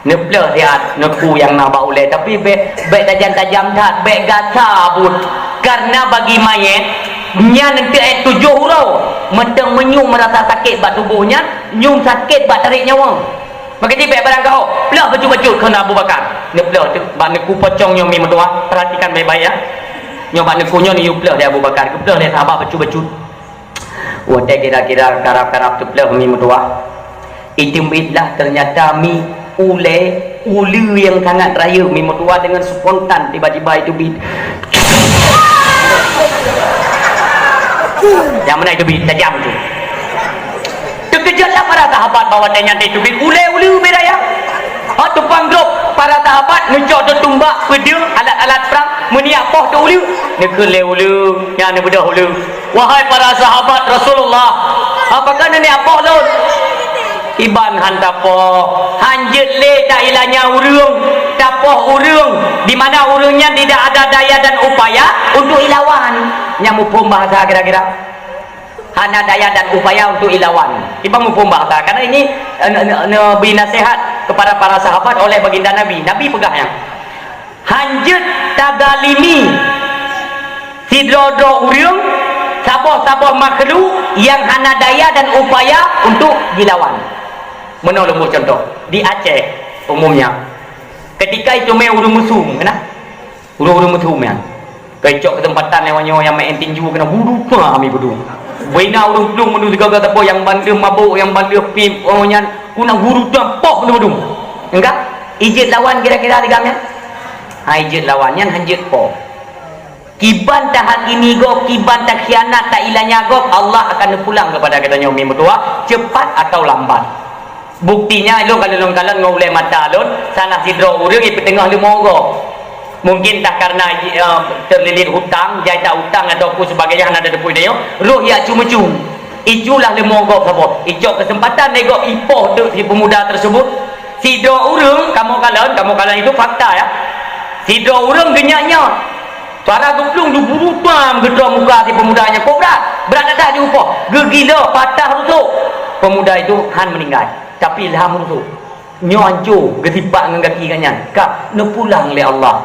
Neplah dia neku yang nak abak uleh, tapi baik tajam-tajam tak, baik gata pun. Karena bagi mayat, nya nanti 7 hurau, mentang menyum merasa sakit bak tubuhnya, nyum sakit bak tarik nyawa. Maka tiba barang kau, pelah baju-baju kena Abu Bakar. Neplah tu, bak neku pocongnya mi mertua, perhatikan baik-baik ya. Nyoba nekunya ni uplah dia Abu Bakar, uplah dia sahabat baju-baju. Wah, kira-kira karap-karap tu pelah mi mertua. Itimidlah ternyata mi ulu yang sangat raya mi mertua dengan spontan tiba-tiba itu bid. Yang mana itu bid tajam tu. Terkejutlah para sahabat bahawa ternyata itu bid ulu beraya. Tupang grup para sahabat nucuk tu tumbak pedang alat-alat perang meniak poh tu ulu nekele ulu yang ne bedah ulu. Wahai para sahabat Rasulullah, apakah ne apa laut iban hantapoh hanjet le tak ilanya urung tapoh urung di mana urungnya tidak ada daya dan upaya untuk ilawan nyamu pom bahasa kira-kira hana daya dan upaya untuk ilawan ibang mupum bahasa karena ini nabi nasihat kepada para sahabat oleh baginda Nabi pegahnya hanjut tagalimi sidrodro urung saboh-saboh makhluk yang hana daya dan upaya untuk dilawan. Menolong contoh di Aceh umumnya ketika itu main urung musuh kena urung musuh ya kecok kesempatan yang main tinju kena buru kami berdua Wena urung dung mendu segala apa yang bandu mabuk yang bandu pim orangnya kuna guru tampok mendu enggak ijit lawan kira-kira digamnya ijit lawannya hanjit po kiban tak hakimi go kiban tak khianat tak ilanya go Allah akan pulang kepada katanya umi mertua cepat atau lambat buktinya lo kalau kalian ngoleh mata lon salah sidro urang di tengah lemogo mungkin tak karena terlilit hutang jaya hutang ataupun sebagainya ada depui dia roh ya cuma-cuma itulah lemogok apa ijok kesempatan nego ipoh tu si pemuda tersebut si dua urang kamu kalian itu fakta ya si dua urang genyaknya suara geplung du buru pam gedor muka si pemudanya kok berat dah diupoh gegila patah rusuk pemuda itu han meninggal tapi ilham rusuk nyo hancur getipak dengan kaki kanyan kak ne pulang oleh Allah.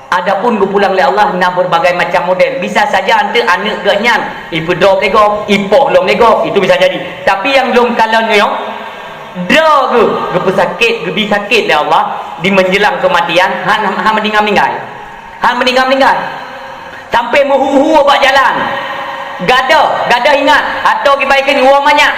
Adapun pulang oleh Allah nak berbagai macam model. Bisa saja ante anak genyan, ipedok lego, ipoh lom lego, itu bisa jadi. Tapi yang lom kalau nyong dah ke pesakit, gebi sakit oleh Allah di menjelang kematian, han meninggal. Han meninggal. Sampai muhu abak jalan. Gada ingat atau kebaikan uamanya.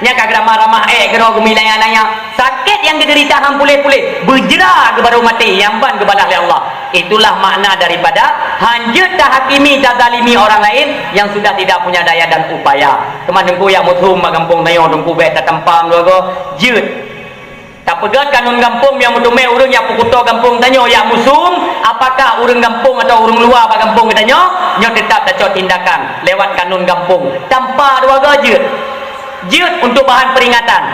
Nya kagak ramah kena gemilayana sakit yang diderita hang pulih-pulih berjerah kepada umat yang ban kepada Allah. Itulah makna daripada hanjut tahakimi tazalimi orang lain yang sudah tidak punya daya dan upaya. Teman dengku yang muthum kampung tayo dengku bet tampam logo jut. Tak pegat kanun kampung yang mutume urang yang pukuto kampung tanyo yang musum apakah urang kampung atau urang luar ba kampung tanyo nyo tetap tak tindakan lewat kanun kampung tanpa dua gajut. Jut untuk bahan peringatan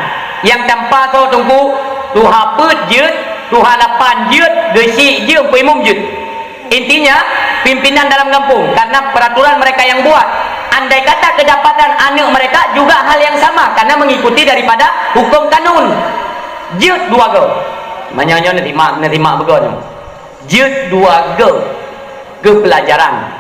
yang tanpa so tunggu tuha put jut tuha lapan jut gesi jut pemum jut intinya pimpinan dalam kampung karena peraturan mereka yang buat andai kata kedapatan anak mereka juga hal yang sama karena mengikuti daripada hukum kanun. Jut 2 go. Manyonya nanti mak begono. Jut 2 go. Ke pelajaran.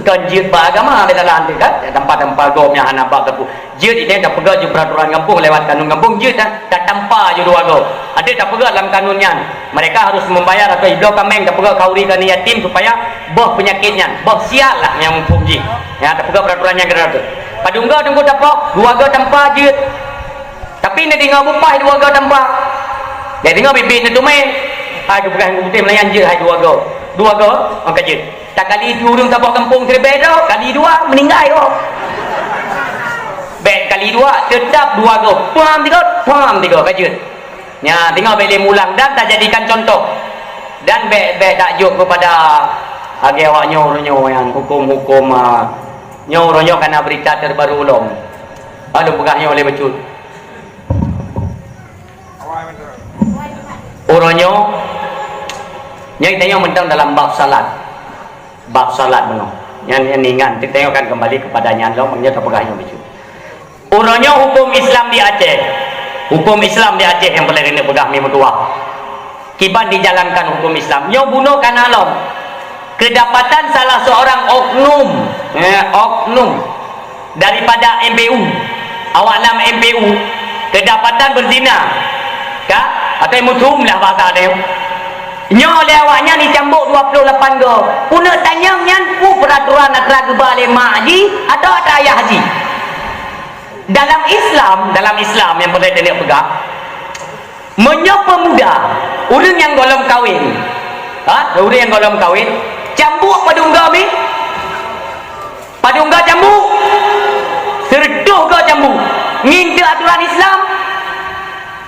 Kan jut beragama beda lah kan tempat-tempat gomnya anak bak kapu. Jut ini dah pegang je peraturan kampung lewat kanun kampung jut dah tanpa je 2 go. Ada tak pegang dalam kanunnya. Mereka harus membayar atau iblo kameng tak pegang kauri kan yatim supaya bah penyakitnya. Bah sial lah yang mempuji. Ya tak pegang peraturannya kena tu. Padungga tunggu dapat 2 go tanpa jut. Tapi ni dengar bupah 2 go tanpa. Dia dengar bibit ni tu main. Aku pegang putih melayan je 2 go. 2 go angkat jut. Tak kali urang tabah kampung terbaik dah. Kali 2 meninggal dah. Baik kali 2 tetap 2 go. Pam 3 kajut. Ya, tengok boleh mulang dan tak jadikan contoh. Dan baik takjub kepada agi awak nyo yang hukum-hukum nyo kena berita terbaru ulung. Aduh pegahnya oleh becut. Uronyo nyai tengok mentang dalam bab salat. Bab salat benar. Yang ingat kita tengokkan kembali kepadanya Allah mengenai pegahnya becut. Uronyo hukum Islam di Aceh. Hukum Islam di Aceh yang boleh kena pegang mi mutua. Kiban dijalankan hukum Islam. Nyo bunuh kana long. Kedapatan salah seorang oknum daripada MPU. Awak nam MPU kedapatan berzina. Kah? Atau mutum lah bahasa dia. Nyo lewatnya ni cambuk 28 go. Puna tanya nyan peraturan antara gebalik mak haji atau ada ayah haji. Dalam Islam yang boleh dia pegang menyok pemuda orang yang golong kahwin orang yang golong kahwin cambuk padungga mi padungga cambuk serduh ke cambuk nginda aturan Islam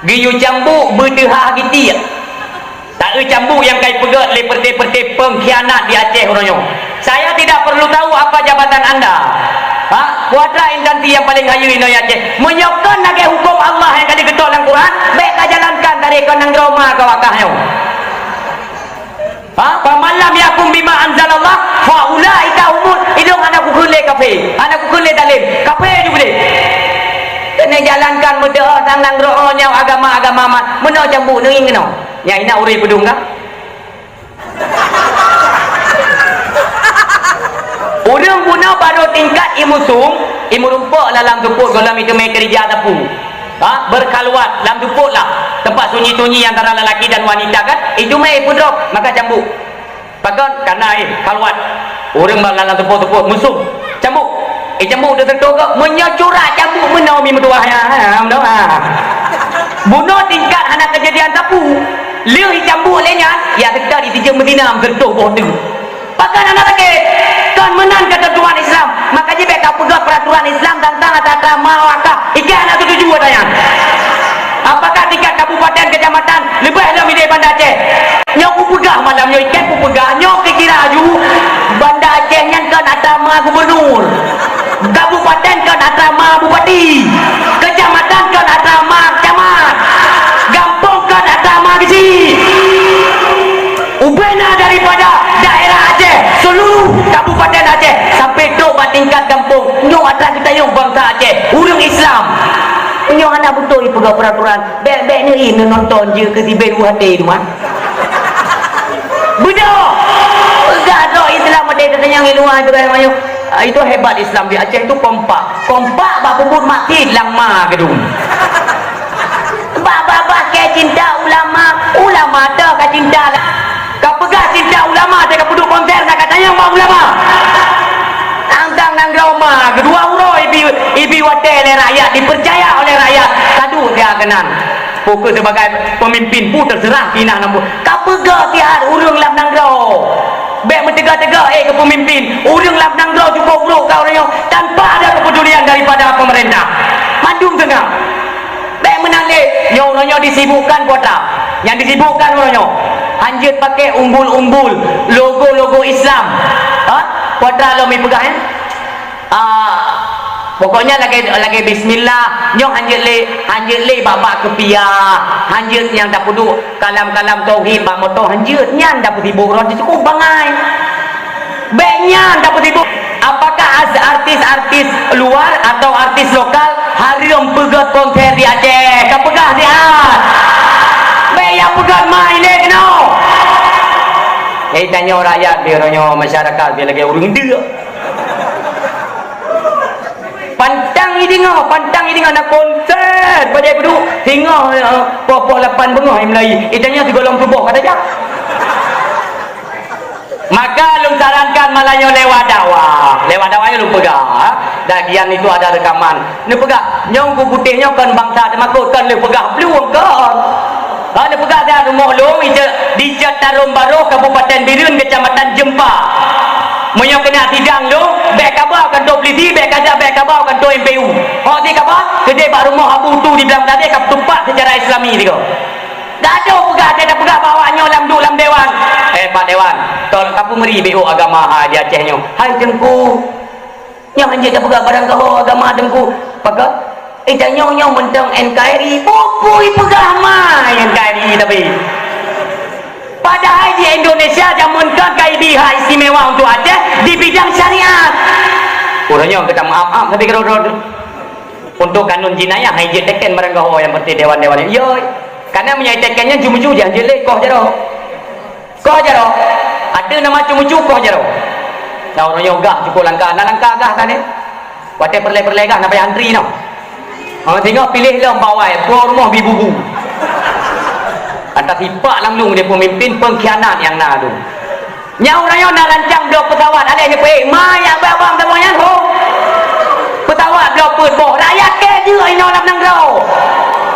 giyu cambuk berdehah gitu tak cambuk yang kai pegat le perti-perti pengkhianat di Aceh orangnya. Saya tidak perlu tahu apa jabatan anda. Kuadra intanti yang paling hayu ino Aceh menyokkan lagi hukum Allah yang kali ketok dalam Quran baik jalankan dari konang Roma ke wakahnya. Pamalam yakum bima anzalallah fa ulaika humul idung anak kukule kafir anak kukule dalim kafir juga boleh kena jalankan berdoa nang rohnya agama-agama mana jambu nenging kena ya ina uri pedung kah orang guna baru tingkat imu rumpuk dalam tupuk dalam itu main kerja tapu berkalwat dalam tupuk lah tempat sunyi-sunyi antara lelaki dan wanita kan itu main pudrop maka cambuk pakan karena kalwat orang dalam tupuk-tupuk musuh cambuk cambuk dia tertogak menyocorak cambuk menaumi metuahnya bunuh tingkat anak kejadian tapu liu cambuk lenyat ya kita di tiga Medina berdoh bodoh pakan anak sakit kan menang ketentuan Islam maka je mereka pegang peraturan Islam tentang kata mawakah ikan anak tujuh tanya apakah tingkat kabupaten kecamatan lebih dalam ide Banda Aceh nyok pegang malam nyok ikan pegang nyok kira aju Banda Aceh yang kan atama gubernur kabupaten kan atama bupati kecamatan kan atama camat gampung kan atama gisi ubena daripada daerah Aceh seluruh kabupaten Aceh sampai dok tingkat kampung nyok atas kita yang bangsa Aceh urang Islam nyok anak betul pegang peraturan bek-bek ni nonton je ke tiba dua hati tu mah betul enggak ada Islam ada katanya yang luar itu kan itu hebat Islam di Aceh itu kompak bak pun mati lama gedung bak ke cinta ulama dah ke cinta kau pegang cinta ulama dia kau duduk konser nak katanya yang ulama antang nang Roma kedua uroi ibi watel rakyat dipercaya oleh rakyat satu dia kenan fokus sebagai pemimpin pun terserah pinah nampu kau pegang tiar urung lam nang ro baik mentegak-tegak ke pemimpin urung lam nang ro cukup uruk kau orang tanpa ada kepedulian daripada pemerintah mandung tengah baik menang nyo disibukkan kota yang disibukkan nyo anjir pakai umbul-umbul logo-logo Islam kota lo mi pegang pokoknya lagi bismillah nyok hanjut le babak kepia hanjut yang dah puduk kalam-kalam tauhid bak moto hanjut nyan dah putibuk roti cukup bangai beknya dah putibuk apakah artis-artis luar atau artis lokal harum pegat konser di Aceh. Kau pegah dia. Bayar pegat main ni kena. Tanya rakyat dia, tanya masyarakat dia lagi orang dia. Pantang ini nak konser pada duduk tengah pokok 8 bengah yang Melayu. Tanya segolong tubuh kata dia. Maka lu sarankan malahnya lewat dakwahnya lu pegang. Dagian itu ada rekaman. Lu pegang nyong ku putihnya kan bangsa temakut kan lu pegang peluang kan. Ada pegang dah rumah long di Tarum Baru Kabupaten Birun Kecamatan Jempa. Moyo kena sidang lu, bek khabar kan tu polisi, bek khabar kan tu MPU. Oh di khabar, kedai pak rumah Abu tu di belakang tadi kap tumpak secara Islami dia. Dah ada pegang, dia dah pegang bawanya dalam dewan. Pak dewan, tol kapu meri BO agama ha di Aceh nyo. Hai tengku. Yang hanya dah pegang barang kau agama tengku. Pakai tanya mentang NKRI, pupui pegang mai NKRI tapi. Padahal di Indonesia jamunkan KIBH istimewa untuk Aceh di bidang syariat. Orangnya kita maaf tapi kalau untuk kanun jinayah hanya teken barang kau yang berarti dewan-dewan. Yo, karena menyaitannya cuma-cuma jangan jelek kau jero. Kau jero. Ada nama cuma-cuma kau jero. Nah orangnya gah cukup langkah gah kan ni. Watai perle-perle gah nak payah antri no. Tengok pilih lah bawai keluar rumah bibubu. Atas hipak langsung dia pemimpin pengkhianat yang nak tu. Nyau raya nak rancang dua pesawat ada je pe maya babang semuanya ho. Pesawat dua boh rakyat ke dia ino nak nang rau.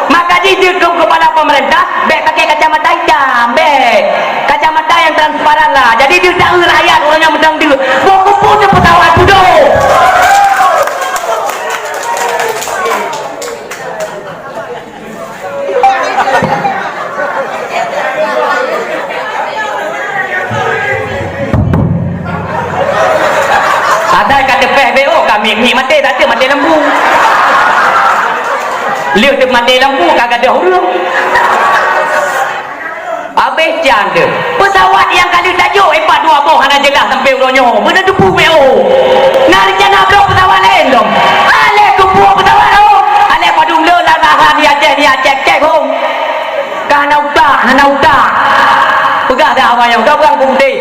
Maka dia kepala pemerintah bek pakai kacamata hitam, bek kacamata yang transparan lah. Jadi dia tahu rakyat orangnya menang dia. Buku punya pesawat bodoh. Ada kata PBO kami ni mati tak ada mati lembu. Lihat tu mati lembu kagak ada huruf. Habis janda. Pesawat yang kali tajuk 42 boh hana jelas sampai uronyo. Benda debu BO. Nak rencana blok pesawat lain dong. Ale kupu pesawat tu. Ale padung le lah di Aceh kek hong. Hana utak. Pegah dah awak yang kau pegang putih.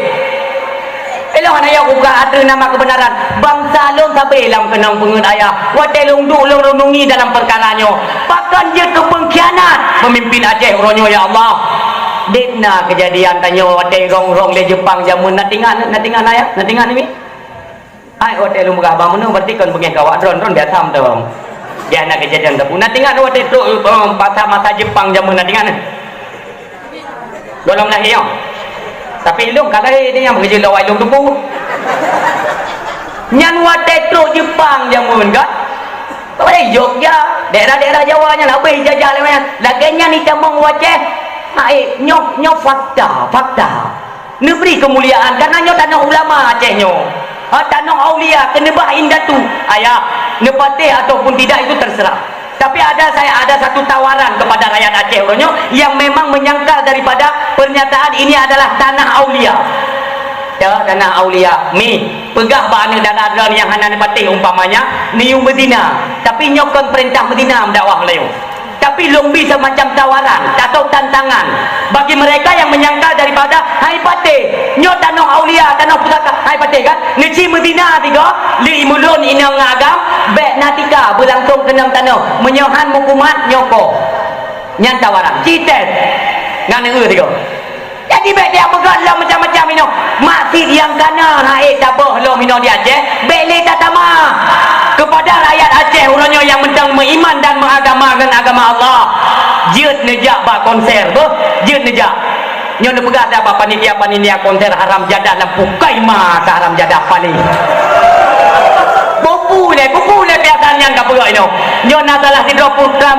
Elok anak yang buka ada nama kebenaran. Bangsa long sampai dalam kenang pengut ayah. Watai long renungi dalam perkaranya. Bahkan dia kepengkhianat pemimpin Aceh uronyo ya Allah. Dena kejadian tanya watai rong le Jepang jamun natingan ayah. Natingan ni. Ai watai long buka abang mana berarti kan pengen kawak drone biasa tu. Dia nak kejadian tu. Natingan watai tu masa Jepang jamun natingan. Dalam lahir. Tapi ilung kalau dia yang bekerja lawai ilung tupu nyan watai truk Jepang jamun kan Jogja daerah-daerah Jawa nya nak beri jajah lewan laganya ni tamang wajah nyok fakta negeri kemuliaan karena nyok tanah ulama Aceh nyok tanah aulia kena bahin datu ayah nepatih ataupun tidak itu terserah. Tapi saya ada satu tawaran kepada rakyat Aceh uronyo yang memang menyangkal daripada pernyataan ini adalah tanah aulia. Ya, tanah aulia. Pegah bahana dana adran yang hana nepatih umpamanya niu Medina. Tapi nyokon perintah Medina mendakwah Melayu. Tapi lombi semacam tawaran atau tantangan bagi mereka yang menyangkal daripada hai patih nyo tanah aulia tanah pusaka hai patih kan neci Medina tiga li mulun inang agam bek natika berlangsung kenang tanah menyohan hukumat nyoko nyan tawaran citet ngan tiga. Jadi bek dia pegang lah macam-macam ini masjid yang kana naik tabah lo mino di Aceh bele tatama kepada rakyat Aceh uronyo yang mentang beriman dan mengagamakan agama Allah. Jeut nejak ba konser tu, jeut nejak. Nyo ne pegat apa panitia konser haram jadah lampu kaima ka haram jadah paling. Buku le biasanya enggak pegat ini. Nyo nak salah sidro Putra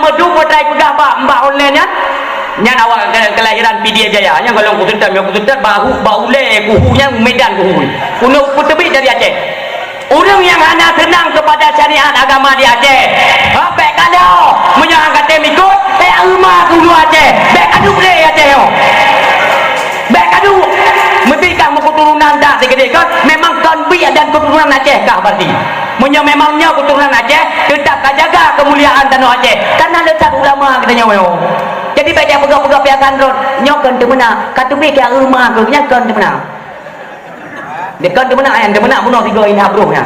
Medu potrai pegat ba mbak online nya. Nyan awak kelahiran Pidia Jaya nya kalau kututat bahu le kuhunya Medan kuhu. Kuno terbit dari Aceh. Orang yang hanya senang kepada syariat agama di Aceh. Baik kalau menyerang kata mikut, saya rumah dulu Aceh. Baik kadu boleh Aceh yo. Baik kadu. Mesti kamu keturunan tak segede kan? Memang kan biar dan keturunan Aceh. kah berarti punya memangnya keturunan Aceh tetap jaga kemuliaan tanah Aceh karena letak ulama katanya weo. Jadi baik dia pegang-pegang piakan road nyokan tu mana katu be ke rumah ke nyakan tu mana dekat tu mana ayam tu mana bunuh 3 inah bruhnya.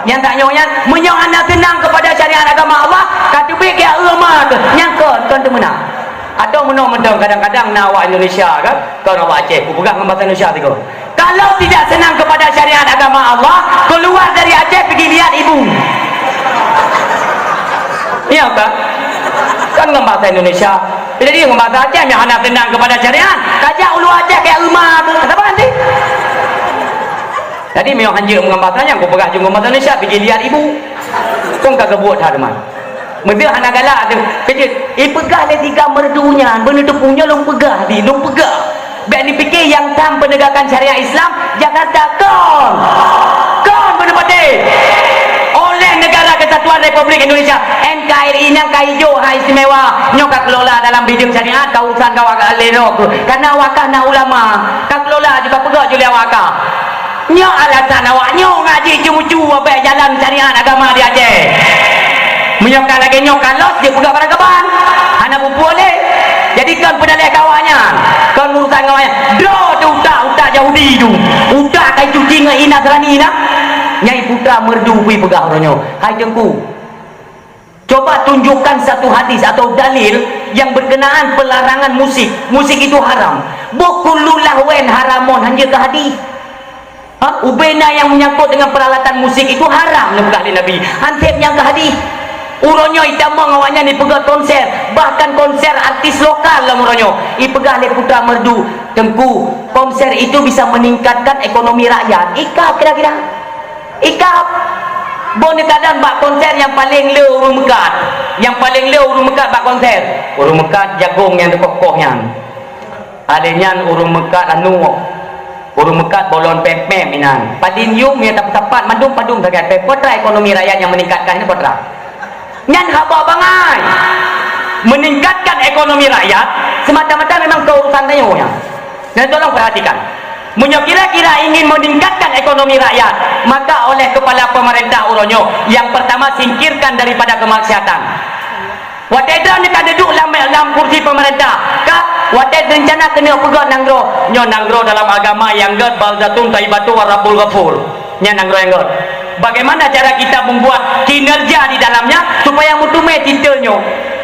Yang tak nyonya menyok anda tenang kepada syariat agama Allah katu be ke rumah ke nyakan tu mana atau menang-menang kadang-kadang nawak Indonesia kan kau nawak Aceh aku pegang bahasa Indonesia tu kalau tidak senang kepada syariat agama Allah keluar dari Aceh pergi lihat ibu iya kan kan dengan bahasa Indonesia bila dia dengan bahasa Aceh yang hendak tenang kepada syariat kajak ulu Aceh kayak rumah tu kenapa nanti jadi memang hanya dengan bahasanya aku pegang juga bahasa Indonesia pergi lihat ibu kau kagak buat haraman Mesti anak galak tu kecil. Pegah le 3 merdunya. Benda tu punya long pegah di, long pegah. Biar dipikir yang tam penegakan syariat Islam Jakarta kon benda putih oleh Negara Kesatuan Republik Indonesia NKRI yang kaijo hak istimewa nyoka kelola dalam bidang syariat kausan kawak lenok karena wakah na ulama kak kelola juga pegah julia wakah nyok alasan awak nyok ngaji cucu apa jalan syariat agama di Aceh menyokkan lagi nyok kalos dia pegah pada kapan anak boleh jadikan penalih kawannya kan urusan kawannya doh tu utak Yahudi tu utak kai cuci dengan Nasrani nak nyai putra merdu pui pegah orangnya hai tengku coba tunjukkan satu hadis atau dalil yang berkenaan pelarangan musik itu haram bukulul lahwen haramon hanya ke hadis ubena yang menyangkut dengan peralatan musik itu haram Nabi hansip yang ke hadis uronyo itamang awaknya ni pegah konser bahkan konser artis lokal lah uronyo ipegah le putra merdu tengku konser itu bisa meningkatkan ekonomi rakyat ikap kira-kira ikap boleh kadang bak konser yang paling le urung mekat bak konser urung mekat jagung yang kokohnya adanya urung mekat anu urung mekat bolon pepem inan padin yung yang tepat padum terkait potra ekonomi rakyat yang meningkatkan ini potra nyan haba bangai meningkatkan ekonomi rakyat semata-mata memang keurusan tanya dan tolong perhatikan kira-kira ingin meningkatkan ekonomi rakyat maka oleh kepala pemerintah uronyo yang pertama singkirkan daripada kemaksiatan watedra ni tak duduk dalam kursi pemerintah kak wated rencana kena pegang nanggro nyo nanggro dalam agama yang gad baldatun taibatu warabul ghafur nya nanggro yang gad bagaimana cara kita membuat kinerja di dalamnya supaya mutume titelnya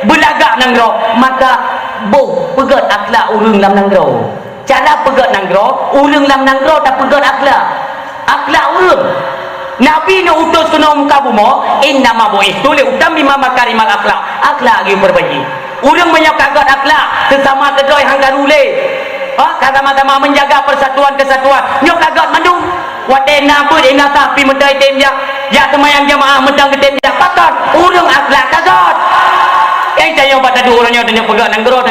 belagak nanggro maka pegat akhlak urang dalam nanggro cara pegat nanggro urang dalam nanggro tak pegat akhlak urang Nabi ni utus kena muka bumo innama bu'istu li utammi makarimal akhlak lagi perbaiki urang banyak kagat akhlak sesama kedoi hang garule sama-sama menjaga persatuan kesatuan nyok kagat mandung wadena pun ina tapi medai temja ya semayang jamaah medang ke temja pakat urang akhlak kagat saya pada dua orangnya tanya pegang nanggro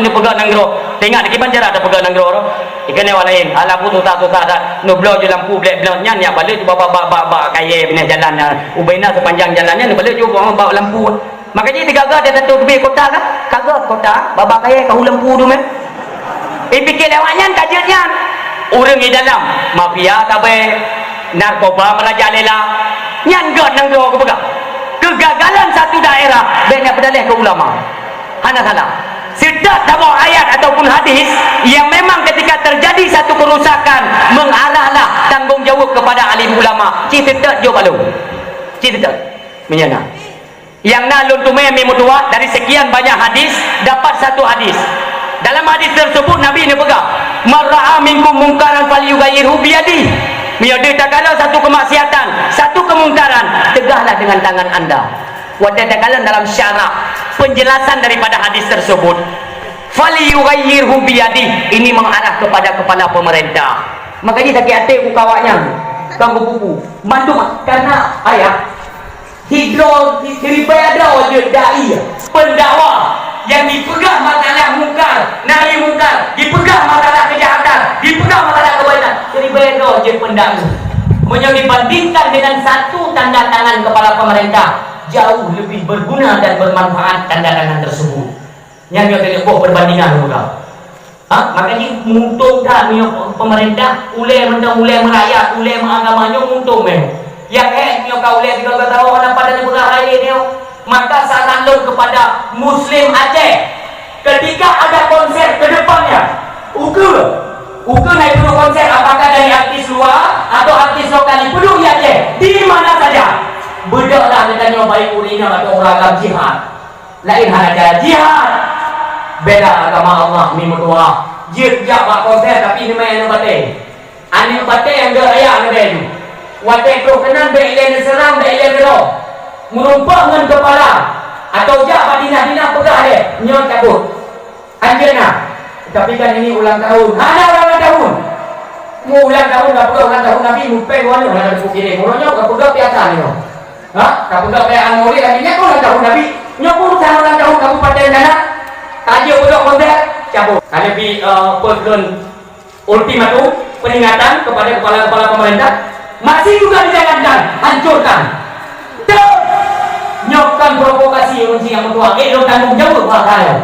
tengok di banjar ada pegang nanggro ikan yang lain ala putu tak ada nublo je lampu black nyan ya balik tu bawa kaya punya jalan ubaina sepanjang jalannya ni balik juga bawa lampu makanya tiga dia tentu ke kota kan kagak kota bawa kaya kau lampu tu meh fikir lewatnya kajiannya orang di dalam mafia kabe narkoba merajalela nyan god nanggro ke pegang kegagalan satu daerah banyak berdalih ke ulama hana salah sedap dalam ayat ataupun hadis yang memang ketika terjadi satu kerusakan mengarahlah tanggungjawab kepada alim ulama cita jo balu cita menyana yang nalun tu memang mutua dari sekian banyak hadis dapat satu hadis dalam hadis tersebut Nabi ini pegang marra'a minkum mungkaran falyughayyirhu biyadihi biada tak kala satu kemaksiatan satu kemungkaran tegahlah dengan tangan anda wadah tak kala dalam syarah penjelasan daripada hadis tersebut falyughayyirhu biyadihi ini mengarah kepada kepala pemerintah makanya tak hati ukawaknya kanggo buku mandu karena ayat hidribada wajud dai pendakwa yang dipegang masalah mungkar nahi mungkar dipegang masalah kejahatan dipegang masalah kebaikan jadi bedo je pendakwa dibandingkan dengan satu tanda tangan kepala pemerintah jauh lebih berguna dan bermanfaat tanda tangan tersebut yang dia boleh buat perbandingan juga Makanya menguntungkan pemerintah, ulai merayat, ulai mengagamanya untung yang kau ulai 3 tahun orang pada berahaya dia. Maka sarankan kepada Muslim Aceh, ketika ada konser ke depannya, ukur naik dulu konser, apakah dari artis luar atau artis lokal penuh ya Aceh, di mana saja bedaklah dengan baik urina atau ragam jihad. Lain hal aja jihad beda agama Allah mimudua jihad bak konser tapi ini main batin ani batin yang gaya ada itu wadah tu kenan beilen serang beilen lo merumpah dengan kepala atau jak badina pegah deh nyot cabut anjena. Tapi kan ini ulang tahun, ada ulang tahun mau ulang tahun gak pegah ulang tahun Nabi mumpeng wani ada bukit muronya gak pegah biasa ni gak pegah kayak Anmori akhirnya kau ulang tahun Nabi nyokur sama ulang tahun Kabupaten Dana tajuk pegah konser cabut ada di pergen ultimatum peringatan kepada kepala-kepala pemerintah masih juga dijalankan, hancurkan nyokkan provokasi yang mentua lo tanggung jawab kalian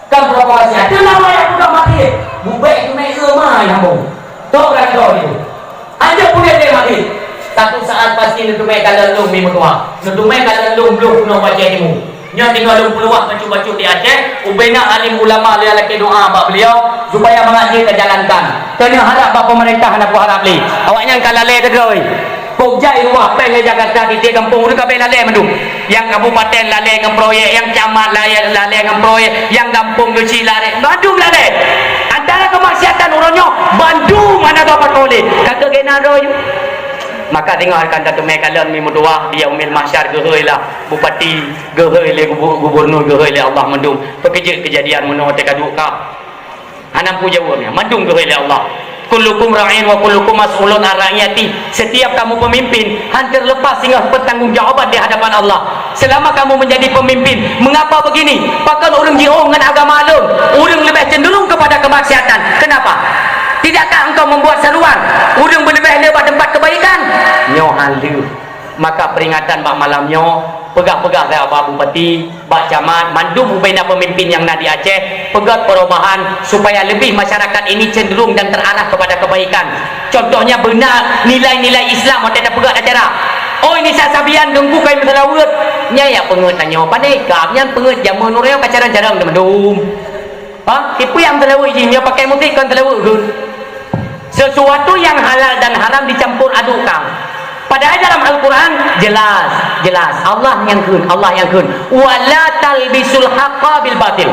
kan provokasi ada nama yang sudah mati bubai itu naik rumah yang mau tau kan itu aja punya dia mati satu saat pasti itu mereka lelung di mentua itu mereka lelung belum punya wajah imu nya tinggal lu peluang bacu-bacu di Aceh ubena alim ulama dia lagi doa bak beliau supaya mengaji terjalankan kena harap bak pemerintah nak harap li awaknya kalale tegoi Pokjai rumah pen di Jakarta di kampung udah kabeh lalai mendung yang kabupaten lalai dengan proyek yang camat lalai dengan proyek yang kampung kecil lalai Bandung lalai antara kemaksiatan orangnya Bandung mana dapat oleh kagak kena roy maka dengarkan satu mereka lalu mimudua dia umil masyar gehoi lah bupati gehoi le gubernur gehoi le Allah mendung pekerja kejadian menurut tekaduk kah hanam puja umnya mendung gehoi le Allah kullukum ra'in wa kullukum mas'ulun an ra'iyati. Setiap kamu pemimpin hampir lepas hingga bertanggungjawab di hadapan Allah. Selama kamu menjadi pemimpin, mengapa begini? Bahkan orang jihong dengan agama alun, orang lebih cenderung kepada kemaksiatan. Kenapa? Tidakkah engkau membuat seruan orang berlebih lebat tempat kebaikan? Nyo halu. Maka peringatan bak malamnya pegah-pegah saya Pak Bupati, Pak Camat, mandum ubena pemimpin yang di Aceh, pegat perubahan supaya lebih masyarakat ini cenderung dan terarah kepada kebaikan. Contohnya benar nilai-nilai Islam ada pegat acara. Oh ini sasabian dengku kain selawat. Nya ya pengut tanya pandai kapnya pengut jamu nurnya pacaran jarang mandum. Tipu yang selawat ini pakai musik kan selawat gun. Sesuatu yang halal dan haram dicampur adukkan. Padahal dalam Al-Quran jelas Allah yang kun wala talbisul haqqa bil batil.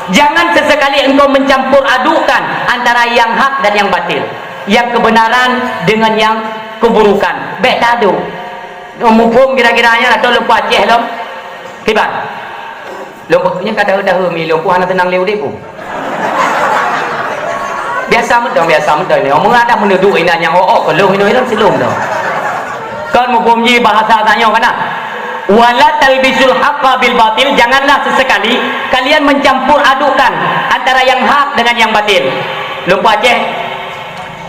Jangan sesekali engkau mencampur adukan antara yang hak dan yang batil, yang kebenaran dengan yang keburukan. Baik tadu mumpung kira-kiranya atau lupa Aceh lom kibat lumpuknya kata dah mi lumpuh anak tenang leu depu biasa mudang ni omong ada menuduh ini yang kalau ini silum dah kan mempunyai bahasa tanya kan wala talbisul haqqa bil batil. Janganlah sesekali kalian mencampur adukan antara yang hak dengan yang batil. Lupa Aceh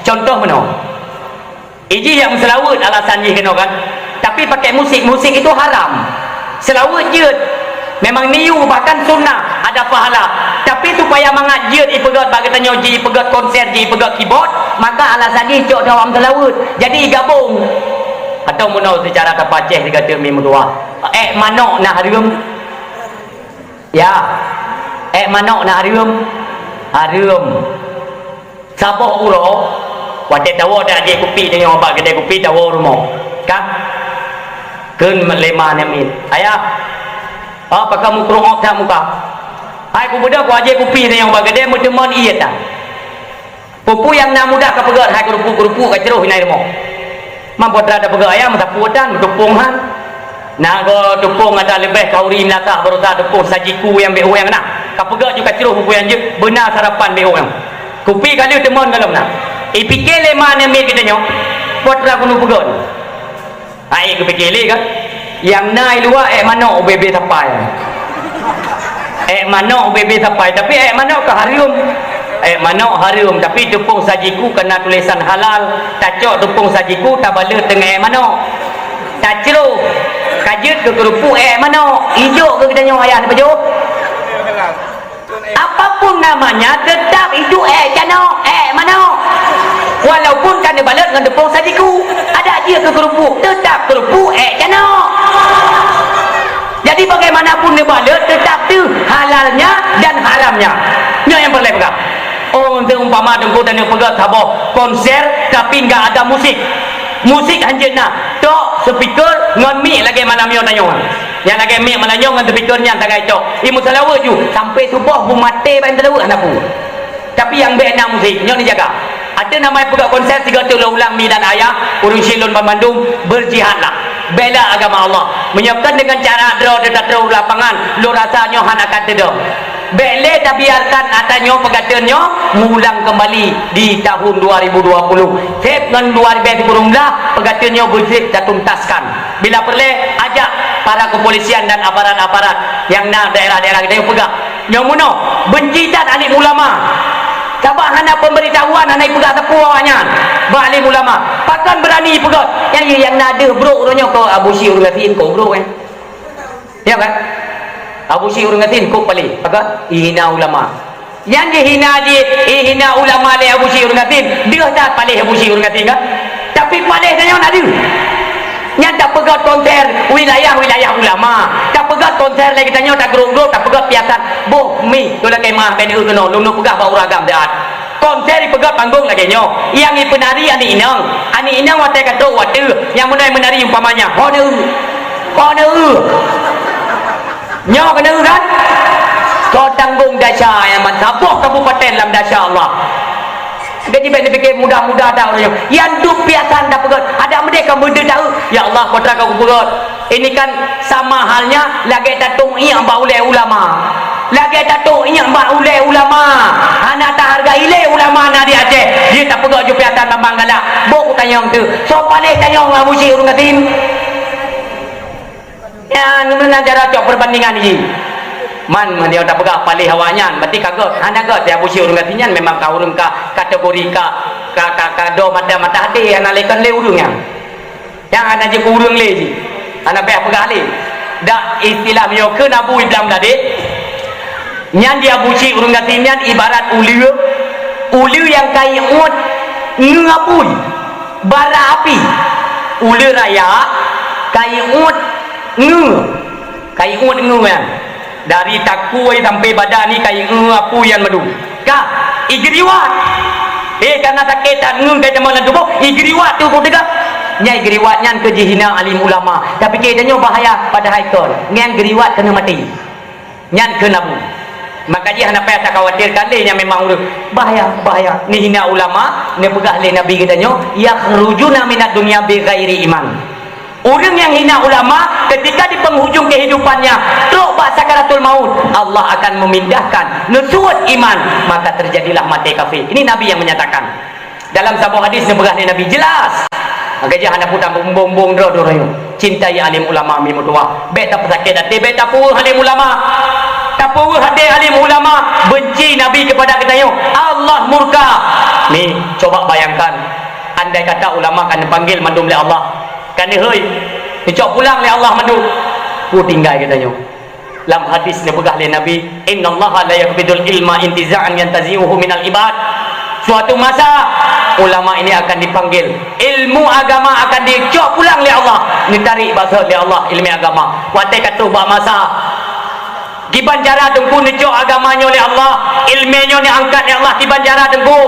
contoh mana iji yang selawat alasannya kena kan tapi pakai musik itu haram. Selawat je memang niu bahkan sunnah ada pahala tapi supaya mengajir ipegat bagi tanya ji ipegat konser ji ipegat keyboard maka alasannya cok dalam selawat jadi gabung atau menau secara terpaceh dikata mimudua manok nak harum ya manok nak harum sabok ulo wadah tawa dah je kopi dengan apa kedai kopi tawa rumah kan kun melema nemin ayah apa kamu kerongok tak muka hai ku budak ku aje kopi dengan apa kedai muteman iya tak pupu yang nak mudah ke pegat hai kerupu ke ceruh nai rumah mampu terada pegang ayam saputan tupung han nak go tupung ada lebih kauri melakah berusaha tupung sajiku yang beho yang nak kapegak juga ceruh buku yang je benar sarapan beho yang kopi kali teman dalam nak ipikir le mana me kitanya potra kuno pegon ai ke pikir le kan yang nai luar manok bebe tapai manok bebe tapai tapi manok ke harum manok harum tapi tepung sajiku kena tulisan halal tak cok tepung sajiku tak balut dengan manok tak ceruh kajut ke kerupuk manok hijau ke kita nyawa ayah apa jauh apapun namanya tetap itu cano mano walaupun kena balat dengan tepung sadiku ada aja ke kerupuk tetap kerupuk cano. Jadi bagaimanapun dia balat tetap tu halalnya dan haramnya. Ni yang boleh pegang. Oh, untuk umpama dengku dan yang pegang tabah konser tapi enggak ada musik. Musik hanya nak tok speaker ngon mic lagi mana mio tanyong. Yang lagi mic mana nyong ngan speakernya tak gai tok. Imu salawa ju sampai subuh bu mate ban talawa anapu. Tapi yang be nak musik nyong ni jaga. Ada namanya pegang konser 3 tahun ulang mi dan ayah urung silun Bandung berjihadlah. Bela agama Allah. Menyiapkan dengan cara draw draw lapangan. Lu rasanya han akan tedo. Bele dah biarkan atanyo pegatanyo mulang kembali di tahun 2020. Feb dengan 2010 pegatanyo bersih dah tuntaskan. Bila perlu ajak para kepolisian dan aparat-aparat yang nak daerah-daerah kita yang pegang. Yang muno benci dan alim ulama. Sabah hana pemberitahuan hana pegang tepu awaknya. Ba alim ulama. Pakan berani pegang. Yang nada bro ronyo ko Abu Syir Latin ko bro kan. Ya kan? Abu Syir ngatin kok paling agak ihina ulama. Yang dihina ihina ulama le Abu Syir ngatin, dia tak paling Abu Syir ngatin kan? Tapi paling dia nak ada. Yang tak pegat konser wilayah ulama. Tak pegat konser lagi tanya tak gerung-gerung tak pegat piasan. Boh mi tu lah kemah bene kena lu pegat bau ragam dah. Konser dipegat panggung lagi nyo. Yang penari ani inang watai kata watu yang menari umpamanya. Hone nyo kena kan kau tanggung dasar yang mentabuk kabupaten dalam dasar Allah. Jadi benda fikir mudah-mudah dah orang yang duk piasan dah pegot ada mereka benda tahu ya Allah kau terang kau pegot ini kan sama halnya lagi datung iya mbak ulai ulama lagi datung iya mbak ulai ulama anak tak harga ilai ulama nak di Aceh dia tak pegot ju piasan bambang galak bok tanya tu so paling tanya orang musyrik urung ngatin. Yang mana cara cok perbandingan ni man dia tak pegang palih awaknya berarti kagak anda gak dia busi urang gatinyan memang kau urang ka kategori ka do mata hati analikan le urungnya yang ana je urung le ji ana be pegang le dak istilah yo ke nabu iblam tadi nyan dia busi urang gatinyan ibarat ulu yang kai ut ngapui bara api ulu raya kai ut kai ut kan dari takui sampai badan ni kai apu yang madu kah igriwat karena sakit tak kai jaman tubuh igriwat tu kau tegak nyai igriwat nyan ke jihina alim ulama tapi kedanyo bahaya pada haikon ngan igriwat kena mati nyan ke nabu maka dia hendak tak khawatir kali yang memang bahaya ni hina ulama ni pegah le nabi kedanyo yakhrujuna minad dunya bi ghairi iman. Orang yang hina ulama ketika di penghujung kehidupannya teruk bak sakaratul maut Allah akan memindahkan nusuat iman maka terjadilah mati kafir. Ini Nabi yang menyatakan dalam sebuah hadis yang berani Nabi jelas maka dia hendak putar bumbung dorayo cintai alim ulama mi mutua beta pesakit hati beta pu alim ulama tapu hati alim ulama benci Nabi kepada kita yo Allah murka. Ni coba bayangkan andai kata ulama akan dipanggil mandum oleh Allah kan hei dicok pulang oleh Allah mandu ku tinggal katanya dalam hadis ni pegah oleh Nabi innallaha la yaqbidul ilma intiza'an yantazi'uhu minal ibad. Suatu masa ulama ini akan dipanggil ilmu agama akan dicok pulang oleh Allah ni tarik bahasa oleh Allah ilmu agama watai kata bah masa kiban cara tengku dicok agamanya oleh Allah ilmunya ni angkat oleh Allah kiban cara tengku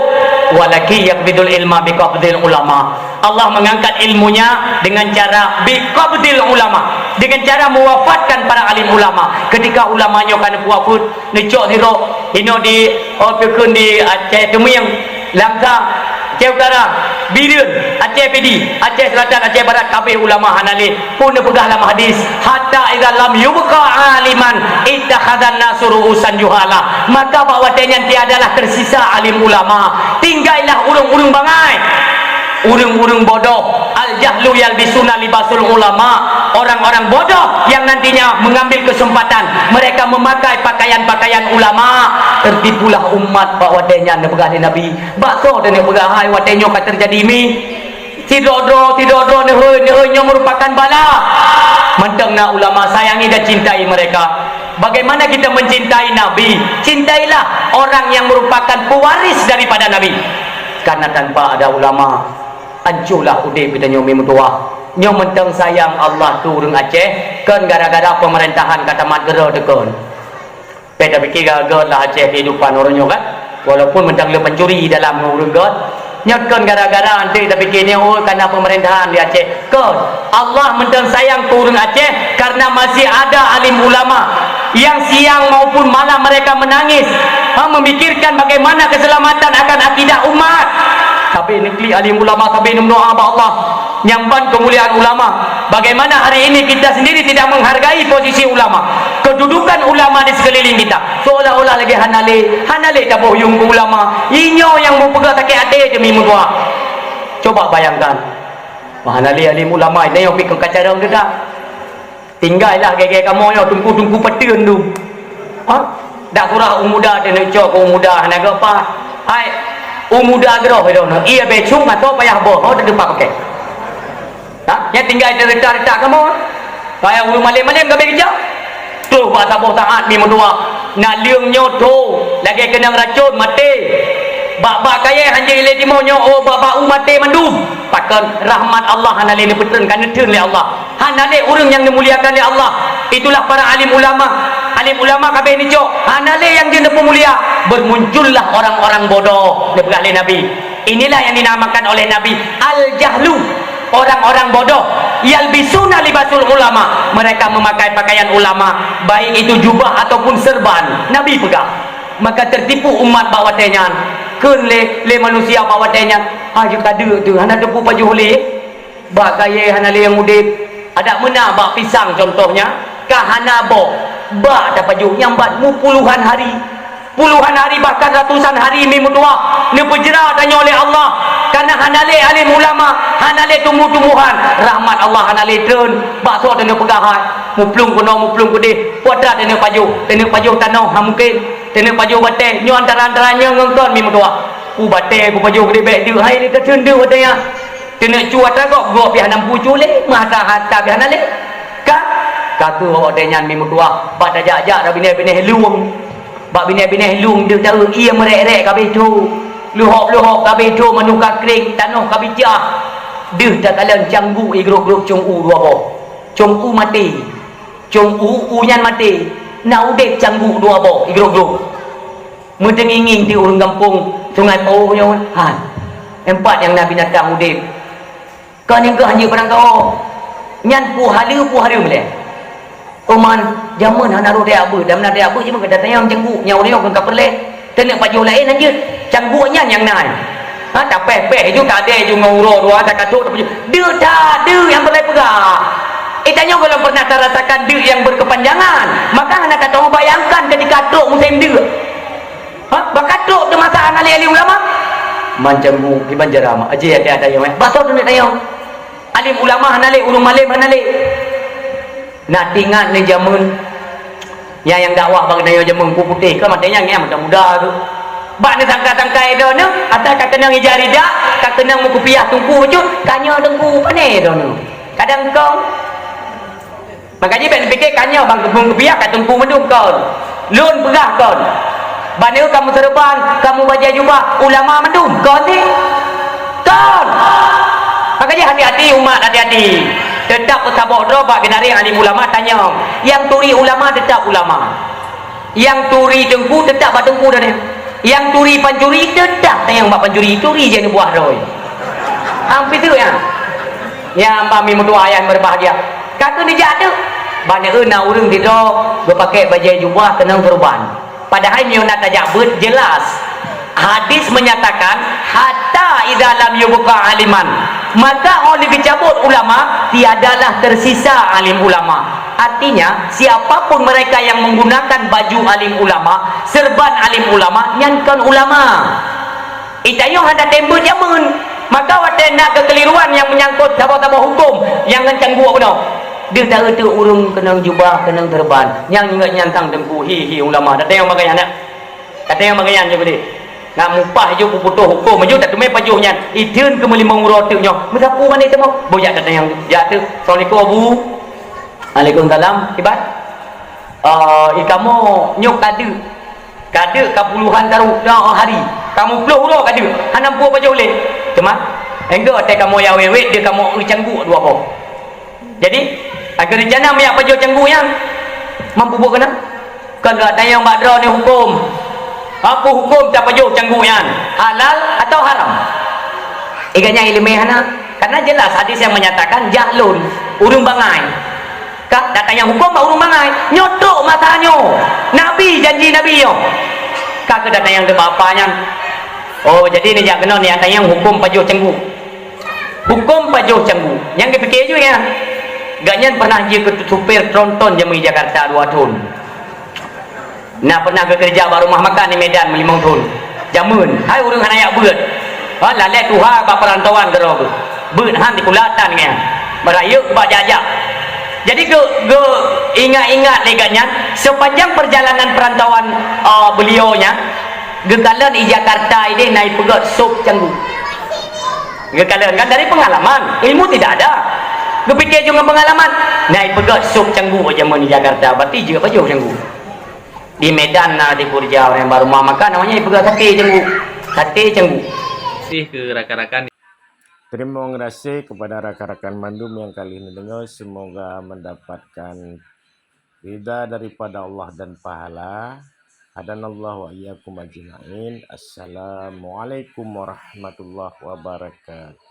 walaki yaqbidul ilma biqabdil ulama. Allah mengangkat ilmunya dengan cara biqabdil ulama dengan cara mewafatkan para alim ulama ketika ulamanya kan wafat dicok siro ino di opekun di Aceh Temuyang Langsa Aceh Utara Birun Aceh Pedi Aceh Selatan Aceh Barat kabeh ulama hanali pun pegah dalam hadis hatta idza lam yubqa aliman ittakhadhan nasu ru'usan juhala maka bahwatanya tiadalah tersisa alim ulama tinggallah urung-urung bangai urung-urung bodoh al-jahlu yalbisuna libasul ulama orang-orang bodoh yang nantinya mengambil kesempatan mereka memakai pakaian-pakaian ulama tertipulah umat bahawa denya nepegah Nabi bakso dan nepegah hai watenyo kan terjadi mi tidodro nehoi merupakan bala mentengna ulama sayangi dan cintai mereka Bagaimana kita mencintai Nabi? Cintailah orang yang merupakan pewaris daripada Nabi. Karena tanpa ada ulama, hancurlah udip kita nyomi mutua. Nyom mentang sayang Allah turun Aceh, kan gara-gara pemerintahan kata mat gera tekun. Beda fikir gagal lah Aceh kehidupan orangnya kan. Walaupun mentang le pencuri dalam urang God. Nyotkan gara-gara nanti tapi kini karena pemerintahan di Aceh. Kan Allah mentang sayang turun Aceh karena masih ada alim ulama yang siang maupun malam mereka menangis, memikirkan bagaimana keselamatan akan akidah umat. Tapi negeri alim ulama, tapi doa Allah nyamban kemuliaan ulama. Bagaimana hari ini kita sendiri tidak menghargai posisi ulama, kedudukan ulama di sekeliling kita, seolah-olah lagi hanale tak bohong ke ulama. Inyo yang berpegang sakit hati demi doa. Coba bayangkan, hanale alim ulama ini yang fikir kacarang dia dah. Tinggallah gaya kamu yo tunggu petun tu. Dak kurang umuda dia nak cok umuda hanaga apa? Hai umuda geroh itu no. Ia becung atau payah boh, oh terdepak okey. Yang tinggal di retak-retak kamu. Payah ulu malam-malam gabe kerja. Tu buat sabar taat mi mendua. Nak liung nyoto, lagi kena racun mati. Bak-bak kaya hanya ile timonyo oh bak-bak mati mandum. Pakan rahmat Allah hanale ni petun kan neun le Allah. Hanale urang yang dimuliakan oleh Allah. Itulah para alim ulama. Alim ulama kabeh ni cok. Hanale yang dia mulia. Bermuncullah orang-orang bodoh di belakang Nabi. Inilah yang dinamakan oleh Nabi al-jahlu. Orang-orang bodoh yalbisuna libasul ulama. Mereka memakai pakaian ulama, baik itu jubah ataupun serban. Nabi pegang. Maka tertipu umat bawa tenyan. Kun le manusia bawa tenyan. Haju kadu tu hana depu baju le. Bak gaya hana le yang udip. Ada mena bak pisang contohnya. Kahana bo. Bak ada baju nyambat mu puluhan hari. Puluhan hari bahkan ratusan hari mi mutua. Ni penjara tanya oleh Allah. Karena hanale alim ulama, hanale tumbuh-tumbuhan. Rahmat Allah hanale turun. Bakso tena pegahan. Muplung kuno muplung kudih. Putra tena paju tanah ha mungkin. Tena paju bate. Nyo antara-antaranya ngengkon mi mutua. Ku bate ku paju kudih baik dia. Hai ni tercendu katanya. Tena cuat agak gua pi hanam pucu le, mata hata pi hanale. Ka kata awak denyan mi mutua. Bak dajak-jak dah bini-bini luang. Bak bini-bini luang dia tahu ia merek-rek kabeh tu. Luhop-luhop kabeh tu menukar kering tanah kabijah. Dia tak kalah canggu grup-grup cung u dua boh. Cung u mati. Cung u nyan mati. Nak udip canggu dua boh grup-grup. Mendenginging di urang kampung Sungai Pauh nya han. Empat yang Nabi datang udip. Kan yang ke hanya padang kau. Nyan puhala boleh. Oman zaman hana ro dia apa, dah mana dia apa je maka datang yang canggu nyau dia kan kapelek. Tena baju lain aja. Canggunya yang naik. Tak peh-peh je tak ada je ngurus dua tak katuk tak baju. Dia tak ada yang boleh pegang. Tanya kalau pernah rasakan dia yang berkepanjangan. Maka anak kata orang bayangkan ketika katuk musim dia. Bakatuk tu masa anak ahli ulama. Macam mu di Banjarama. Aje ada yang basau tu nak tayang. Alim ulama hanale ulum alim hanale. Nak tingat ni zaman yang dakwah bagi naya jamun putih kan matanya yang muda tu. Bak ni tangkai-tangkai dah ni, atas kat kena ngijari dak, kat kena mu kupiah tungku je, kanya tungku pane dah ni. Kadang kau makanya ben fikir kanya bang kebun kupiah kat tungku mendung kau. Lun perah kau. Bana kamu serban, kamu baca jubah ulama mendung kau ni. Kau. Makanya hati-hati umat, hati-hati. Tetap bersabar bak binari alim ulama tanya. Yang turi ulama tetap ulama. Yang turi tengku tetap bak tengku dah ni. Yang turi pancuri tetap tayang bak pancuri. Turi je ni buah roy. Hampir tu ya. Yang mami mutua ayah berbahagia. Kata dia jatuh. Banyak nak urang dia berpakai baju jubah kena serban. Padahal ni nak tajak jelas. Hadis menyatakan hatta idza lam yubqa aliman, maka oleh dicabut ulama tiadalah tersisa alim ulama. Artinya siapapun mereka yang menggunakan baju alim ulama, serban alim ulama, nyankan ulama. Itayo ada tempo zaman. Maka wate nak kekeliruan yang menyangkut tabah-tabah hukum yang ngencang gua benar. Dia tahu tu urung kena jubah kena serban. Yang ingat nyantang dengku hi ulama. Ada yang bagayan nak. Kata yang bagayan je beli. Nak mupah je puputuh hukum je tak temui pajuhnya. Idun ke melimang urotiknya. Mesapu mana itu mau? Boyak datang yang jatuh. Assalamualaikum Abu. Waalaikumsalam. Hebat. kamu nyok kada kapuluhan taruh hari kamu puluh ulo kada hanam pu baca boleh cuma engko ate kamu ya wewe dia kamu canggu dua apa jadi agar rencana me apa jo canggu yang mampu buat kena kalau ada yang badra ni hukum apa hukum tak pajo canggu yang halal atau haram iganya ilmiah karena jelas hadis yang menyatakan jahlun urung bangai kak datang yang hukum urung bangai nyotok matanya nabi janji nabi yo kak datang yang de bapanya oh jadi ni jak kena ni ada yang hukum pajo canggu hukum pajo canggu yang dipikir juga ya gaknya pernah dia ke supir tronton jam di Jakarta 2 tahun nah pernah ke kerja baru rumah makan di Medan 5 tahun jamun hai urang anak beut lalai tuha ba perantauan gerog beut han di kulatan nya berayu ba jajak jadi ke ingat-ingat leganya sepanjang perjalanan perantauan beliaunya gekalan di Jakarta ini naik pegat sop canggu gekalan kan dari pengalaman ilmu tidak ada kepikir juga pengalaman naik pegat sop canggu aja di Jakarta berarti juga apa jauh canggu di Medan di Purja orang baru mau makan namanya pegat sate canggu sih ke rakan-rakan. Terima kasih kepada rakan-rakan Mandum yang kali ini dengar. Semoga mendapatkan ridha daripada Allah dan pahala. Hadanallahu wa iyyakum ajma'in. Assalamualaikum warahmatullahi wabarakatuh.